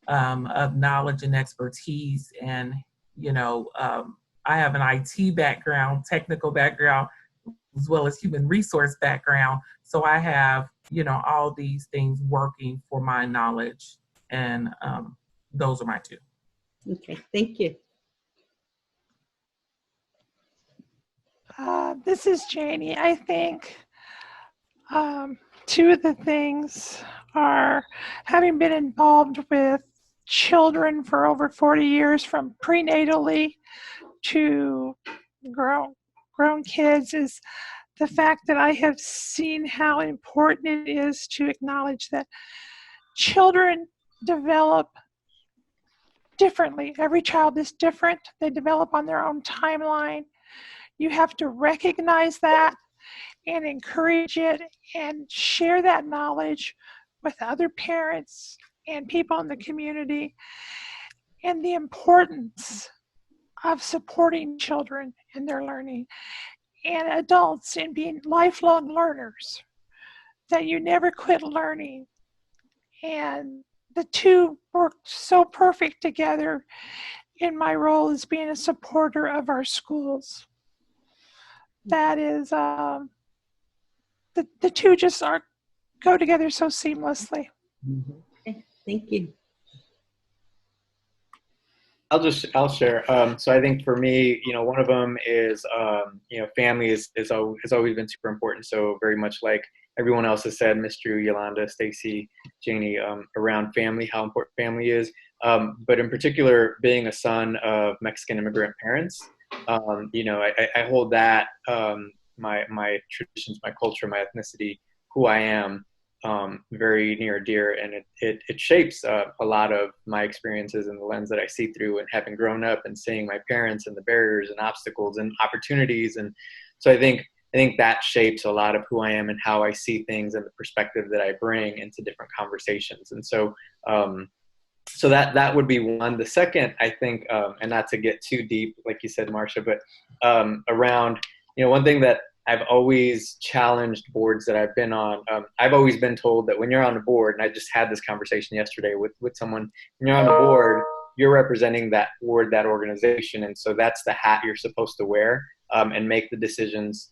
of knowledge and expertise. And, I have an IT background, technical background, as well as human resource background. So I have, all these things working for my knowledge. And those are my two. Okay, thank you. This is Janie. I think two of the things are having been involved with children for over 40 years, from prenatally to grown kids, is the fact that I have seen how important it is to acknowledge that children develop differently. Every child is different. They develop on their own timeline. You have to recognize that and encourage it and share that knowledge with other parents and people in the community, and the importance of supporting children in their learning, and adults in being lifelong learners, that you never quit learning. And the two work so perfect together in my role as being a supporter of our schools. That is, the two just go together so seamlessly. Okay, thank you. I'll share. So I think for me, one of them is, family is always been super important. So very much like everyone else has said, Ms. Drew, Yolanda, Stacy, Janie, around family, how important family is. But in particular, being a son of Mexican immigrant parents, I hold that, my traditions, my culture, my ethnicity, who I am, very near and dear, and it shapes a lot of my experiences and the lens that I see through, and having grown up and seeing my parents and the barriers and obstacles and opportunities. And so I think that shapes a lot of who I am and how I see things and the perspective that I bring into different conversations. And so so that would be one. The second, I think, and not to get too deep, like you said, Marcia, but around, one thing that I've always challenged boards that I've been on. I've always been told that when you're on a board, and I just had this conversation yesterday with someone, when you're on the board, you're representing that board, that organization. And so that's the hat you're supposed to wear, and make the decisions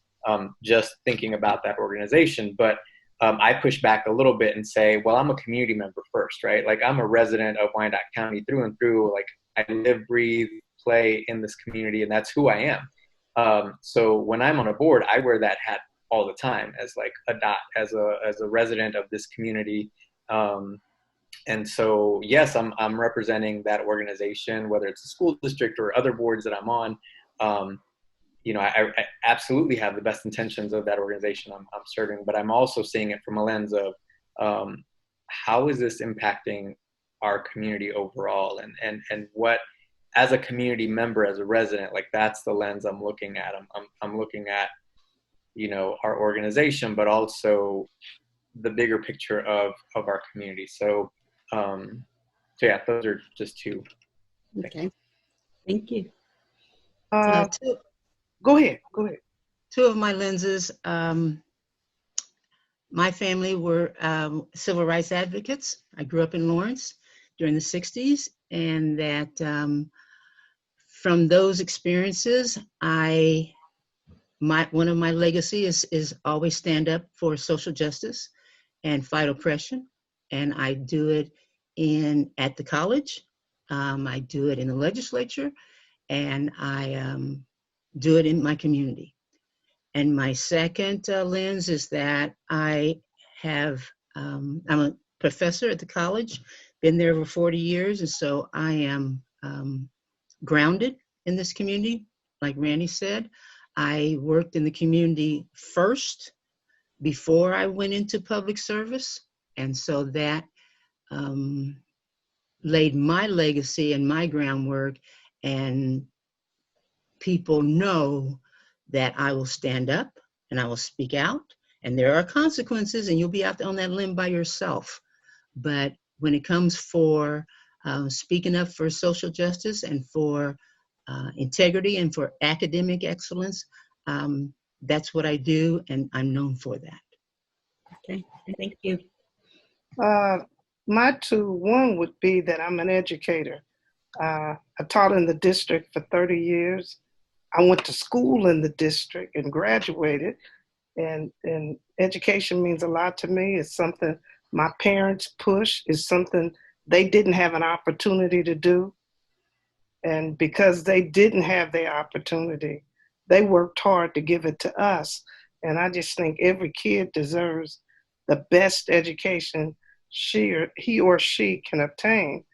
just thinking about that organization. But I push back a little bit and say, well, I'm a community member first, right? Like, I'm a resident of Wyandotte County through and through. Like, I live, breathe, play in this community, and that's who I am. So when I'm on a board, I wear that hat all the time as like a dot, as a resident of this community. And so, yes, I'm representing that organization, whether it's a school district or other boards that I'm on. I absolutely have the best intentions of that organization I'm serving, but I'm also seeing it from a lens of how is this impacting our community overall, and what, as a community member, as a resident, like that's the lens I'm looking at. I'm looking at, our organization, but also the bigger picture of our community. So yeah, those are just two. Okay, thank you. Go ahead. Two of my lenses. My family were civil rights advocates. I grew up in Lawrence during the 60s, and that from those experiences, one of my legacy is always stand up for social justice and fight oppression. And I do it at the college. I do it in the legislature, and I do it in my community. And my second lens is that I'm a professor at the college, been there over 40 years. And so I am grounded in this community. Like Randy said, I worked in the community first before I went into public service. And so that laid my legacy and my groundwork, and people know that I will stand up and I will speak out, and there are consequences, and you'll be out on that limb by yourself. But when it comes for speaking up for social justice and for integrity and for academic excellence, that's what I do, and I'm known for that. Okay, thank you. My two, one would be that I'm an educator. I taught in the district for 30 years. I went to school in the district and graduated, and education means a lot to me. It's something my parents push. It's something they didn't have an opportunity to do. And because they didn't have the opportunity, they worked hard to give it to us. And I just think every kid deserves the best education he or she can obtain.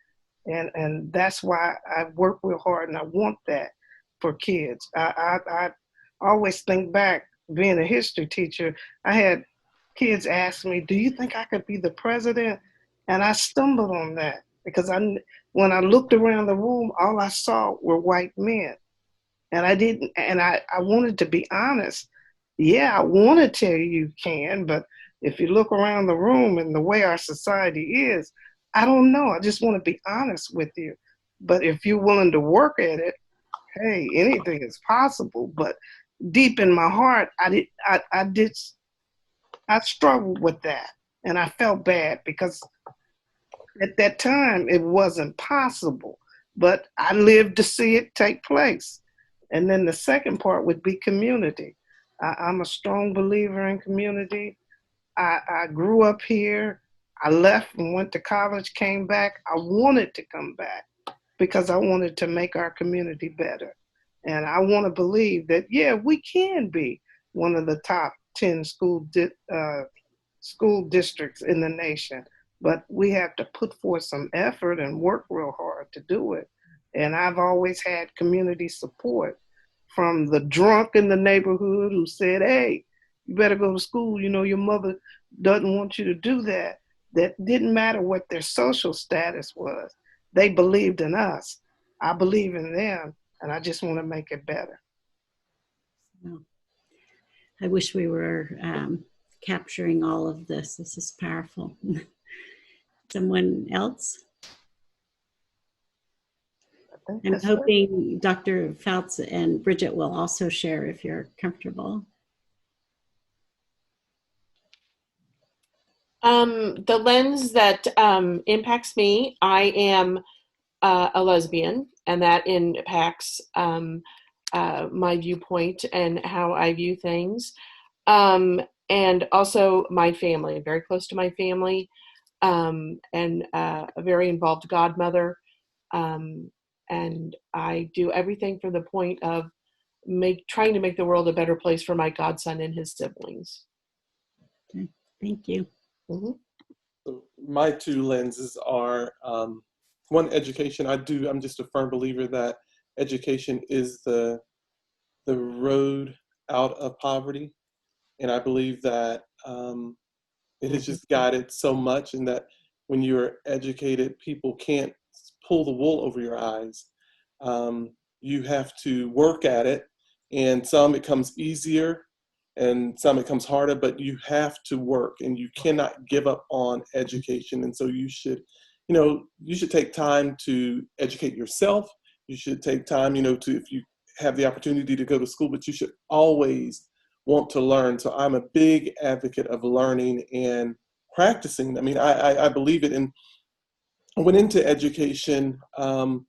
And that's why I work real hard, and I want that for kids. I always think back, being a history teacher, I had kids ask me, do you think I could be the president? And I stumbled on that because when I looked around the room, all I saw were white men. And I wanted to be honest. Yeah, I want to tell you can, but if you look around the room and the way our society is, I don't know. I just want to be honest with you. But if you're willing to work at it, hey, anything is possible. But deep in my heart, I struggled with that. And I felt bad because at that time it wasn't possible. But I lived to see it take place. And then the second part would be community. I'm a strong believer in community. I grew up here. I left and went to college, came back. I wanted to come back because I wanted to make our community better. And I want to believe that, yeah, we can be one of the top 10 school districts in the nation, but we have to put forth some effort and work real hard to do it. And I've always had community support, from the drunk in the neighborhood who said, hey, you better go to school. Your mother doesn't want you to do that. That didn't matter what their social status was. They believed in us. I believe in them, and I just want to make it better. I wish we were capturing all of this. This is powerful. Someone else? I'm hoping Dr. Fouts and Bridget will also share if you're comfortable. The lens that impacts me, I am a lesbian, and that impacts my viewpoint and how I view things. And also my family, very close to my family, and a very involved godmother. And I do everything from the point of trying to make the world a better place for my godson and his siblings. Okay. Thank you. Mm-hmm. So my two lenses are one, education. I'm just a firm believer that education is the road out of poverty, and I believe that it has just guided so much, and that when you're educated, people can't pull the wool over your eyes. You have to work at it, and some it comes easier and some it comes harder, but you have to work and you cannot give up on education. And so you should take time to educate yourself. You should take time, to, if you have the opportunity to go to school, but you should always want to learn. So I'm a big advocate of learning and practicing. I mean, I believe it. And I went into education on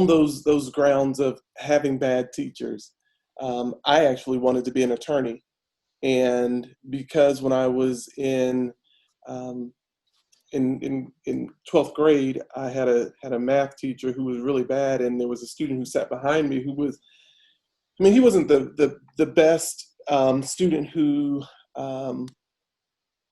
those grounds of having bad teachers. I actually wanted to be an attorney, and because when I was in 12th grade, I had a math teacher who was really bad, and there was a student who sat behind me who was, he wasn't the best student who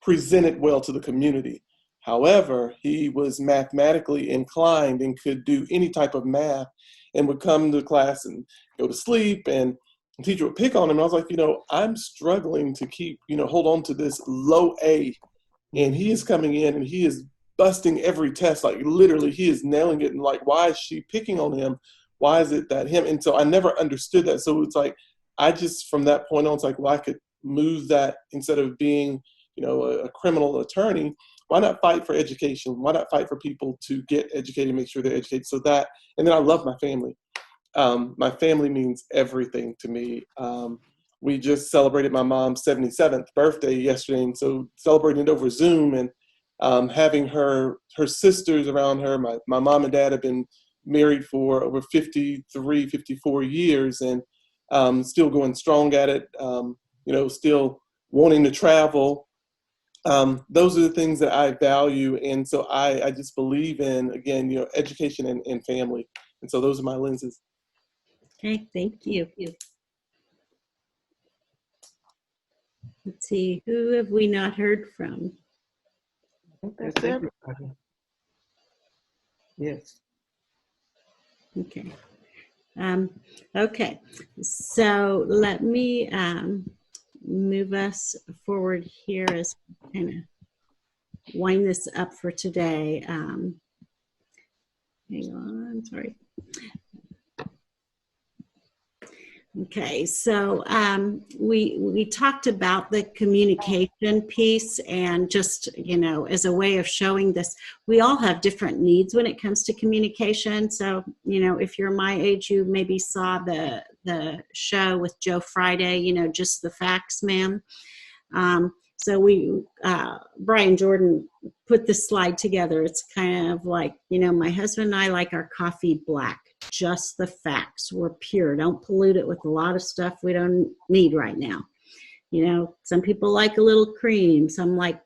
presented well to the community. However, he was mathematically inclined and could do any type of math, and would come to class and go to sleep, and the teacher would pick on him. I was like, I'm struggling to keep, hold on to this low A, and he is coming in and he is busting every test. Like literally he is nailing it. And like, why is she picking on him? Why is it that him? And so I never understood that. So it's like, I just, from that point on, it's like, well, I could move that instead of being, a criminal attorney. Why not fight for education? Why not fight for people to get educated, make sure they're educated? So that, and then I love my family. My family means everything to me. We just celebrated my mom's 77th birthday yesterday, and so celebrating it over Zoom, and having her sisters around her. My mom and dad have been married for over 53, 54 years, and still going strong at it, still wanting to travel. Those are the things that I value, and so I just believe in, again, education and family. And so those are my lenses. Okay, thank you. Let's see, who have we not heard from? That's everybody. Yes. Okay. Okay, so let me move us forward here as kind of wind this up for today. Hang on, sorry. Okay, so we talked about the communication piece, and just, as a way of showing this, we all have different needs when it comes to communication. So, if you're my age, you maybe saw the show with Joe Friday, just the facts, man. So Brian Jordan put this slide together. It's kind of like, my husband and I like our coffee black, just the facts. We're pure. Don't pollute it with a lot of stuff we don't need right now. Some people like a little cream. Some like,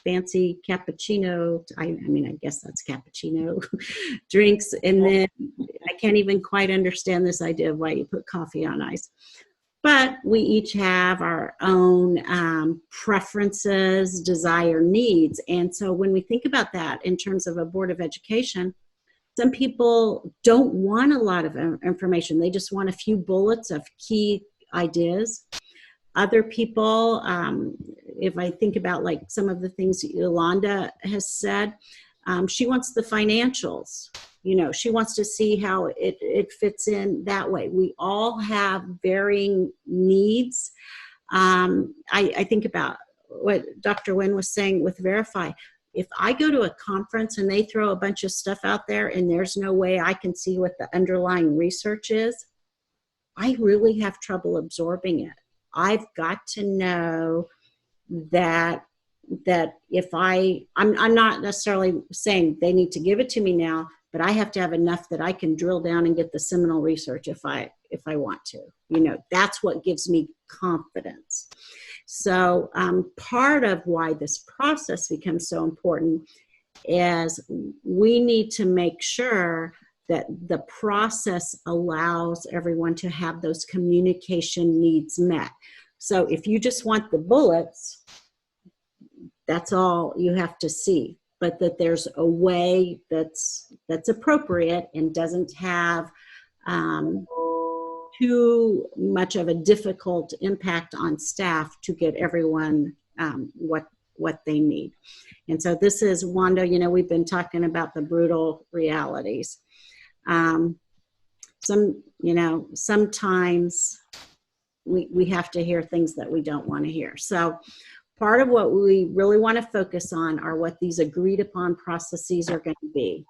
fancy cappuccino. I guess that's cappuccino drinks. And then I can't even quite understand this idea of why you put coffee on ice. But we each have our own preferences, desire, needs. And so when we think about that in terms of a Board of Education, some people don't want a lot of information. They just want a few bullets of key ideas. Other people, if I think about like some of the things Yolanda has said, she wants the financials. She wants to see how it fits in that way. We all have varying needs. I think about what Dr. Nguyen was saying with Verify. If I go to a conference and they throw a bunch of stuff out there and there's no way I can see what the underlying research is, I really have trouble absorbing it. I've got to know that if I'm not necessarily saying they need to give it to me now, but I have to have enough that I can drill down and get the seminal research if I want to. That's what gives me confidence. So part of why this process becomes so important is we need to make sure that the process allows everyone to have those communication needs met. So if you just want the bullets, that's all you have to see. But that there's a way that's appropriate and doesn't have too much of a difficult impact on staff to get everyone what they need. And so this is, Wanda, you know, we've been talking about the brutal realities. Sometimes we have to hear things that we don't want to hear. So part of what we really want to focus on are what these agreed upon processes are going to be.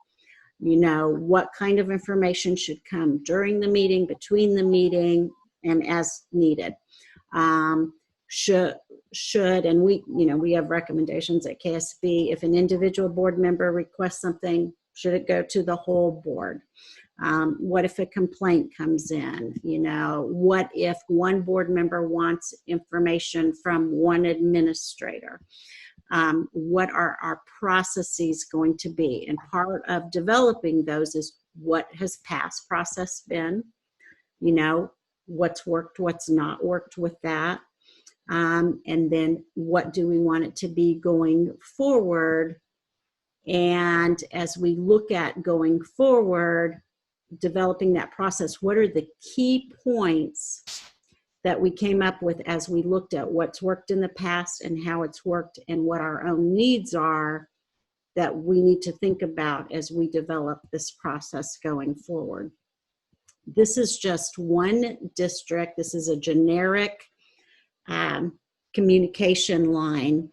You know, what kind of information should come during the meeting, between the meeting, and as needed. And we have recommendations at KSB. If an individual board member requests something, should it go to the whole board? What if a complaint comes in? You know, what if one board member wants information from one administrator? What are our processes going to be? And part of developing those is what has past process been, you know, what's worked, what's not worked with that. And then what do we want it to be going forward? And as we look at going forward, developing that process, what are the key points that we came up with as we looked at what's worked in the past and how it's worked and what our own needs are that we need to think about as we develop this process going forward. This is just one district. This is a generic communication line.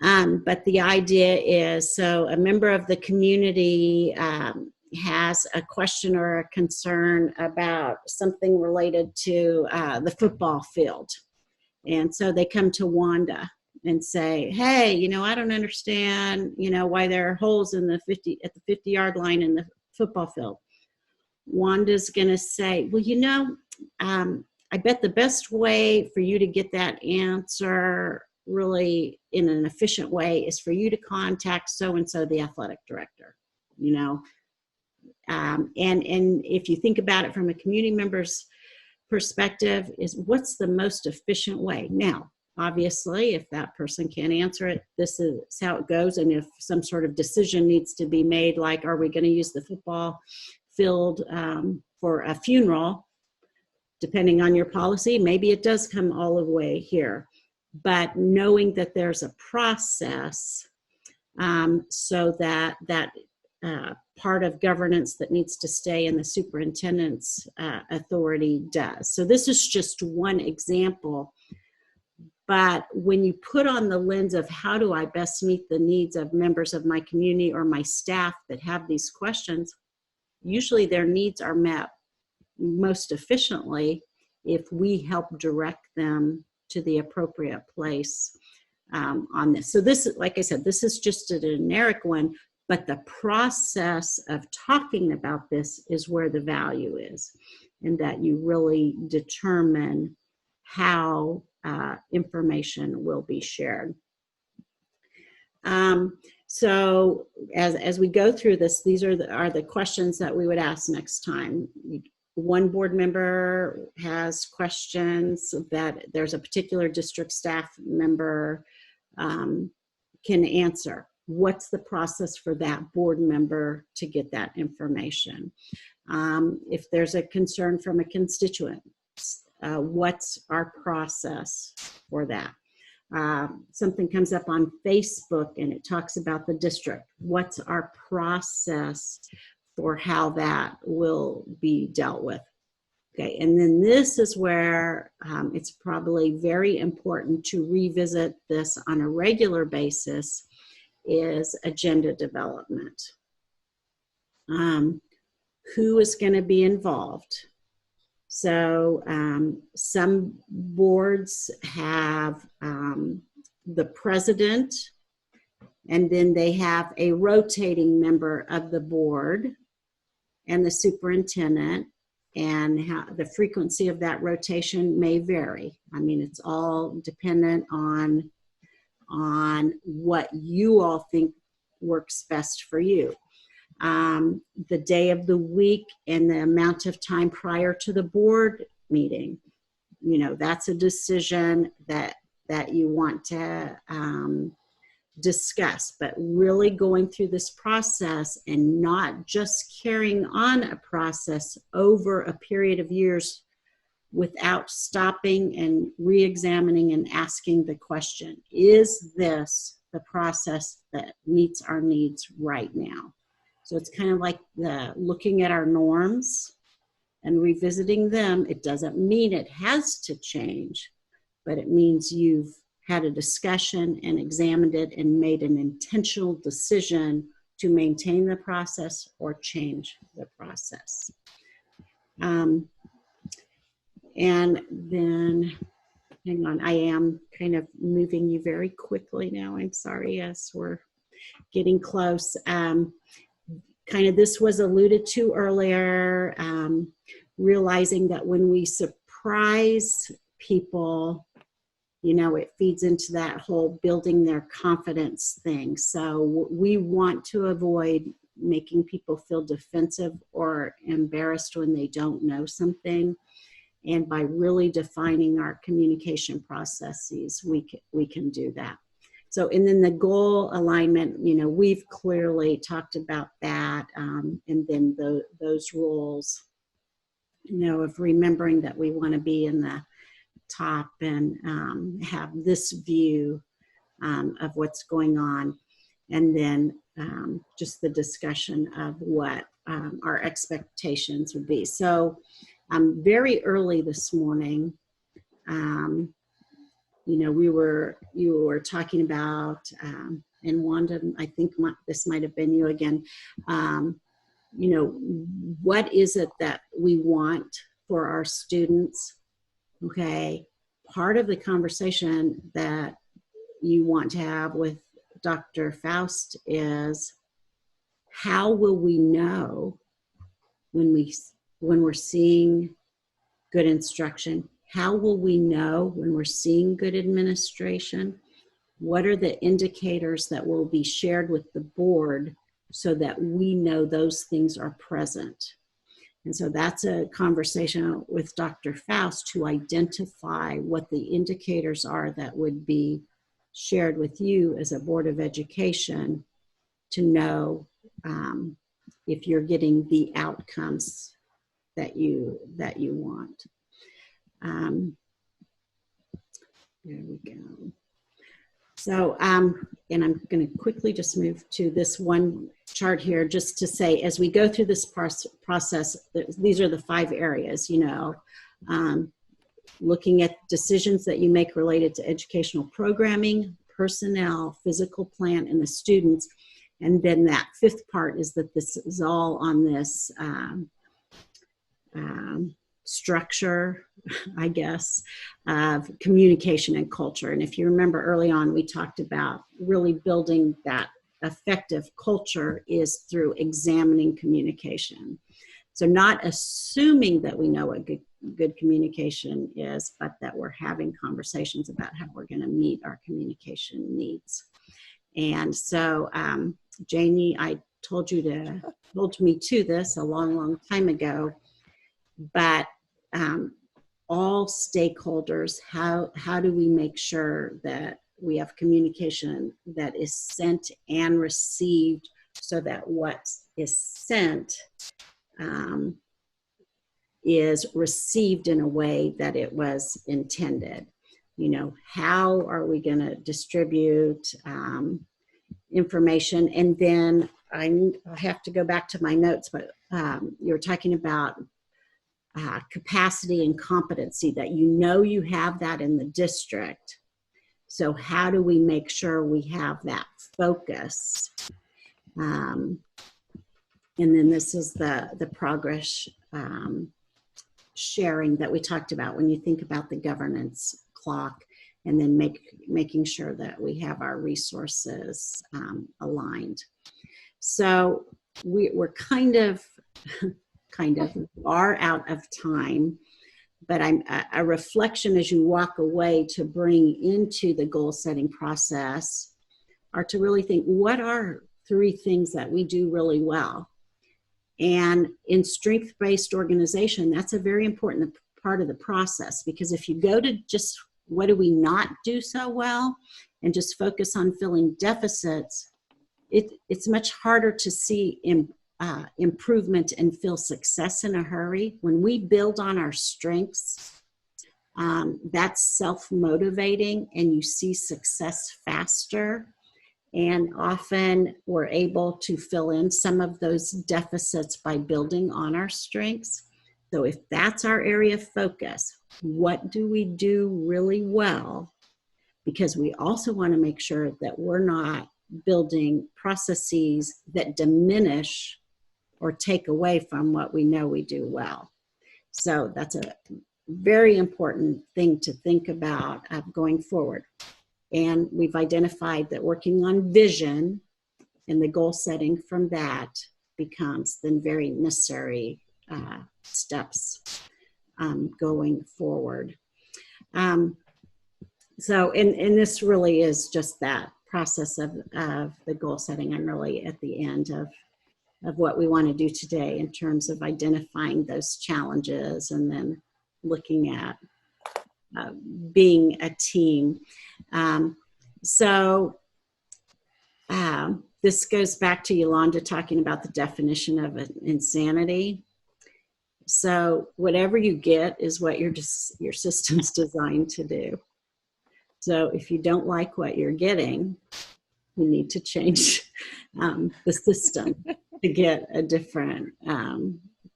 But the idea is, so a member of the community has a question or a concern about something related to the football field. And so they come to Wanda and say, hey, you know, I don't understand, you know, why there are holes in the 50-yard line in the football field. Wanda's going to say, well, you know, I bet the best way for you to get that answer really in an efficient way is for you to contact so-and-so, the athletic director, you know. And if you think about it from a community member's perspective, is what's the most efficient way? Now, obviously, if that person can't answer it, this is how it goes. And if some sort of decision needs to be made, like, are we going to use the football field for a funeral, depending on your policy, maybe it does come all the way here. But knowing that there's a process so that part of governance that needs to stay in the superintendent's authority does. So this is just one example. But when you put on the lens of how do I best meet the needs of members of my community or my staff that have these questions, usually their needs are met most efficiently if we help direct them to the appropriate place on this. So this, like I said, this is just a generic one, but the process of talking about this is where the value is, and that you really determine how information will be shared. So as we go through this, these are the questions that we would ask next time. One board member has questions that there's a particular district staff member can answer. What's the process for that board member to get that information? If there's a concern from a constituent, what's our process for that? Something comes up on Facebook and it talks about the district. What's our process for how that will be dealt with? Okay, and then this is where it's probably very important to revisit this on a regular basis, is agenda development. Who is going to be involved? So some boards have the president, and then they have a rotating member of the board and the superintendent, and how the frequency of that rotation may vary. I mean, it's all dependent on what you all think works best for you. the day of the week and the amount of time prior to the board meeting. You know, that's a decision that you want to discuss, but really going through this process and not just carrying on a process over a period of years without stopping and re-examining and asking the question, is this the process that meets our needs right now? So it's kind of like looking at our norms and revisiting them. It doesn't mean it has to change, but it means you've had a discussion and examined it and made an intentional decision to maintain the process or change the process. And then, hang on, I am kind of moving you very quickly now. I'm sorry, yes, we're getting close. Kind of this was alluded to earlier, realizing that when we surprise people, you know, it feeds into that whole building their confidence thing. So we want to avoid making people feel defensive or embarrassed when they don't know something. And by really defining our communication processes, we can do that. So, and then the goal alignment, you know, we've clearly talked about that. And then those rules, you know, of remembering that we want to be in the top and have this view of what's going on. And then just the discussion of what our expectations would be. So very early this morning, you know, you were talking about, and Wanda, I think this might have been you again, you know, what is it that we want for our students? Okay, part of the conversation that you want to have with Dr. Faust is, how will we know when we're seeing good instruction? How will we know when we're seeing good administration? What are the indicators that will be shared with the board so that we know those things are present? And so that's a conversation with Dr. Faust to identify what the indicators are that would be shared with you as a Board of Education to know if you're getting the outcomes that you want. There we go. So, and I'm going to quickly just move to this one chart here just to say, as we go through this process, these are the 5 areas, you know, looking at decisions that you make related to educational programming, personnel, physical plan, and the students. And then that 5th part is that this is all on this structure, I guess, of communication and culture. And if you remember early on, we talked about really building that effective culture is through examining communication. So not assuming that we know what good communication is, but that we're having conversations about how we're going to meet our communication needs. And so, Janie, I told you to hold me to this a long, long time ago, but all stakeholders, how do we make sure that we have communication that is sent and received so that what is sent is received in a way that it was intended? You know, how are we going to distribute information? And then I have to go back to my notes, but you're talking about capacity and competency, that you know you have that in the district. So how do we make sure we have that focus? And then this is the progress sharing that we talked about when you think about the governance clock, and then making sure that we have our resources aligned. So we're kind of are out of time, but I'm a reflection as you walk away to bring into the goal setting process are to really think, what are 3 things that we do really well. And in strength-based organization, that's a very important part of the process, because if you go to just what do we not do so well and just focus on filling deficits, it's much harder to see improvement and feel success in a hurry. When we build on our strengths, that's self-motivating and you see success faster. And often we're able to fill in some of those deficits by building on our strengths. So if that's our area of focus, what do we do really well? Because we also want to make sure that we're not building processes that diminish or take away from what we know we do well. So that's a very important thing to think about going forward. And we've identified that working on vision and the goal setting from that becomes then very necessary steps going forward. So, and this really is just that process of the goal setting. I'm really at the end of what we want to do today in terms of identifying those challenges and then looking at being a team. This goes back to Yolanda talking about the definition of insanity. So whatever you get is what your system's designed to do. So if you don't like what you're getting, you need to change the system to get a different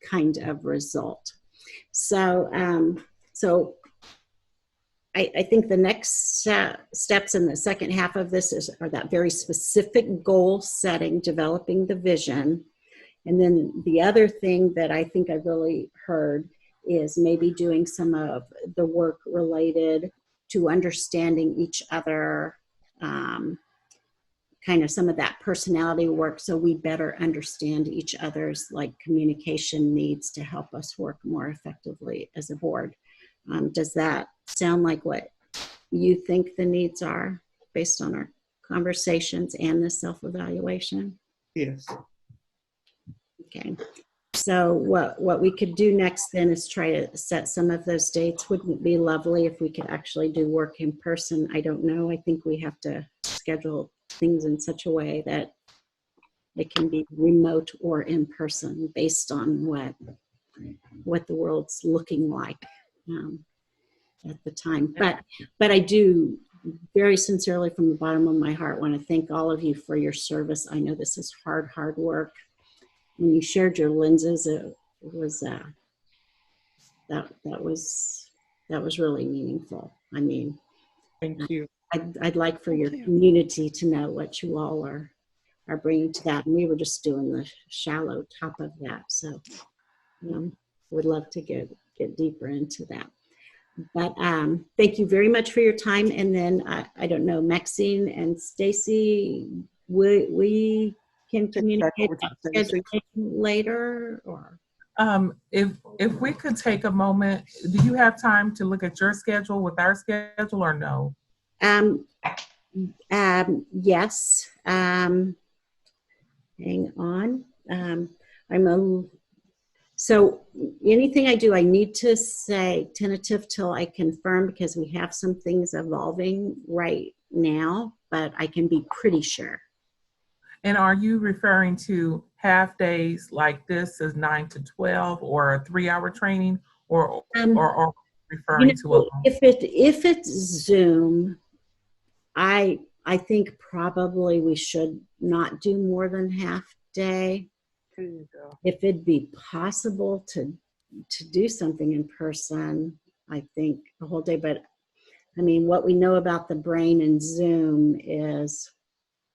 kind of result. So, I think the next steps in the second half of this are that very specific goal setting, developing the vision. And then the other thing that I think I've really heard is maybe doing some of the work related to understanding each other, kind of some of that personality work, so we better understand each other's communication needs to help us work more effectively as a board. Does that sound like what you think the needs are based on our conversations and the self-evaluation? Yes. Okay. So what we could do next then is try to set some of those dates. Wouldn't it be lovely if we could actually do work in person? I don't know. I think we have to schedule things in such a way that it can be remote or in person based on what the world's looking like at the time. But I do very sincerely from the bottom of my heart want to thank all of you for your service. I know this is hard work. When you shared your lenses, it was that was really meaningful. I mean, Thank you. I'd like for your community to know what you all are bringing to that. And we were just doing the shallow top of that. So would love to get deeper into that. But thank you very much for your time. And then I don't know, Maxine and Stacy, we can communicate scheduling later, or if we could take a moment, do you have time to look at your schedule with our schedule or no? Yes. Hang on. So anything I do, I need to say tentative till I confirm, because we have some things evolving right now, but I can be pretty sure. And are you referring to half days like this as 9 to 12 or a 3-hour training, or referring to if it's Zoom, I think probably we should not do more than half day. There you go. If it'd be possible to do something in person, I think a whole day. But I mean, what we know about the brain and Zoom is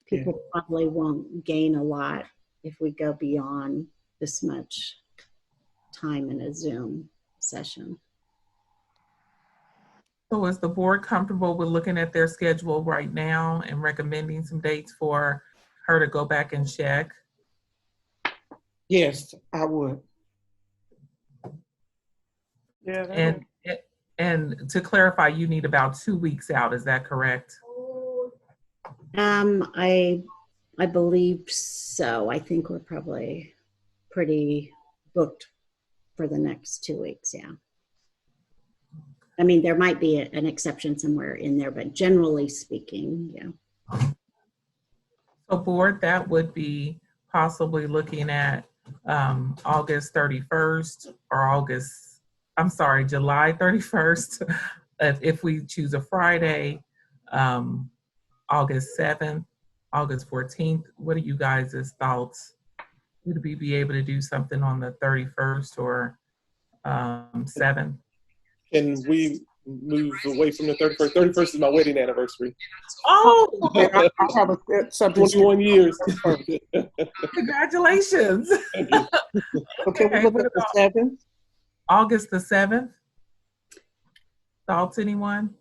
people probably won't gain a lot if we go beyond this much time in a Zoom session. So is the board comfortable with looking at their schedule right now and recommending some dates for her to go back and check? Yes, I would. Yeah. And to clarify, you need about 2 weeks out, is that correct? I I believe so. I think we're probably pretty booked for the next 2 weeks. Yeah. I mean, there might be an exception somewhere in there, but generally speaking, yeah. So board, that would be possibly looking at August 31st or July 31st. If we choose a Friday, August 7th, August 14th. What are you guys' thoughts? Would we be able to do something on the 31st or 7th? Can we move away from the 31st? 31st is my wedding anniversary. Oh, I have something. 21 years. congratulations. Thank you. So can we Okay, look what at the about 7th? August the 7th? Thoughts, anyone?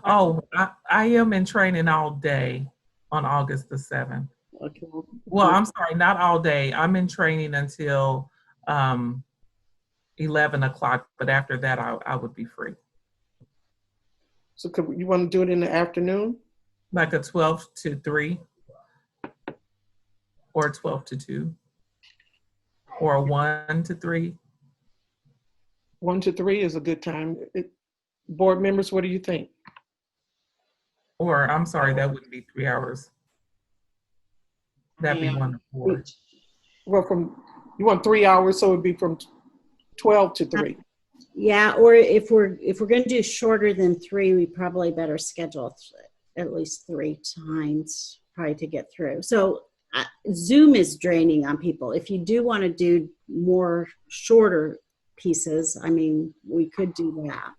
Oh, I am in training all day on August the 7th. Okay. Well, I'm sorry, not all day. I'm in training until 11 o'clock, but after that, I would be free. So you want to do it in the afternoon? Like a 12 to 3 or 12 to 2 or a 1 to 3. 1 to 3 is a good time. Board members, what do you think? Or I'm sorry, that wouldn't be 3 hours. That'd be 1 to 4. Well, you want 3 hours, so it'd be from 12 to 3. Yeah, or if we're going to do shorter than 3, we probably better schedule at least 3 times probably to get through. So Zoom is draining on people. If you do want to do more shorter pieces, I mean, we could do that.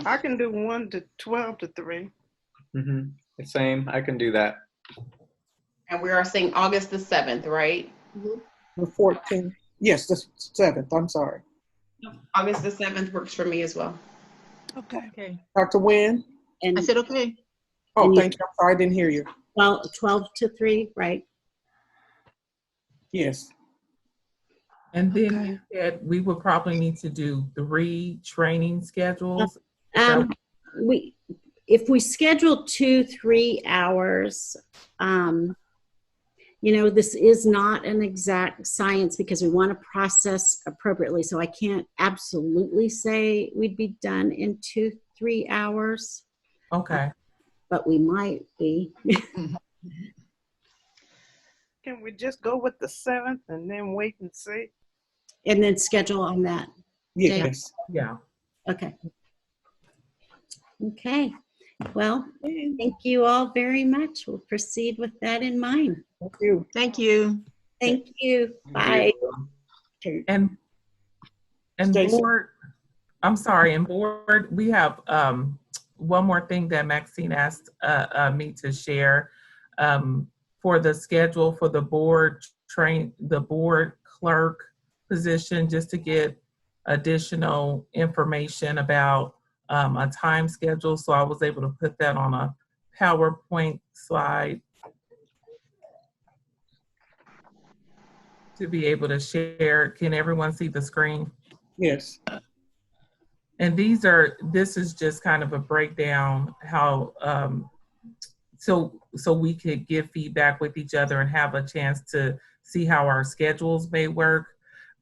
I can do 1 to 12 to 3. Mm-hmm. Same. I can do that. And we are saying August the 7th, right? The 14th. Yes, the 7th. I'm sorry. August the 7th works for me as well. Okay. Dr. Nguyen? And I said, okay. Oh, And you- thank you. I'm sorry, I didn't hear you. 12 to 3, right? Yes. And then you said we would probably need to do 3 training schedules. If we schedule 2-3 hours, this is not an exact science because we want to process appropriately. So I can't absolutely say we'd be done in 2-3 hours. Okay. But we might be. Can we just go with the 7th and then wait and see? And then schedule on that. Yes. Yeah. Okay. Okay. Well, thank you all very much. We'll proceed with that in mind. Thank you. Thank you. Thank you. Bye. And Jason? board, I'm sorry, and board, we have one more thing that Maxine asked me to share for the schedule for the board clerk position, just to get additional information about a time schedule. So I was able to put that on a PowerPoint slide to be able to share. Can everyone see the screen? Yes. And this is just kind of a breakdown how, so we could give feedback with each other and have a chance to see how our schedules may work.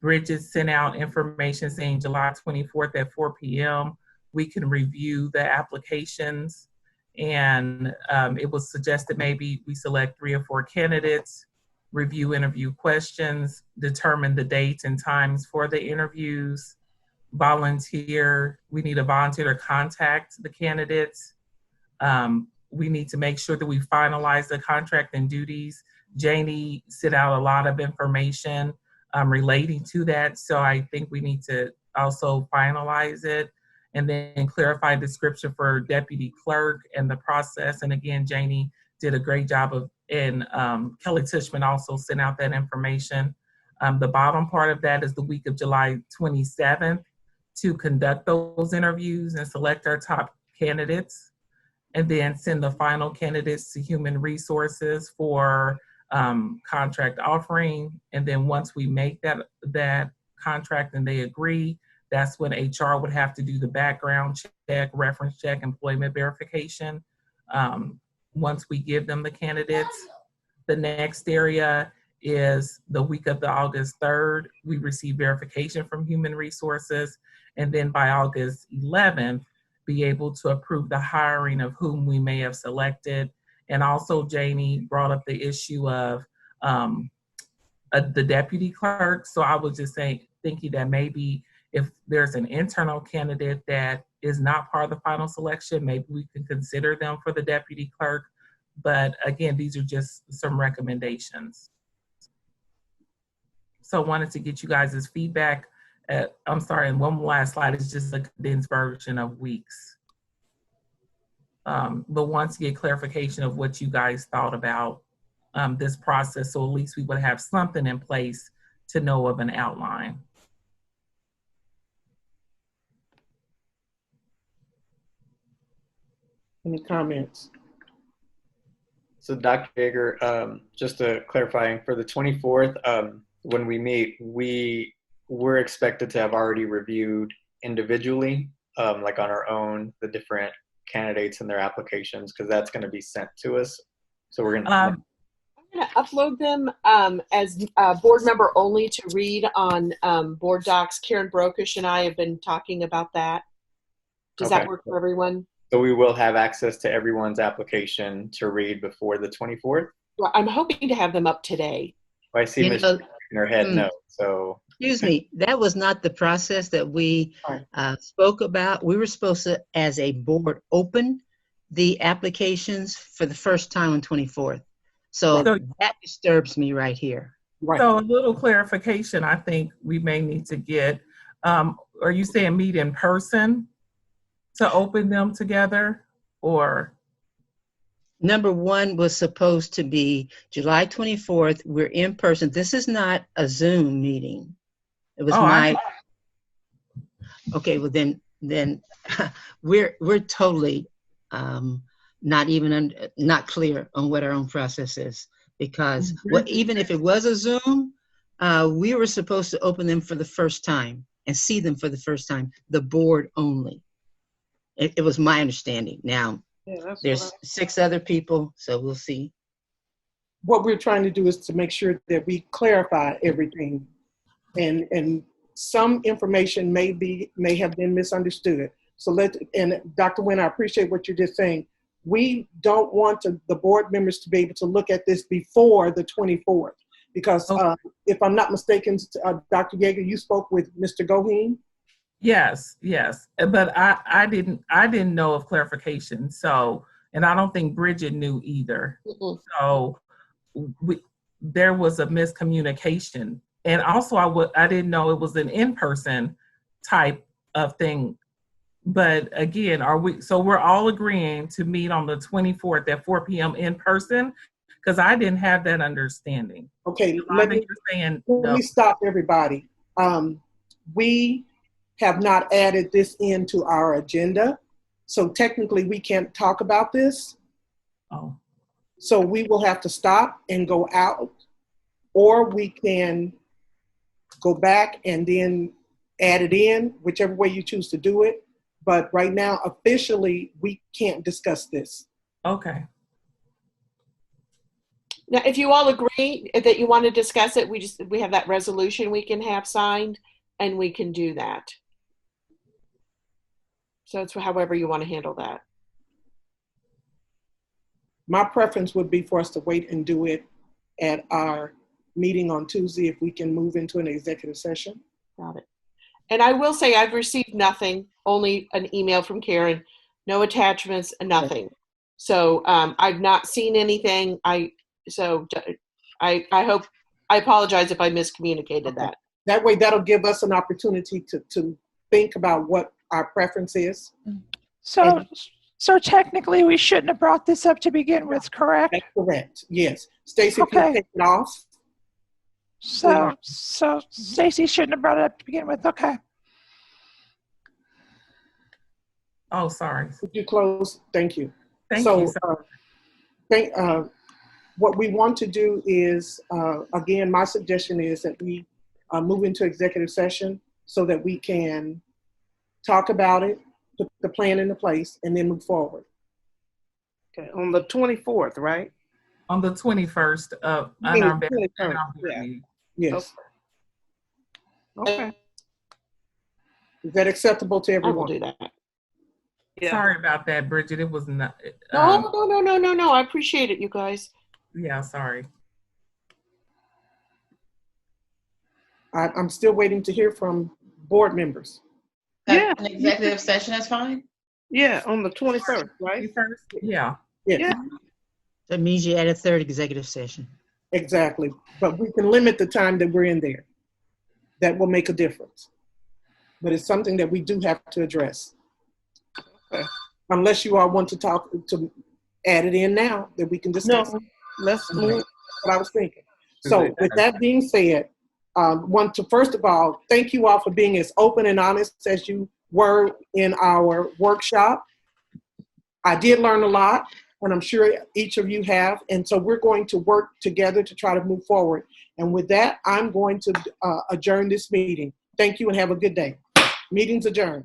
Bridget sent out information saying July 24th at 4 p.m. We can review the applications, and it was suggested maybe we select 3 or 4 candidates, review interview questions, determine the dates and times for the interviews, volunteer. We need a volunteer to contact the candidates. We need to make sure that we finalize the contract and duties. Janie sent out a lot of information relating to that. So I think we need to also finalize it and then clarify description for deputy clerk and the process. And again, Janie did a great job and Kelly Tishman also sent out that information. The bottom part of that is the week of July 27th to conduct those interviews and select our top candidates, and then send the final candidates to Human Resources for contract offering. And then once we make that contract and they agree, that's when HR would have to do the background check, reference check, employment verification. once we give them the candidates. The next area is the week of the August 3rd, we receive verification from Human Resources. And then by August 11th, be able to approve the hiring of whom we may have selected. And also Janie brought up the issue of the deputy clerk. So I was just thinking that maybe if there's an internal candidate that is not part of the final selection, maybe we can consider them for the deputy clerk. But again, these are just some recommendations. So I wanted to get you guys' feedback. I'm sorry, and one last slide is just a condensed version of weeks. But once you get clarification of what you guys thought about this process, so at least we would have something in place to know of an outline. Any comments? So Dr. Yeager, just to clarifying, for the 24th, when we meet, we're expected to have already reviewed individually, like on our own, the different candidates and their applications, because that's going to be sent to us. So we're going to I'm going to upload them as board member only to read on board docs. Karen Brokish and I have been talking about that. Does that work for everyone? So we will have access to everyone's application to read before the 24th? Well, I'm hoping to have them up today. Well, I see Ms. in her head no, so. Excuse me, that was not the process that we spoke about. We were supposed to, as a board, open the applications for the first time on 24th. So that disturbs me right here. Right. So a little clarification I think we may need to get. Are you saying meet in person to open them together, or? Number one was supposed to be July 24th. We're in person. This is not a Zoom meeting. It was okay. Well, then we're totally not clear on what our own process is, because even if it was a Zoom, we were supposed to open them for the first time and see them for the first time, the board only. It was my understanding. Now, there's 6 other people, so we'll see. What we're trying to do is to make sure that we clarify everything, and some information may have been misunderstood. So and Dr. Wynn, I appreciate what you're just saying. We don't want the board members to be able to look at this before the 24th, because if I'm not mistaken, Dr. Yeager, you spoke with Mr. Goheen. Yes, but I didn't know of clarification. So, and I don't think Bridget knew either. Mm-hmm. So there was a miscommunication, and also I didn't know it was an in-person type of thing. But again, we're all agreeing to meet on the 24th at 4 p.m. in person? Because I didn't have that understanding. Okay, let me stop everybody. We have not added this into our agenda. So technically we can't talk about this. Oh. So we will have to stop and go out, or we can go back and then add it in, whichever way you choose to do it. But right now, officially, we can't discuss this. Okay. Now, if you all agree that you want to discuss it, we have that resolution we can have signed, and we can do that. So it's however you want to handle that. My preference would be for us to wait and do it at our meeting on Tuesday if we can move into an executive session. Got it. And I will say I've received nothing, only an email from Karen, no attachments, nothing. So I've not seen anything. I apologize if I miscommunicated that. That way, that'll give us an opportunity to think about what our preference is. So technically, we shouldn't have brought this up to begin with, correct? That's correct. Yes, Stacy, if you take it off. So Stacy shouldn't have brought it up to begin with. Okay. Oh, sorry. Could you close? Thank you. Thank you. What we want to do is, again, my suggestion is that we move into executive session so that we can talk about it, put the plan into place, and then move forward. Okay, on the 24th, right? On the 21st of I mean, unarmed the 21st, board yeah. meeting. Yes. Okay. Is that acceptable to I will everyone? do that. Yeah. Sorry about that, Bridget. It was not. No. I appreciate it, you guys. Yeah, sorry. I'm still waiting to hear from board members. Yeah. An executive session is fine. Yeah, on the 21st, right? First, yeah. Yes, Yeah. That means you add a third executive session. exactly. But we can limit the time that we're in there. That will make a difference. But it's something that we do have to address. Okay. Unless you all want to add it in now, that we can discuss. No, let's move. What I was thinking. So with that being said, want to first of all thank you all for being as open and honest as you were in our workshop. I did learn a lot, and I'm sure each of you have. And so we're going to work together to try to move forward. And with that, I'm going to adjourn this meeting. Thank you and have a good day. Meeting's adjourned.